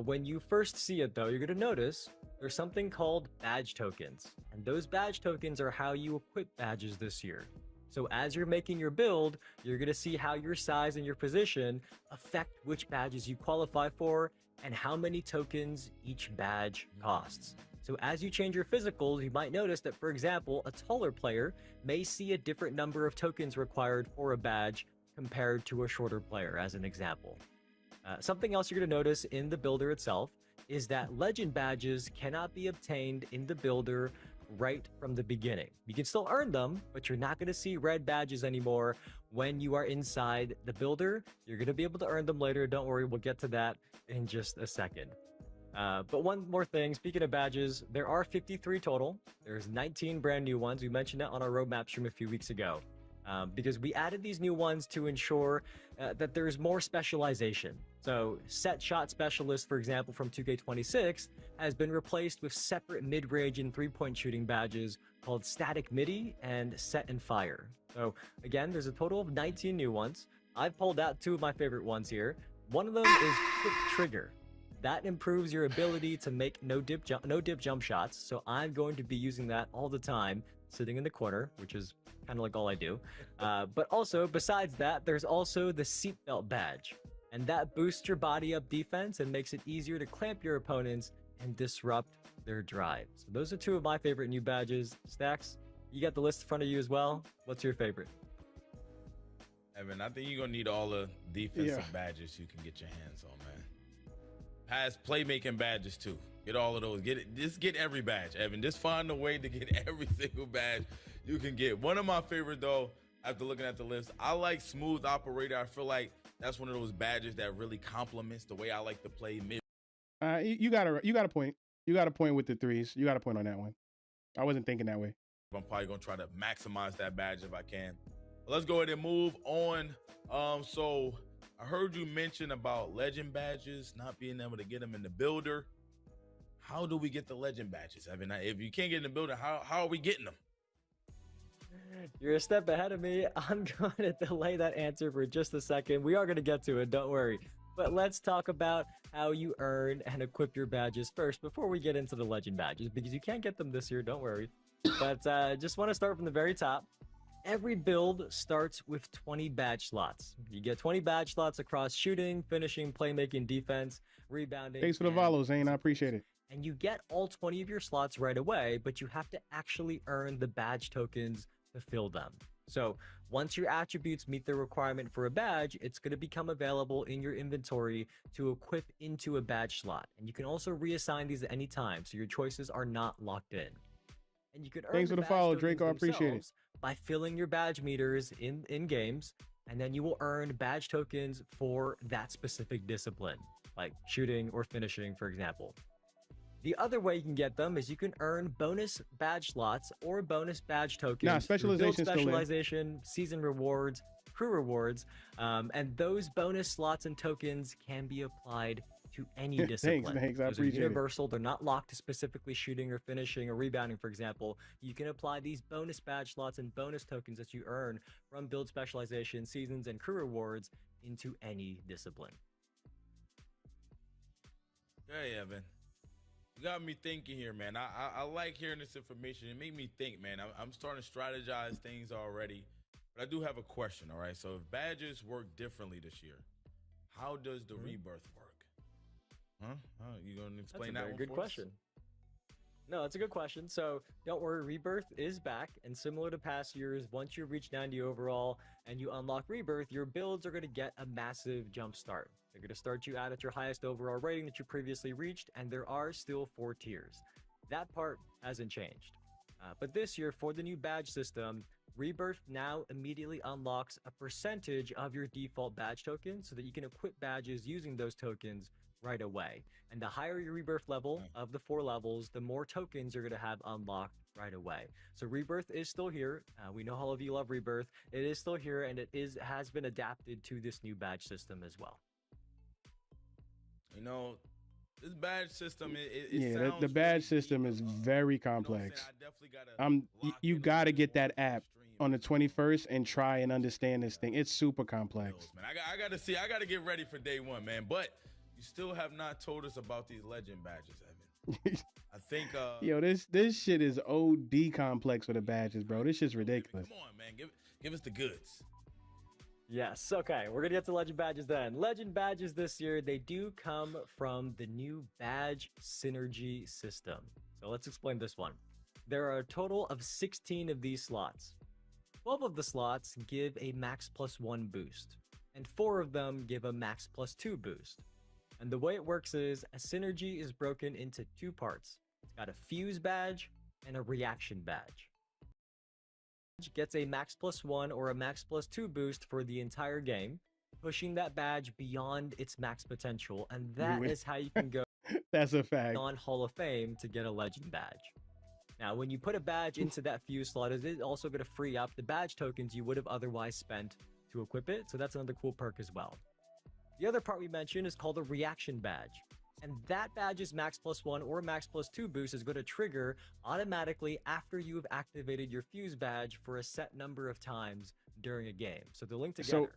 When you first see it, though, you're going to notice there's something called badge tokens, and those badge tokens are how you equip badges this year. So as you're making your build, you're going to see how your size and your position affect which badges you qualify for and how many tokens each badge costs. So as you change your physicals, you might notice that, for example, a taller player may see a different number of tokens required for a badge compared to a shorter player, as an example. Something else you're going to notice in the builder itself is that legend badges cannot be obtained in the builder right from the beginning. You can still earn them, but you're not going to see red badges anymore when you are inside the builder. You're going to be able to earn them later. Don't worry, we'll get to that in just a second. But one more thing, speaking of badges, there are 53 total. There's 19 brand new ones. We mentioned that on our roadmap stream a few weeks ago. Because we added these new ones to ensure that there's more specialization. So set shot specialist, for example, from 2K26 has been replaced with separate mid-range and three-point shooting badges called static midi and set and fire. So again, there's a total of 19 new ones. I've pulled out 2 of my favorite ones here. One of them is quick trigger. That improves your ability to make no dip jump shots. So I'm going to be using that all the time, sitting in the corner, which is kind of like all I do. But also, besides that, there's also the seatbelt badge. And that boosts your body up defense and makes it easier to clamp your opponents and disrupt their drive. So those are two of my favorite new badges. Stacks, you got the list in front of you as well. What's your favorite? Evan, I think you're going to need all the defensive badges you can get your hands on, man. Has playmaking badges too. Get all of those. Just get every badge, Evan. Just find a way to get every single badge you can get. One of my favorite, though, after looking at the list, I like Smooth Operator. I feel like that's one of those badges that really complements the way I like to play mid. You got a point. You got a point with the threes. You got a point on that one. I wasn't thinking that way. I'm probably gonna try to maximize that badge if I can. But let's go ahead and move on. So I heard you mention about legend badges, not being able to get them in the builder. How do we get the legend badges, Evan? If you can't get in the builder, how are we getting them? You're a step ahead of me. I'm going to delay that answer for just a second. We are going to get to it, don't worry. But let's talk about how you earn and equip your badges first before we get into the legend badges, because you can't get them this year, don't worry. But just want to start from the very top. Every build starts with 20 badge slots. You get 20 badge slots across shooting, finishing, playmaking, defense, rebounding. Thanks for the follow, Zane. I appreciate it. And you get all 20 of your slots right away, but you have to actually earn the badge tokens to fill them. So once your attributes meet the requirement for a badge, it's going to become available in your inventory to equip into a badge slot. And you can also reassign these at any time, so your choices are not locked in. And you can earn Thanks for the follow, Draco. I appreciate it. By filling your badge meters in games, and then you will earn badge tokens for that specific discipline, like shooting or finishing, for example. The other way you can get them is you can earn bonus badge slots or bonus badge tokens. Specialization, season rewards, crew rewards, and those bonus slots and tokens can be applied to any discipline. Thanks, I Those are appreciate universal. They're not locked to specifically shooting or finishing or rebounding, for example. You can apply these bonus badge slots and bonus tokens that you earn from build specialization, seasons, and crew rewards into any discipline. Hey, Evan. You got me thinking here, man. I like hearing this information. It made me think, man. I'm starting to strategize things already. But I do have a question, all right? So if badges work differently this year, how does the rebirth work? Huh? You going to explain that one for us? That's a very good question. No, it's a good question. So don't worry, Rebirth is back. And similar to past years, once you reach 90 overall and you unlock Rebirth, your builds are going to get a massive jump start. They're going to start you out at your highest overall rating that you previously reached, and there are still 4 tiers. That part hasn't changed. But this year, for the new badge system, Rebirth now immediately unlocks a percentage of your default badge tokens so that you can equip badges using those tokens right away. And the higher your Rebirth level of the 4 levels, the more tokens you're going to have unlocked right away. So Rebirth is still here. We know all of you love Rebirth. It is still here, and it has been adapted to this new badge system as well. You know, this badge system, the badge system is very complex. You got to get that app on the 21st and try and understand this thing. It's super complex. Man, I got to get ready for day one, man. But you still have not told us about these legend badges, Evan. I think yo, this shit is OD complex with the badges, bro. This shit's ridiculous. Come on, man. Give us the goods. Yes, okay, we're gonna get to legend badges then. Legend badges this year, they do come from the new badge synergy system. So let's explain this one. There are a total of 16 of these slots. 12 of the slots give a max +1 boost, and 4 of them give a max +2 boost. And the way it works is a synergy is broken into 2 parts. It's got a fuse badge and a reaction badge. Gets a max +1 or a max +2 boost for the entire game, pushing that badge beyond its max potential, and that is how you can go that's a fact on Hall of Fame to get a legend badge. Now, when you put a badge into that fuse slot, it is also going to free up the badge tokens you would have otherwise spent to equip it, so that's another cool perk as well. The other part we mentioned is called a reaction badge. And that badge's max +1 or max +2 boost is going to trigger automatically after you have activated your fuse badge for a set number of times during a game. So they're linked together.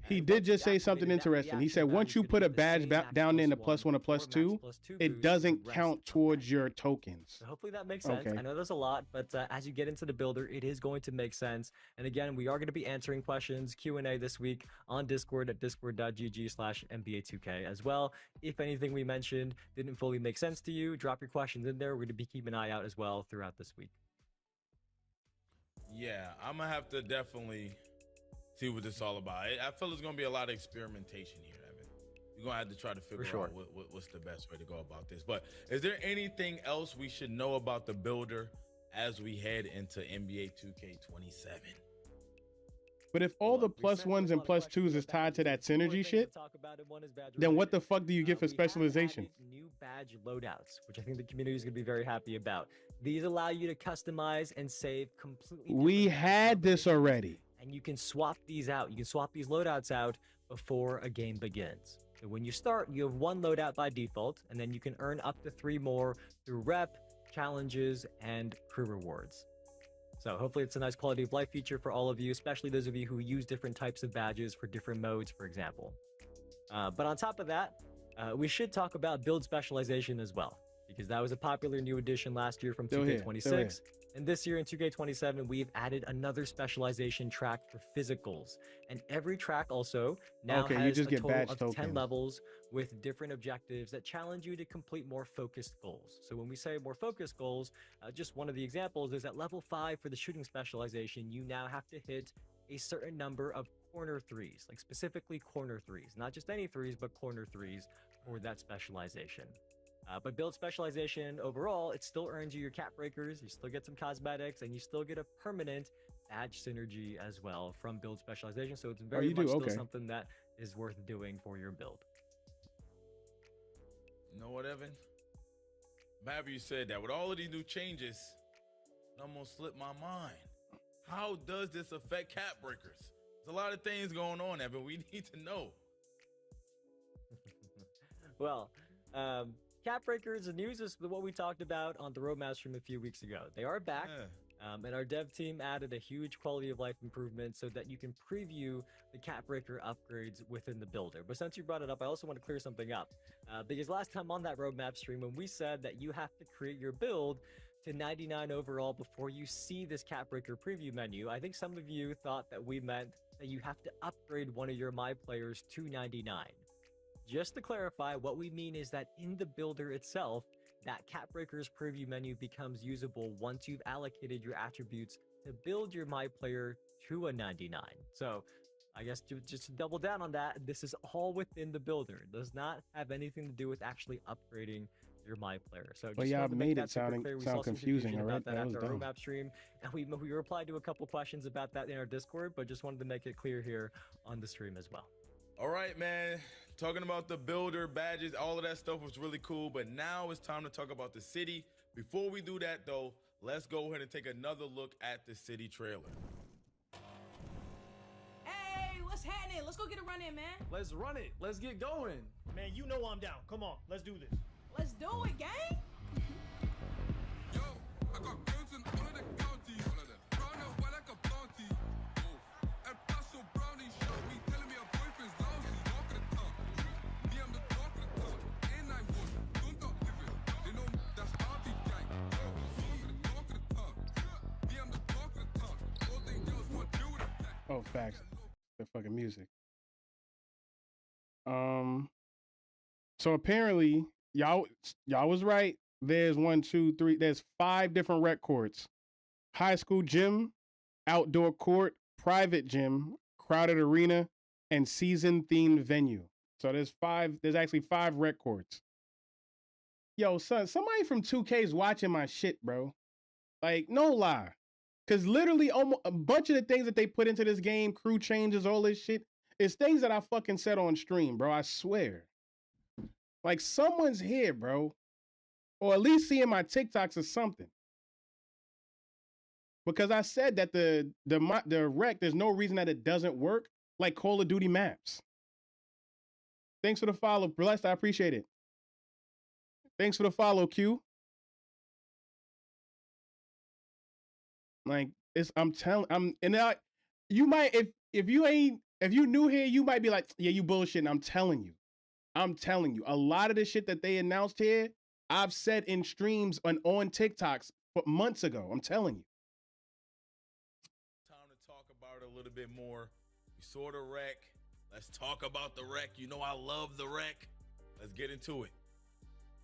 He did just say something interesting. He said once you put a badge down in the +1 or +2, it doesn't count towards your tokens. So hopefully that makes sense. Okay. I know there's a lot, but as you get into the builder, it is going to make sense. And again, we are going to be answering questions, Q&A this week on Discord at discord.gg/NBA2K as well. If anything we mentioned didn't fully make sense to you, drop your questions in there. We're going to be keeping an eye out as well throughout this week. Yeah, I'm going to have to definitely see what this is all about. I feel there's going to be a lot of experimentation here, Evan. You're going to have to try to figure out what's the best way to go about this. But is there anything else we should know about the builder as we head into NBA 2K27? But if all the +1s and +2s is tied to that synergy shit, then what the fuck do you get for specialization? New badge loadouts, which I think the community is going to be very happy about. These allow you to customize and save completely. We had this already. And you can swap these out. You can swap these loadouts out before a game begins. So when you start, you have one loadout by default, and then you can earn up to 3 more through rep, challenges, and crew rewards. So hopefully it's a nice quality of life feature for all of you, especially those of you who use different types of badges for different modes, for example. But on top of that, we should talk about build specialization as well, because that was a popular new addition last year from 2K26. And this year in 2K27, we've added another specialization track for physicals. And every track also now has a total of 10 levels with different objectives that challenge you to complete more focused goals. So when we say more focused goals, just one of the examples is at level 5 for the shooting specialization, you now have to hit a certain number of corner threes, like specifically corner threes, not just any threes, but corner threes for that specialization. But build specialization overall, it still earns you your cap breakers, you still get some cosmetics, and you still get a permanent badge synergy as well from build specialization. So it's very much still something that is worth doing for your build. You know what, Evan? I'm happy you said that. With all of these new changes, it almost slipped my mind. How does this affect cap breakers? There's a lot of things going on, Evan. We need to know. Well, cap breakers, the news is what we talked about on the roadmap stream a few weeks ago. They are back, and our dev team added a huge quality of life improvement so that you can preview the cap breaker upgrades within the builder. But since you brought it up, I also want to clear something up, because last time on that roadmap stream, when we said that you have to create your build to 99 overall before you see this cap breaker preview menu, I think some of you thought that we meant that you have to upgrade one of your My Players to 99. Just to clarify, what we mean is that in the builder itself, that Cap Breakers preview menu becomes usable once you've allocated your attributes to build your My Player to a 99. So I guess just to double down on that, this is all within the builder. It does not have anything to do with actually upgrading your My Player. So just yeah, I've made it sound confusing already. About that after our roadmap stream, and we replied to a couple questions about that in our Discord, but just wanted to make it clear here on the stream as well. All right, man. Talking about the builder, badges, all of that stuff was really cool, but now it's time to talk about the city. Before we do that, though, let's go ahead and take another look at the city trailer. Hey, what's happening? Let's go get a run in, man. Let's run it. Let's get going. Man, you know I'm down. Come on, let's do this. Let's do it, gang. Yo, I got girls in all of the counties. Brown and white like a bounty. El Paso brownie shot me, telling me her boyfriend's lousy. Talk of the talk. Me, I'm the talk of the talk. And I would. Don't talk different. They know that's Auntie gang. Talk of the talk. Me, I'm the talk of the talk. All they girls want to do with that. Oh, facts. The fucking music. So apparently, y'all was right. There's 1, 2, 3. There's 5 different rec courts: high school gym, outdoor court, private gym, crowded arena, and season-themed venue. So there's actually 5 rec courts. Yo, son, somebody from 2K is watching my shit, bro. Like, no lie. Because literally almost a bunch of the things that they put into this game, crew changes, all this shit, is things that I fucking said on stream, bro. I swear. Like, someone's here, bro. Or at least seeing my TikToks or something. Because I said that the rec, there's no reason that it doesn't work like Call of Duty maps. Thanks for the follow. Blessed, I appreciate it. Thanks for the follow, Q. Like, you might, if if you new here, you might be like, yeah, you bullshitting. I'm telling you. A lot of the shit that they announced here, I've said in streams on TikToks months ago. I'm telling you. Time to talk about it a little bit more. We saw the wreck. Let's talk about the wreck. You know I love the wreck. Let's get into it.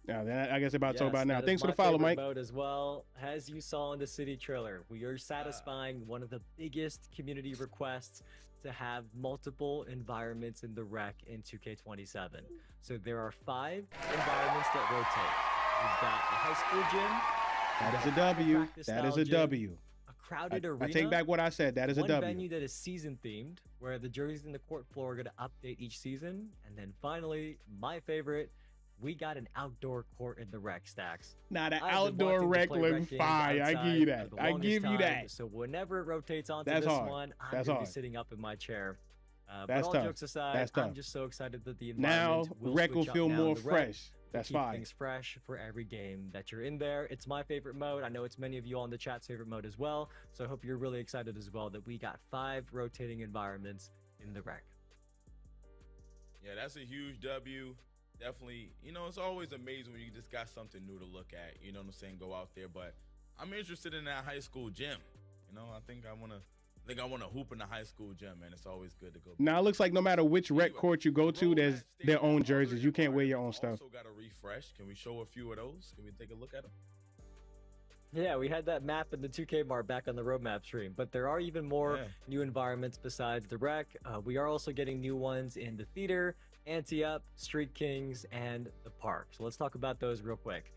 Now that I guess about to talk about now. That Thanks is for the my follow, favorite Mike. Mode as well, as you saw in the city trailer, we are satisfying one of the biggest community requests to have multiple environments in the wreck in 2K27. So there are 5 environments that rotate. We've got a high school gym. That is a W. That is a W. A crowded arena. I take back what I said. That is a W. One venue that is season themed, where the jerseys in the court floor are going to update each season. And then finally, my favorite, we got an outdoor court in the rec stacks. Now the outdoor rec look fire. I give you that. I give you that. So whenever it rotates onto That's this hard. one, I'm That's going to be hard. sitting up in my chair. But That's all tough. jokes aside, That's tough. I'm just so excited that the Now environment will rec will switch up feel now. more The rec fresh. will That's keep fine. things fresh for every game that you're in there. It's my favorite mode. I know it's many of you on the chat's favorite mode as well. So I hope you're really excited as well that we got 5 rotating environments in the rec. Yeah, that's a huge W. Definitely, it's always amazing when you just got something new to look at. You know what I'm saying? Go out there, but I'm interested in that high school gym. I think I want to hoop in the high school gym, man. It's always good to go. Now it looks like no matter which rec court you go to, there's their own jerseys. You can't wear your own stuff. Also got a refresh. Can we show a few of those? Can we take a look at them? Yeah, we had that map in the 2K Mart back on the roadmap stream, but there are even more new environments besides the rec. We are also getting new ones in the theater, Ante-Up, Street Kings, and the park. So let's talk about those real quick.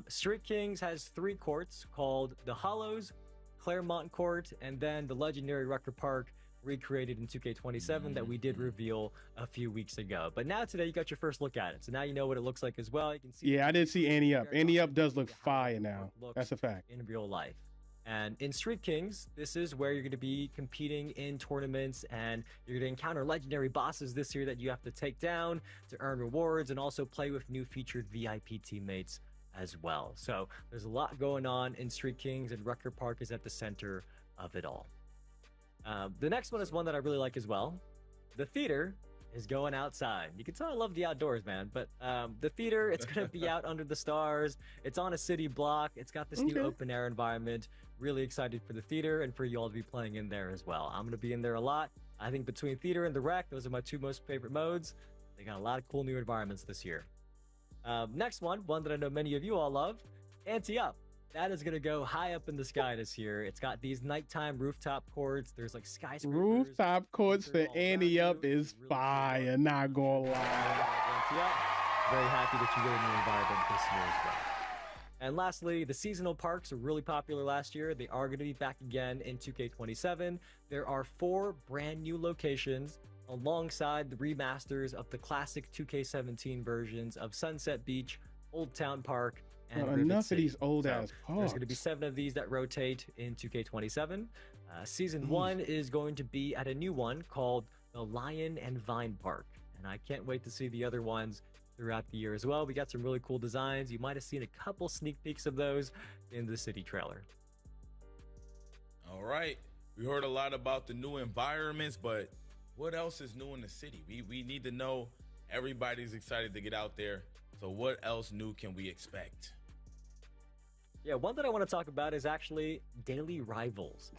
Street Kings has 3 courts called the Hollows, Claremont Court, and then the legendary Rucker Park recreated in 2K27 that we did reveal a few weeks ago. But now today you got your first look at it. So now you know what it looks like as well. You can see. Yeah, I did see Ante-Up. Ante-Up does look fire now. That's a fact. In real life. And in Street Kings, this is where you're going to be competing in tournaments, and you're going to encounter legendary bosses this year that you have to take down to earn rewards and also play with new featured VIP teammates as well. So there's a lot going on in Street Kings, and Rucker Park is at the center of it all. The next one is one that I really like as well. The theater is going outside. You can tell I love the outdoors, man. But the theater, it's going to be out under the stars. It's on a city block. It's got this new open air environment. Really excited for the theater and for you all to be playing in there as well. I'm going to be in there a lot. I think between theater and the rec, those are my 2 most favorite modes. They got a lot of cool new environments this year. Next one that I know many of you all love, Ante-Up. That is going to go high up in the sky this year. It's got these nighttime rooftop courts. There's like skyscrapers. Rooftop courts for Ante-Up is fire, not gonna lie. Ante-Up. Very happy that you get a new environment this year as well. And lastly, the seasonal parks are really popular last year. They are going to be back again in 2K27. There are 4 brand new locations alongside the remasters of the classic 2K17 versions of Sunset Beach, Old Town Park, and Well, Rivet enough City. of these old So ass there's going to be parks. 7 of these that rotate in 2K27. Season 1 is going to be at a new one called the Lion and Vine Park. And I can't wait to see the other ones throughout the year as well. We got some really cool designs. You might have seen a couple sneak peeks of those in the city trailer. All right. We heard a lot about the new environments, but what else is new in the city? We need to know. Everybody's excited to get out there. So what else new can we expect? Yeah, one that I want to talk about is actually Daily Rivals.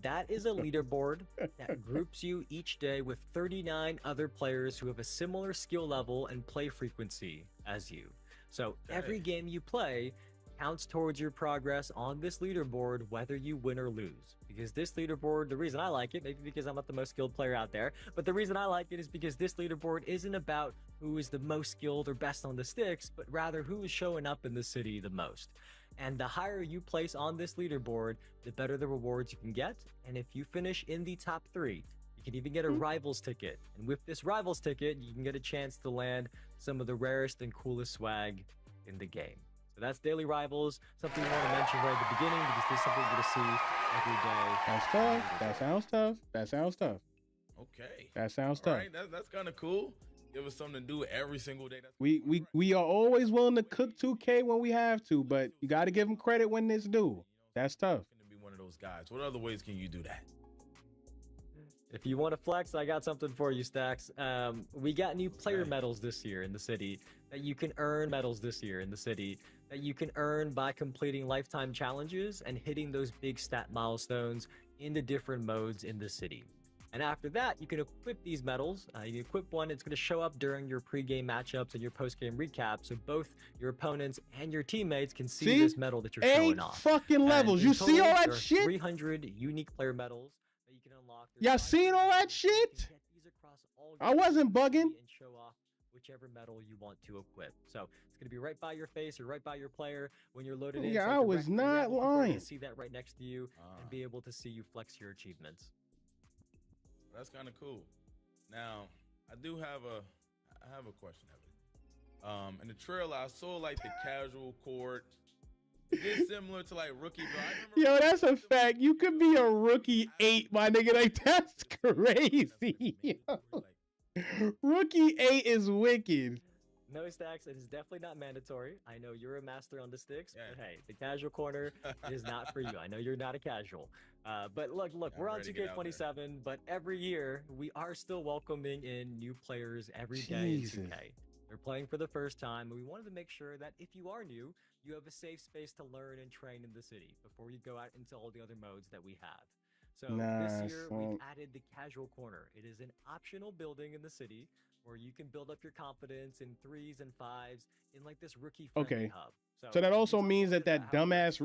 That is a leaderboard that groups you each day with 39 other players who have a similar skill level and play frequency as you. So every game you play counts towards your progress on this leaderboard, whether you win or lose. Because this leaderboard, the reason I like it, maybe because I'm not the most skilled player out there, but the reason I like it is because this leaderboard isn't about who is the most skilled or best on the sticks, but rather who is showing up in the city the most. And the higher you place on this leaderboard, the better the rewards you can get. And if you finish in the top 3, you can even get a Rivals ticket. And with this Rivals ticket, you can get a chance to land some of the rarest and coolest swag in the game. So that's Daily Rivals, something we want to mention right at the beginning because this is something you're going to see every day. That's tough. That sounds tough. That sounds tough. Okay. That sounds All tough. right, that's kind of cool. Give us something to do every single day. We are always willing to cook 2K when we have to, but you got to give them credit when it's due. That's tough. To be one of those guys. What other ways can you do that? If you want to flex, I got something for you, Stacks. We got new player medals this year in the city that you can earn that you can earn by completing lifetime challenges and hitting those big stat milestones in the different modes in the city. And after that, you can equip these medals. You can equip one, it's going to show up during your pregame matchups and your postgame recap, so both your opponents and your teammates can see this medal that you're showing off. 8 fucking levels. You see all that shit? 300 unique player medals that you can unlock. Y'all seen all that shit? I wasn't bugging. And show off whichever medal you want to equip. So it's going to be right by your face or right by your player when you're loaded in. Yeah, I was not lying. See that right next to you and be able to see you flex your achievements. That's kind of cool. Now, I have a question, Evan. In the trailer, I saw like the casual court. It's similar to like rookie. Yo, that's a fact. You could be a rookie 8, my nigga. Like, that's crazy. Rookie 8 is wicked. No, Stacks, it is definitely not mandatory. I know you're a master on the sticks, but hey, the casual corner is not for you. I know you're not a casual. But look, we're on 2K27, but every year we are still welcoming in new players every day in 2K. They're playing for the first time, and we wanted to make sure that if you are new, you have a safe space to learn and train in the city before you go out into all the other modes that we have. So this year, we've added the casual corner. It is an optional building in the city where you can build up your confidence in 3s and 5s in like this rookie-friendly hub. So that also means that dumbass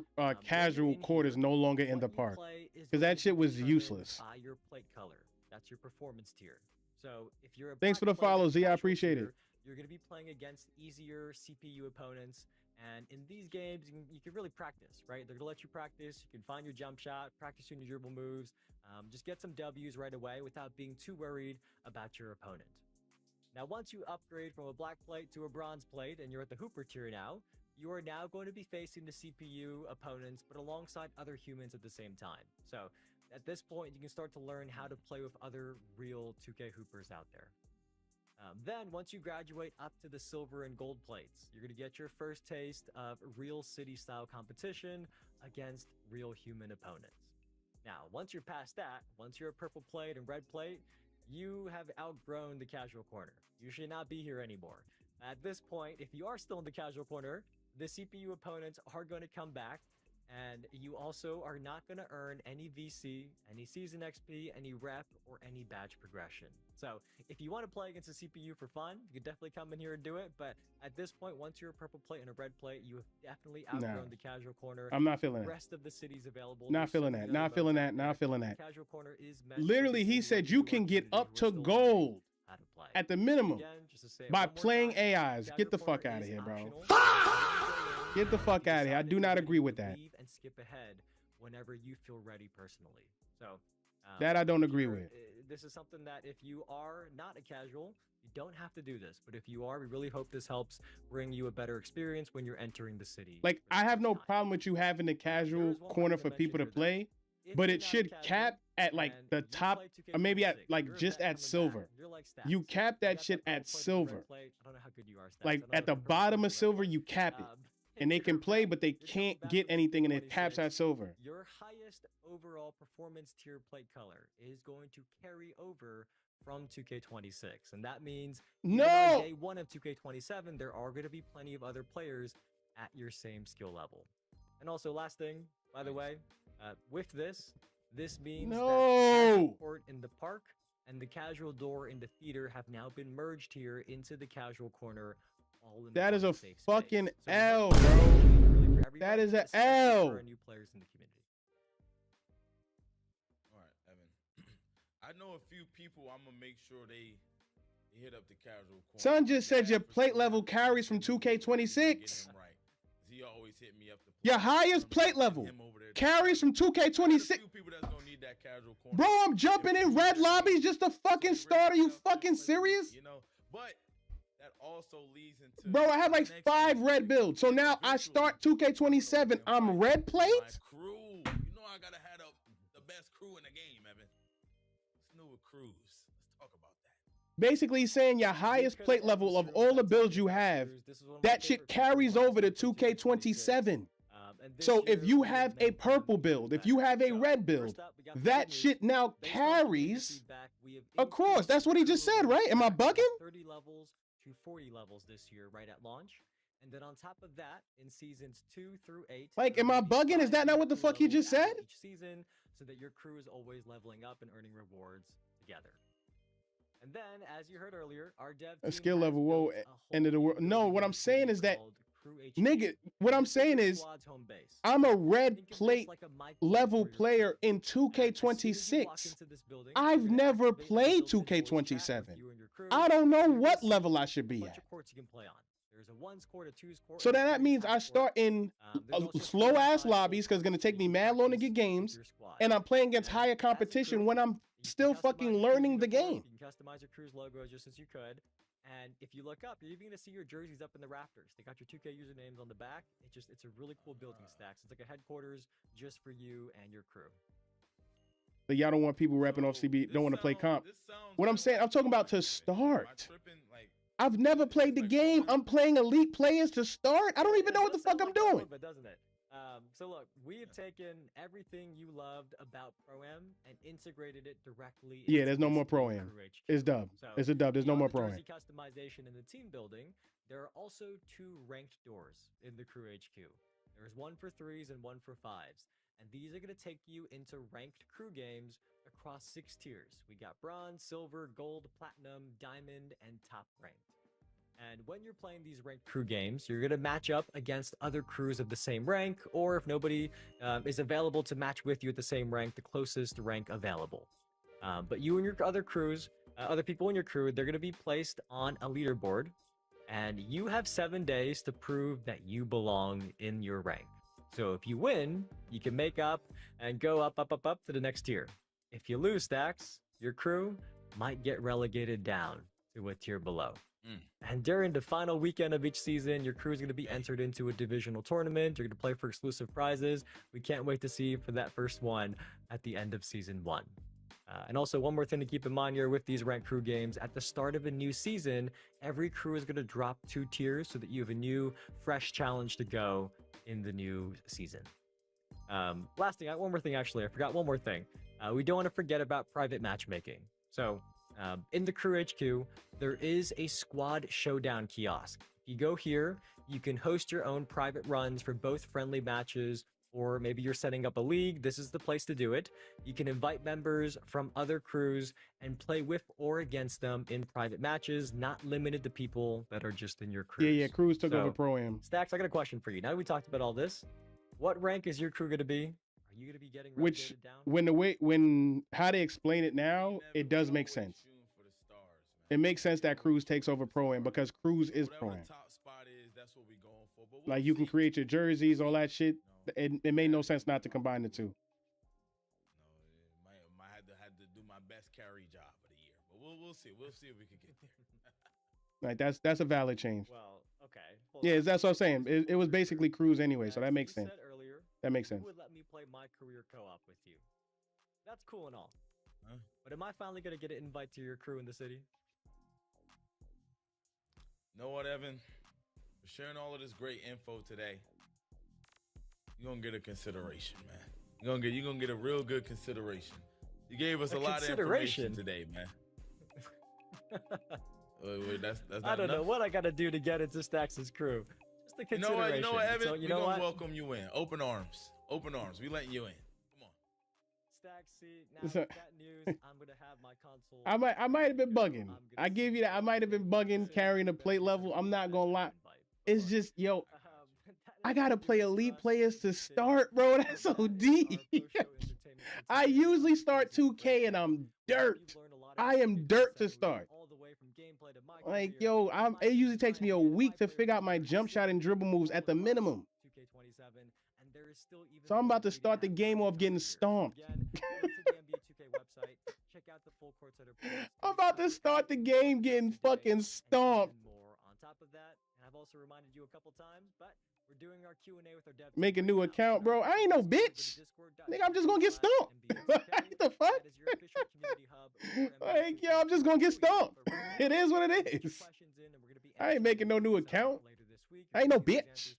casual court is no longer in the park, because that shit was useless. By your plate color. That's your performance tier. So if you're a Thanks for the follow, Z. I appreciate it. You're going to be playing against easier CPU opponents. And in these games, you can really practice, right? They're going to let you practice. You can find your jump shot, practice your dribble moves, just get some W's right away without being too worried about your opponent. Now, once you upgrade from a black plate to a bronze plate and you're at the Hooper tier now, you are now going to be facing the CPU opponents, but alongside other humans at the same time. So at this point, you can start to learn how to play with other real 2K Hoopers out there. Then, once you graduate up to the silver and gold plates, you're going to get your first taste of real city-style competition against real human opponents. Now, once you're past that, once you're a purple plate and red plate, you have outgrown the casual corner. You should not be here anymore. At this point, if you are still in the casual corner, the CPU opponents are going to come back, and you also are not going to earn any VC, any season XP, any rep, or any badge progression. So if you want to play against a CPU for fun, you can definitely come in here and do it. But at this point, once you're a purple plate and a red plate, you have definitely outgrown the casual corner. I'm not feeling the that. rest of the city's available. Not feeling that. Not feeling that. Not feeling that. Casual corner is literally, he said you can get up to gold at the minimum by playing AIs. Get the fuck out of here, bro. Get the fuck out of here. I do not agree with that. And skip ahead whenever you feel ready personally. So that I don't agree with. This is something that if you are not a casual, you don't have to do this. But if you are, we really hope this helps bring you a better experience when you're entering the city. Like, I have no problem with you having the casual corner for people to play, but it should cap at like the top, or maybe at like just at silver. You cap that shit at silver. Like at the bottom of silver, you cap it. And they can play, but they can't get anything, and it caps at silver. Your highest overall performance tier plate color is going to carry over from 2K26. And that means on day 1 of 2K27, there are going to be plenty of other players at your same skill level. And also, last thing, by the way, with this means that the court in the park and the casual door in the theater have now been merged here into the casual corner. That is a fucking L, bro. That is an L. New players in the community. All right, Evan. I know a few people. I'm gonna make sure they hit up the casual corner. Son just said your plate level carries from 2K26. Z always hit me up. Your highest plate level carries from 2K26. Bro, I'm jumping in red lobbies just to fucking start. Are you fucking serious? You know, but that also leads into. Bro, I have like 5 red builds. So now I start 2K27. I'm red plate. Crew, you know I gotta have the best crew in the game, Evan. What's new with crews? Let's talk about that. Basically saying your highest plate level of all the builds you have, that shit carries over to 2K27. So if you have a purple build, if you have a red build, that shit now carries across. That's what he just said, right? Am I bugging? 30 levels to 40 levels this year, right at launch. And then on top of that, in seasons 2 through 8, like, am I bugging? Is that not what the fuck he just said? Each season, so that your crew is always leveling up and earning rewards together. And then, as you heard earlier, our dev A skill level, whoa, end of the world. No, what I'm saying is that, nigga, what I'm saying is, I'm a red plate level player in 2K26. I've never played 2K27. I don't know what level I should be at. There's a 1's court, a 2's court. So then that means I start in slow ass lobbies because it's gonna take me mad long to get games, and I'm playing against higher competition when I'm still fucking learning the game. You can customize your crew's logo just as you could. And if you look up, you're even gonna see your jerseys up in the rafters. They got your 2K usernames on the back. It's a really cool building stacks. It's like a headquarters just for you and your crew. But y'all don't want people repping off CB, don't want to play comp. What I'm saying, I'm talking about to start. I've never played the game. I'm playing elite players to start. I don't even know what the fuck I'm doing. But doesn't it? So look, we have taken everything you loved about Pro-Am and integrated it directly. Yeah, there's no more Pro-Am. It's dub. It's a dub. There's no more Pro-Am. Jersey customization in the team building. There are also 2 ranked doors in the Crew HQ. There's one for 3s and one for 5s. And these are going to take you into ranked crew games across 6 tiers. We got bronze, silver, gold, platinum, diamond, and top ranked. And when you're playing these ranked crew games, you're going to match up against other crews of the same rank, or if nobody is available to match with you at the same rank, the closest rank available. But you and your other crews, other people in your crew, they're going to be placed on a leaderboard, and you have 7 days to prove that you belong in your rank. So if you win, you can make up and go up to the next tier. If you lose, Stacks, your crew might get relegated down to a tier below. And during the final weekend of each season, your crew is going to be entered into a divisional tournament. You're going to play for exclusive prizes. We can't wait to see you for that first one at the end of season 1. And also, one more thing to keep in mind here with these ranked crew games, at the start of a new season, every crew is going to drop 2 tiers so that you have a new, fresh challenge to go in the new season. Last thing, one more thing actually, I forgot one more thing. We don't want to forget about private matchmaking. So, in the Crew HQ, there is a squad showdown kiosk. If you go here, you can host your own private runs for both friendly matches, or maybe you're setting up a league. This is the place to do it. You can invite members from other crews and play with or against them in private matches, not limited to people that are just in your crew. Yeah, crews took over Pro-Am. Stacks, I got a question for you. Now that we talked about all this, what rank is your crew going to be? Are you going to be getting relegated down? When how they explain it now, it does make sense. It makes sense that Crews takes over Pro-Am because Crews is Pro-Am. Like, you can create your jerseys, all that shit. It made no sense not to combine the 2. No, I had to do my best carry job of the year, but we'll see. We'll see if we can get there. Like, that's a valid change. Well, okay. Yeah, that's what I'm saying. It was basically Crews anyway, so that makes sense. Earlier, that makes sense. Who would let me play my career co-op with you? That's cool and all. But am I finally gonna get an invite to your crew in the city? You know what, Evan? For sharing all of this great info today, you're gonna get a consideration, man. You're gonna get a real good consideration. You gave us a lot of information today, man. Wait, that's not I don't enough? know what I gotta do to get into Stacks' crew. Just a consideration. You know what, Evan? So, we're gonna welcome you in. Open arms. Open arms. We letting you in. Come on. Stacks, see, now with that news, I'm gonna have my console. I might have been bugging. I give you that. I might have been bugging carrying a plate level. I'm not gonna lie. It's just, yo, I gotta play elite players to start, bro. That's so deep. I usually start 2K and I'm dirt. I am dirt to start. Like, yo, it usually takes me a week to figure out my jump shot and dribble moves at the minimum. So I'm about to start the game off getting stomped. I'm about to start the game getting fucking stomped. On top of that, and I've also reminded you a couple times, but we're doing our Q&A with our dev. Make a new account, bro. I ain't no bitch. Nigga, I'm just gonna get stomped. What the fuck? Like, yo, I'm just gonna get stomped. It is what it is. I ain't making no new account. I ain't no bitch.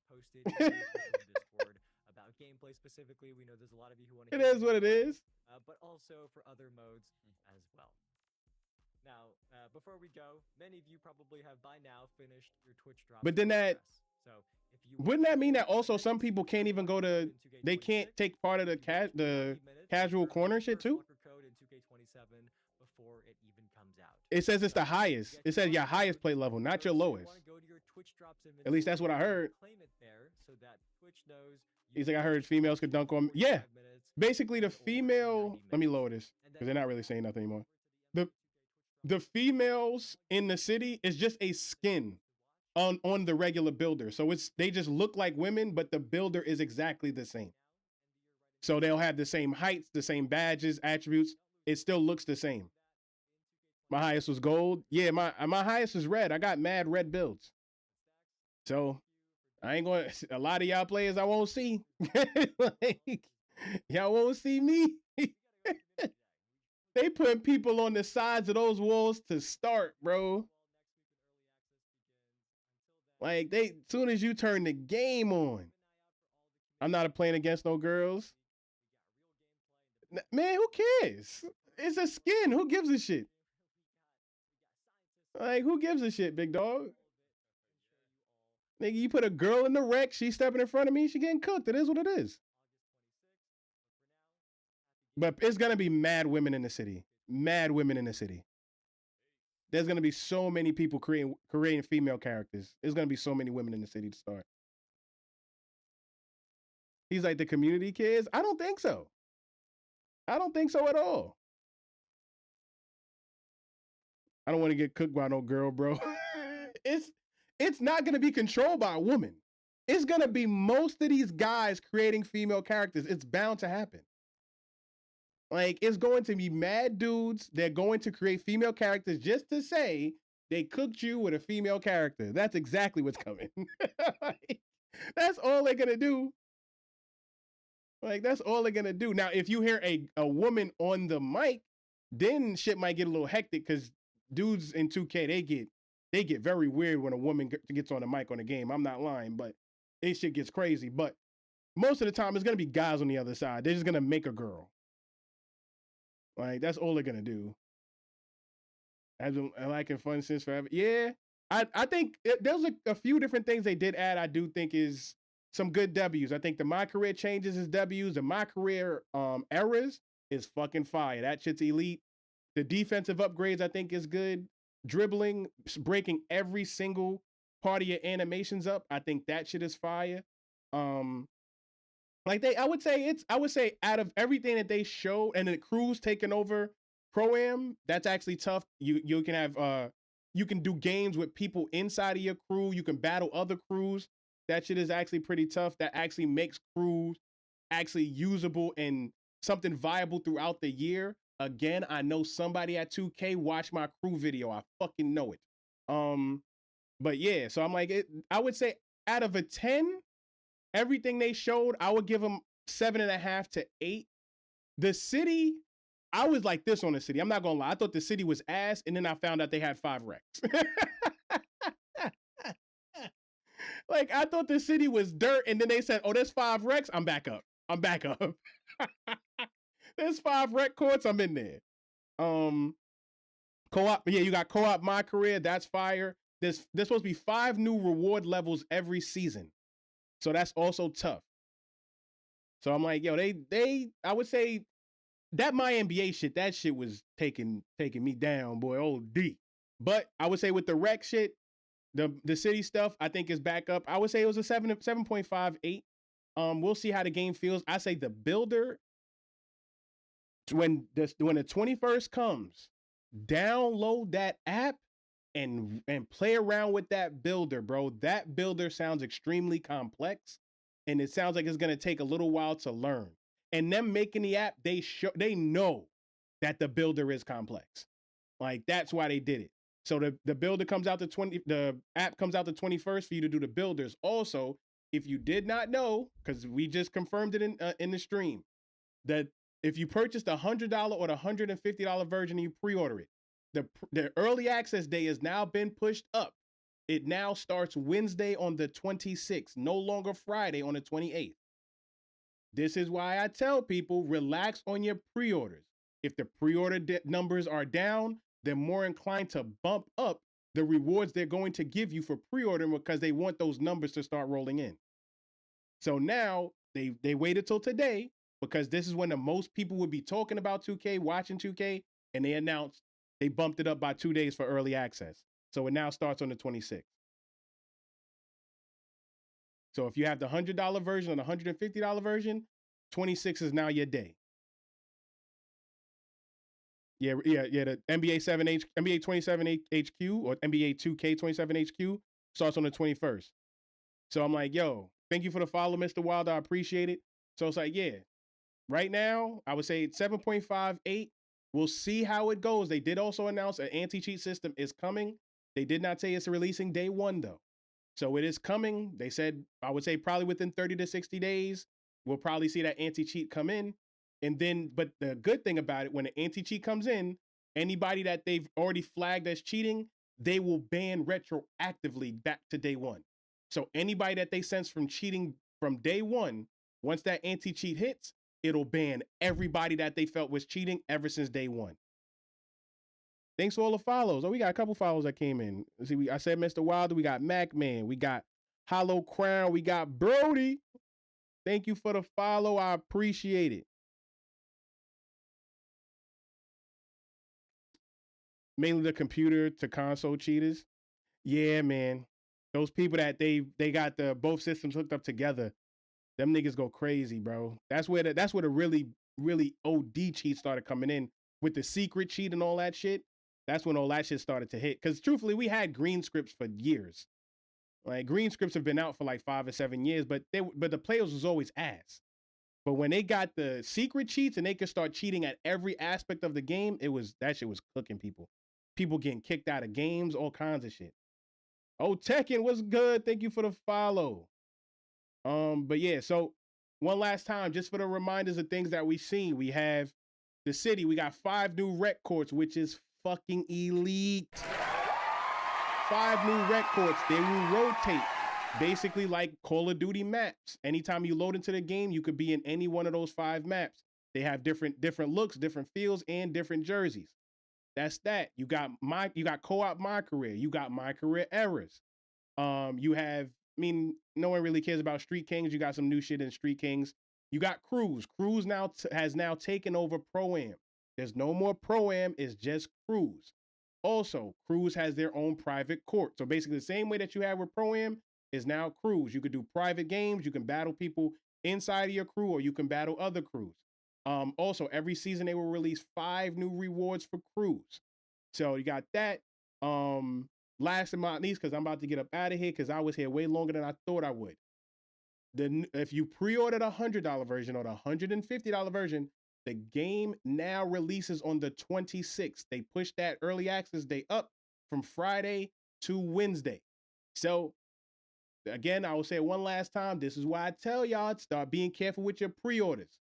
It is what it is. But also for other modes as well. Now, before we go, many of you probably have by now finished your Twitch drop. But then that, so if you wouldn't that mean that also some people can't even go to, they can't take part of the casual corner shit too? Code in 2K27 before it even comes out. It says it's the highest. It says your highest play level, not your lowest. At least that's what I heard. Claim it there so that Twitch knows. He's like, I heard females could dunk on. Yeah, basically the female. Let me lower this because they're not really saying nothing anymore. The females in the city is just a skin on the regular builder, so they just look like women, but the builder is exactly the same. So they'll have the same heights, the same badges, attributes. It still looks the same. My highest was gold. Yeah, my highest is red. I got mad red builds. So I ain't going to, a lot of y'all players I won't see. Like, y'all won't see me. They put people on the sides of those walls to start, bro. Like, soon as you turn the game on, I'm not playing against no girls. Man, who cares? It's a skin. Who gives a shit? Like, who gives a shit, big dog? Nigga, you put a girl in the wreck, she's stepping in front of me, she getting cooked. It is what it is. But it's going to be mad women in the city. Mad women in the city. There's going to be so many people creating female characters. There's going to be so many women in the city to start. He's like, the community kids? I don't think so. I don't think so at all. I don't want to get cooked by no girl, bro. It's not going to be controlled by a woman. It's going to be most of these guys creating female characters. It's bound to happen. Like, it's going to be mad dudes. They're going to create female characters just to say they cooked you with a female character. That's exactly what's coming. Like, that's all they're going to do. Like, that's all they're going to do. Now, if you hear a woman on the mic, then shit might get a little hectic because dudes in 2K, they get very weird when a woman gets on the mic on a game. I'm not lying, but it shit gets crazy. But most of the time, it's going to be guys on the other side. They're just going to make a girl. Like, that's all they're going to do. I've been liking fun since forever. Yeah, I think there's a few different things they did add I do think is some good W's. I think the My Career changes is W's. The My Career errors is fucking fire. That shit's elite. The defensive upgrades I think is good. Dribbling, breaking every single part of your animations up. I think that shit is fire. I would say out of everything that they show and the crews taking over Pro-Am, that's actually tough. You can have you can do games with people inside of your crew. You can battle other crews. That shit is actually pretty tough. That actually makes crews actually usable and something viable throughout the year. Again, I know somebody at 2K watched my crew video. I fucking know it. But yeah, so I'm like, I would say out of a 10, everything they showed, I would give them 7.5 to 8. The city, I was like this on the city. I'm not gonna lie. I thought the city was ass, and then I found out they had 5 wrecks. Like, I thought the city was dirt, and then they said, oh, there's 5 wrecks. I'm back up. There's 5 rec courts. I'm in there. Co-op. Yeah, you got co-op My Career. That's fire. There's supposed to be 5 new reward levels every season. So that's also tough. So I'm like, yo, I would say that My NBA shit, that shit was taking me down, boy. Oh, D. But I would say with the rec shit, the city stuff, I think is back up. I would say it was a 7.58. We'll see how the game feels. I say the builder, when the 21st comes, download that app and play around with that builder, bro. That builder sounds extremely complex, and it sounds like it's gonna take a little while to learn. And them making the app, they know that the builder is complex. Like, that's why they did it. So the builder comes out the app comes out the 21st for you to do the builders. Also, if you did not know, because we just confirmed it in the stream, that if you purchased the $100 or the $150 version and you pre-order it, the early access day has now been pushed up. It now starts Wednesday on the 26th, no longer Friday on the 28th. This is why I tell people, relax on your pre-orders. If the pre-order numbers are down, they're more inclined to bump up the rewards they're going to give you for pre-ordering because they want those numbers to start rolling in. So now they waited till today because this is when the most people would be talking about 2K, watching 2K, and they announced they bumped it up by 2 days for early access. So it now starts on the 26th. So if you have the $100 version or the $150 version, 26 is now your day. Yeah. The NBA 27 HQ or NBA 2K 27 HQ starts on the 21st. So I'm like, yo, thank you for the follow, Mr. Wilder. I appreciate it. So it's like, yeah, right now I would say 7.58. We'll see how it goes. They did also announce an anti-cheat system is coming. They did not say it's releasing day one though. So it is coming. They said, I would say probably within 30 to 60 days, we'll probably see that anti-cheat come in. And then, but the good thing about it, when the anti-cheat comes in, anybody that they've already flagged as cheating, they will ban retroactively back to day one. So anybody that they sense from cheating from day one, once that anti-cheat hits, it'll ban everybody that they felt was cheating ever since day one. Thanks for all the follows. Oh, we got a couple follows that came in. See, I said Mr. Wilder. We got Mac Man. We got Hollow Crown. We got Brody. Thank you for the follow. I appreciate it. Mainly the computer to console cheaters. Yeah, man. Those people that they got the both systems hooked up together. Them niggas go crazy, bro. That's where the really OD cheat started coming in with the secret cheat and all that shit. That's when all that shit started to hit. Because truthfully, we had green scripts for years. Like green scripts have been out for like 5 or 7 years, but the players was always ass. But when they got the secret cheats and they could start cheating at every aspect of the game, that shit was cooking people. People getting kicked out of games, all kinds of shit. Oh, Tekken, what's good? Thank you for the follow. But yeah, so one last time, just for the reminders of things that we've seen, we have the city. We got 5 new rec courts, which is fucking elite. 5 new rec courts. They will rotate, basically like Call of Duty maps. Anytime you load into the game, you could be in any one of those 5 maps. They have different looks, different feels, and different jerseys. That's that. You got co-op My Career. You got My Career Errors. You have, no one really cares about Street Kings. You got some new shit in Street Kings. You got Cruise. Cruise now has taken over Pro-Am. There's no more Pro-Am. It's just Cruise. Also, Cruise has their own private court. So basically the same way that you have with Pro-Am is now Cruise. You could do private games. You can battle people inside of your crew or you can battle other crews. Also, every season they will release 5 new rewards for crews. So you got that. Last but not least, because I'm about to get up out of here because I was here way longer than I thought I would. If you pre-ordered a $100 version or the $150 version, the game now releases on the 26th. They pushed that early access day up from Friday to Wednesday. So again, I will say it one last time. This is why I tell y'all, start being careful with your pre-orders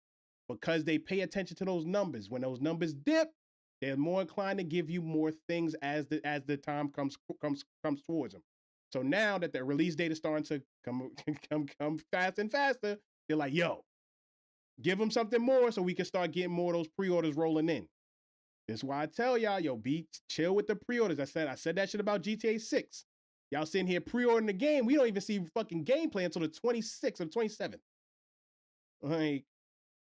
because they pay attention to those numbers. When those numbers dip, they're more inclined to give you more things as the time comes towards them. So now that the release date is starting to come fast and faster, they're like, yo, give them something more so we can start getting more of those pre-orders rolling in. That's why I tell y'all, yo, chill with the pre-orders. I said that shit about GTA 6. Y'all sitting here pre-ordering the game. We don't even see fucking gameplay until the 26th or 27th. Like,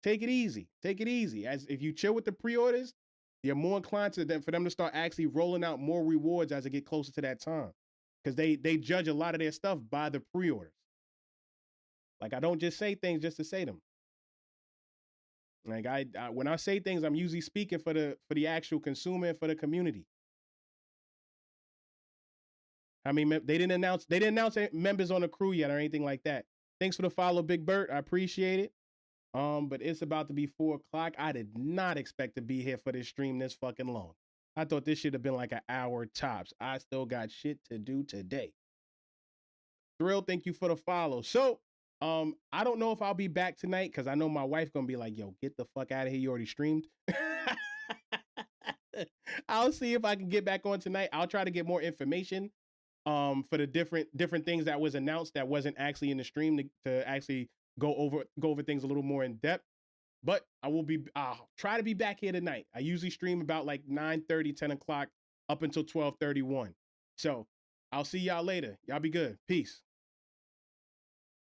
take it easy. Take it easy. As if you chill with the pre-orders, you're more inclined for them to start actually rolling out more rewards as they get closer to that time. Because they judge a lot of their stuff by the pre-orders. Like, I don't just say things just to say them. Like, I when I say things, I'm usually speaking for the actual consumer and for the community. I mean, they didn't announce members on the crew yet or anything like that. Thanks for the follow, Big Bert. I appreciate it. But it's about to be 4 o'clock. I did not expect to be here for this stream this fucking long. I thought this should have been like an hour tops. I still got shit to do today. Thrill, thank you for the follow. So, I don't know if I'll be back tonight because I know my wife gonna be like, yo, get the fuck out of here. You already streamed. I'll see if I can get back on tonight. I'll try to get more information for the different things that was announced that wasn't actually in the stream to actually go over things a little more in depth. But I'll try to be back here tonight. I usually stream about like 9:30, 10 o'clock up until 12:31. So I'll see y'all later. Y'all be good. Peace.